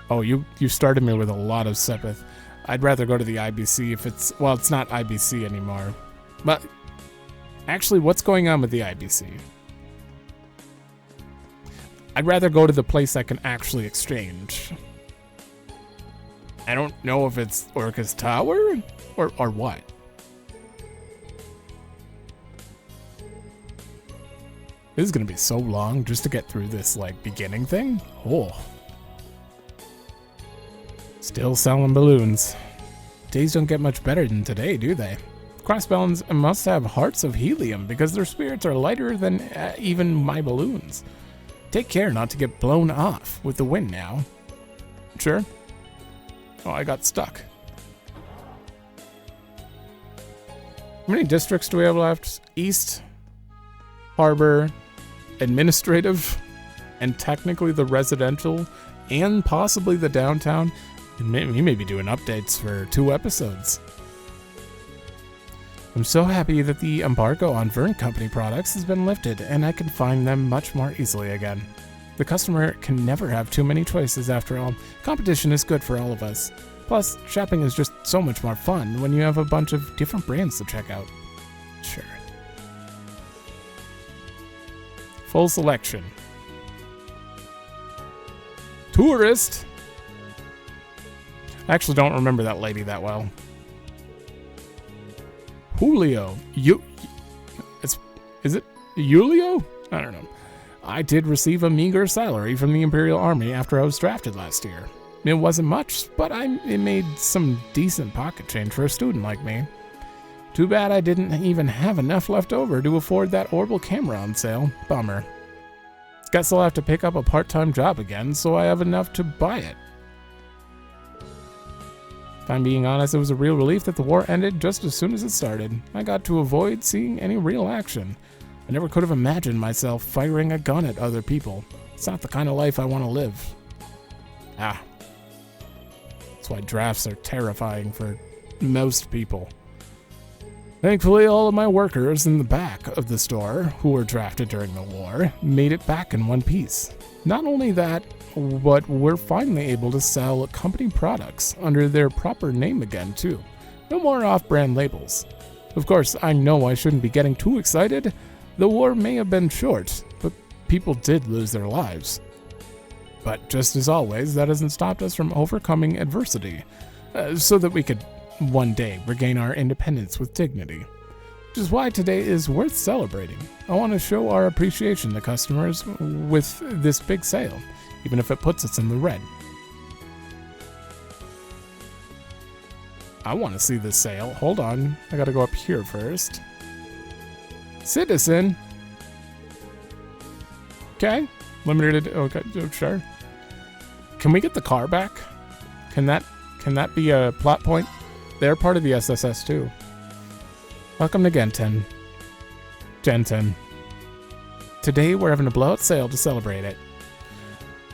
Oh, you started me with a lot of Sepith. I'd rather go to the IBC if it's... Well, it's not IBC anymore. But... Actually, what's going on with the IBC? I'd rather go to the place I can actually exchange. I don't know if it's Orca's Tower? Or what? This is gonna be so long just to get through this, beginning thing? Oh. Still selling balloons. Days don't get much better than today, do they? Crossbones must have hearts of helium because their spirits are lighter than even my balloons. Take care not to get blown off with the wind now. Sure? Oh, I got stuck. How many districts do we have left? East, Harbor, Administrative, and technically the residential, and possibly the downtown. He may be doing updates for 2 episodes. I'm so happy that the embargo on Vern Company products has been lifted and I can find them much more easily again. The customer can never have too many choices after all. Competition is good for all of us. Plus, shopping is just so much more fun when you have a bunch of different brands to check out. Sure. Full selection. Tourist? I actually don't remember that lady that well. Julio. Is it Julio? I don't know. I did receive a meager salary from the Imperial Army after I was drafted last year. It wasn't much, but it made some decent pocket change for a student like me. Too bad I didn't even have enough left over to afford that orbital camera on sale. Bummer. Guess I'll have to pick up a part-time job again so I have enough to buy it. If I'm being honest, it was a real relief that the war ended just as soon as it started. I got to avoid seeing any real action. I never could have imagined myself firing a gun at other people. It's not the kind of life I want to live. That's why drafts are terrifying for most people. Thankfully, all of my workers in the back of the store, who were drafted during the war, made it back in one piece. Not only that, but we're finally able to sell company products under their proper name again, too. No more off-brand labels. Of course, I know I shouldn't be getting too excited. The war may have been short, but people did lose their lives. But just as always, that hasn't stopped us from overcoming adversity, so that we could one day regain our independence with dignity. Which is why today is worth celebrating. I want to show our appreciation to customers with this big sale, even if it puts us in the red. I want to see this sale. Hold on, I gotta go up here first. Citizen. Okay, limited. Okay, sure. Can we get the car back? Can that be a plot point? They're part of the SSS too. Welcome to Gen 10. Today we're having a blowout sale to celebrate it.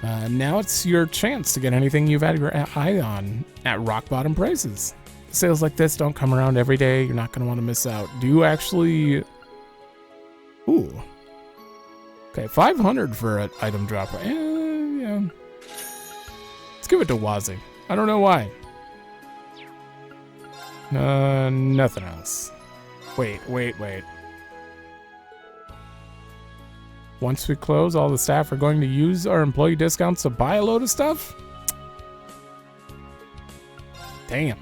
Now it's your chance to get anything you've had your eye on at rock bottom prices. Sales like this don't come around every day. You're not going to want to miss out. Do you actually... Ooh. Okay, 500 for an item drop. Yeah. Let's give it to Wazi. I don't know why. Nothing else. Wait. Once we close, all the staff are going to use our employee discounts to buy a load of stuff? Damn.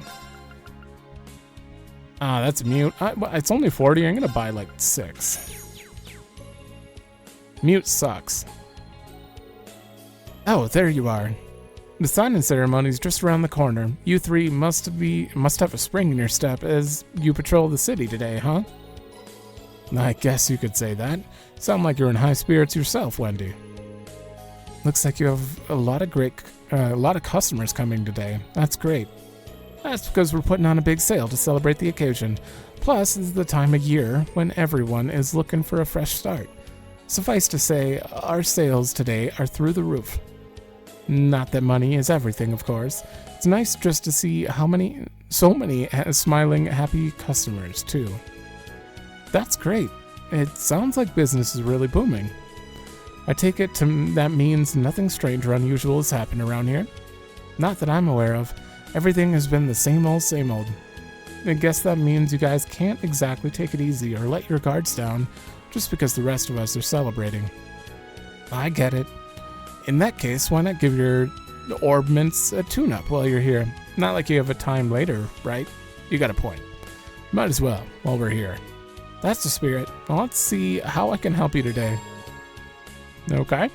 That's mute. It's only 40. I'm gonna buy like 6. Mute sucks. Oh, there you are. The signing ceremony's just around the corner. You three must have a spring in your step as you patrol the city today, huh? I guess you could say that. Sound like you're in high spirits yourself, Wendy. Looks like you have a lot of customers coming today. That's great. That's because we're putting on a big sale to celebrate the occasion. Plus, it's the time of year when everyone is looking for a fresh start. Suffice to say, our sales today are through the roof. Not that money is everything, of course. It's nice just to see so many smiling, happy customers, too. That's great. It sounds like business is really booming. I take it that means nothing strange or unusual has happened around here. Not that I'm aware of. Everything has been the same old. I guess that means you guys can't exactly take it easy or let your guards down just because the rest of us are celebrating. I get it. In that case, why not give your orbments a tune-up while you're here? Not like you have a time later, right? You got a point. Might as well, while we're here. That's the spirit. Well, let's see how I can help you today. Okay.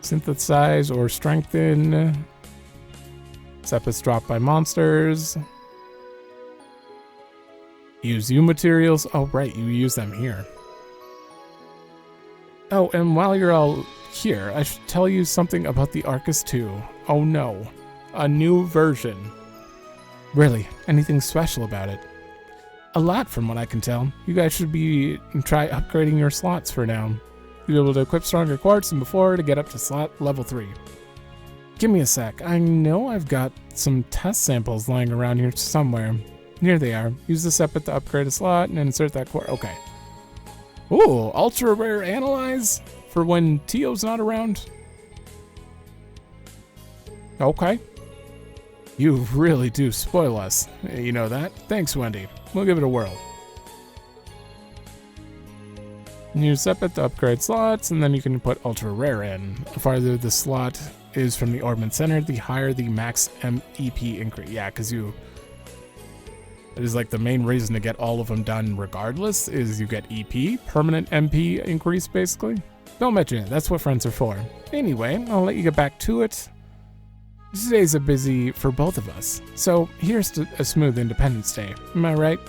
Synthesize or strengthen. Sepis dropped by monsters. Use you materials. Oh, right, you use them here. Oh, and while you're all here, I should tell you something about the Arcus 2. Oh no, a new version. Really, anything special about it? A lot from what I can tell. You guys should try upgrading your slots for now. You'll be able to equip stronger quartz than before to get up to slot level 3. Give me a sec. I know I've got some test samples lying around here somewhere. Here they are. Use the Sepit to upgrade a slot and insert that quartz. Okay. Ooh, ultra rare analyze for when Tio's not around. Okay. You really do spoil us. You know that? Thanks, Wendy. We'll give it a whirl. Use Sepit to upgrade slots, and then you can put ultra rare in. The farther the slot is from the Orbment Center, the higher the max MEP increase. Yeah, because it is like the main reason to get all of them done regardless is you get EP, permanent MP increase basically. Don't mention it, that's what friends are for. Anyway, I'll let you get back to it. Today's a busy for both of us, so here's to a smooth Independence Day. Am I right?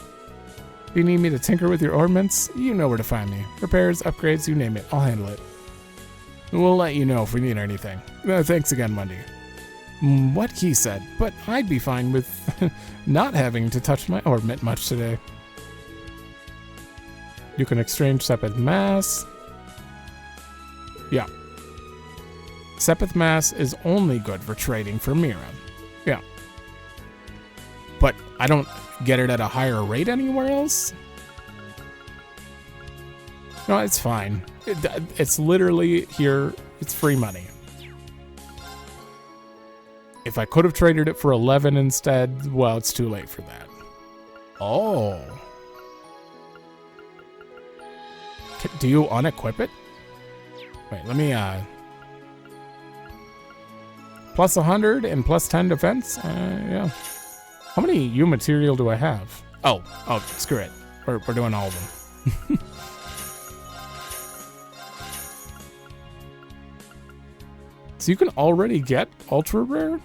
If you need me to tinker with your ornaments, you know where to find me. Repairs, upgrades, you name it, I'll handle it. We'll let you know if we need anything. Thanks again, Wendy. What he said, but I'd be fine with not having to touch my ornament much today. You can exchange Sepith Mass. Yeah. Sepith Mass is only good for trading for Mira. Yeah. but I don't get it at a higher rate anywhere else? No, it's fine. It's literally here. It's free money. If I could have traded it for 11 instead, well, it's too late for that. Oh. Do you unequip it? Wait, let me, plus 100 and plus 10 defense? Yeah. How many U material do I have? Oh, screw it. We're doing all of them. So you can already get ultra rare?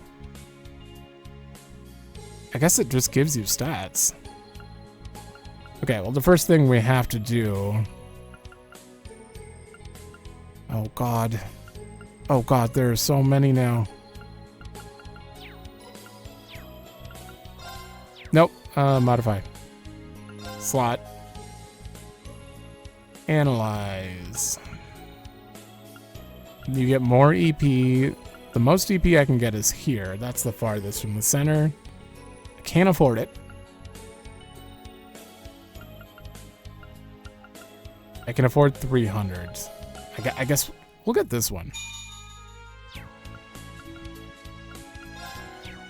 I guess it just gives you stats. Okay, well, the first thing we have to do... Oh, God. Oh, God, there are so many now. Nope. Modify. Slot. Analyze. You get more EP. The most EP I can get is here. That's the farthest from the center. I can't afford it. I can afford 300. I guess we'll get this one.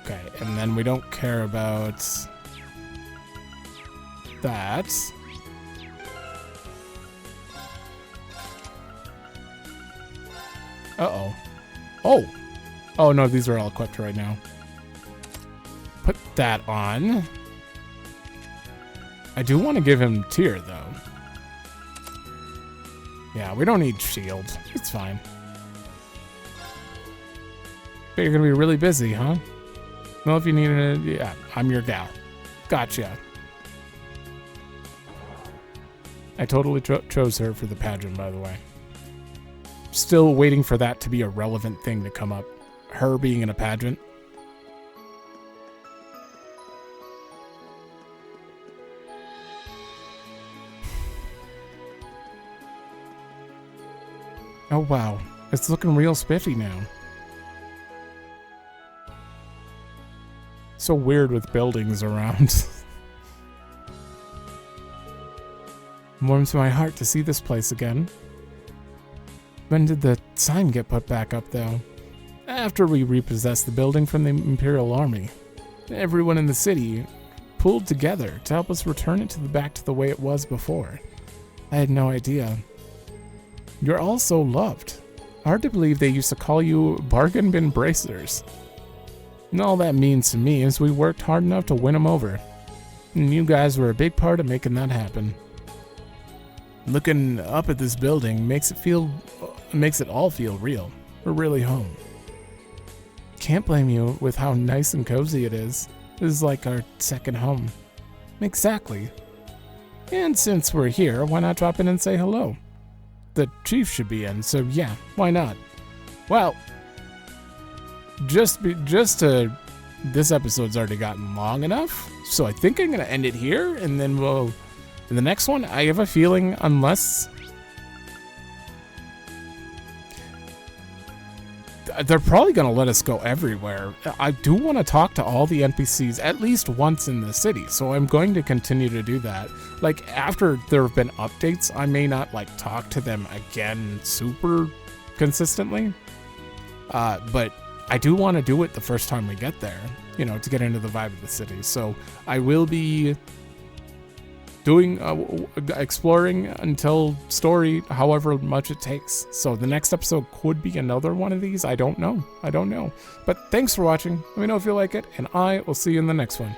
Okay, and then we don't care about that. Uh-oh. Oh! Oh, no, these are all equipped right now. Put that on. I do want to give him tier, though. Yeah, we don't need shield. It's fine. But you're gonna be really busy, huh? Well, if you need it, yeah, I'm your gal. Gotcha. I totally chose her for the pageant, by the way. Still waiting for that to be a relevant thing to come up. Her being in a pageant. Oh wow, it's looking real spiffy now. So weird with buildings around. Warms my heart to see this place again. When did the sign get put back up, though? After we repossessed the building from the Imperial Army. Everyone in the city pulled together to help us return it back to the way it was before. I had no idea. You're all so loved. Hard to believe they used to call you bargain bin bracers. And all that means to me is we worked hard enough to win them over. And you guys were a big part of making that happen. Looking up at this building makes it all feel real. We're really home. Can't blame you with how nice and cozy it is. This is like our second home. Exactly. And since we're here, why not drop in and say hello? The chief should be in, so yeah, why not? Well, this episode's already gotten long enough, so I think I'm gonna end it here, and then we'll, in the next one, I have a feeling, unless they're probably gonna let us go everywhere. I do want to talk to all the NPCs at least once in the city, so I'm going to continue to do that. Like, after there have been updates, I may not, like, talk to them again super consistently. But I do want to do it the first time we get there, you know, to get into the vibe of the city. So I will be doing, exploring until story, however much it takes. So the next episode could be another one of these. I don't know. But thanks for watching. Let me know if you like it, and I will see you in the next one.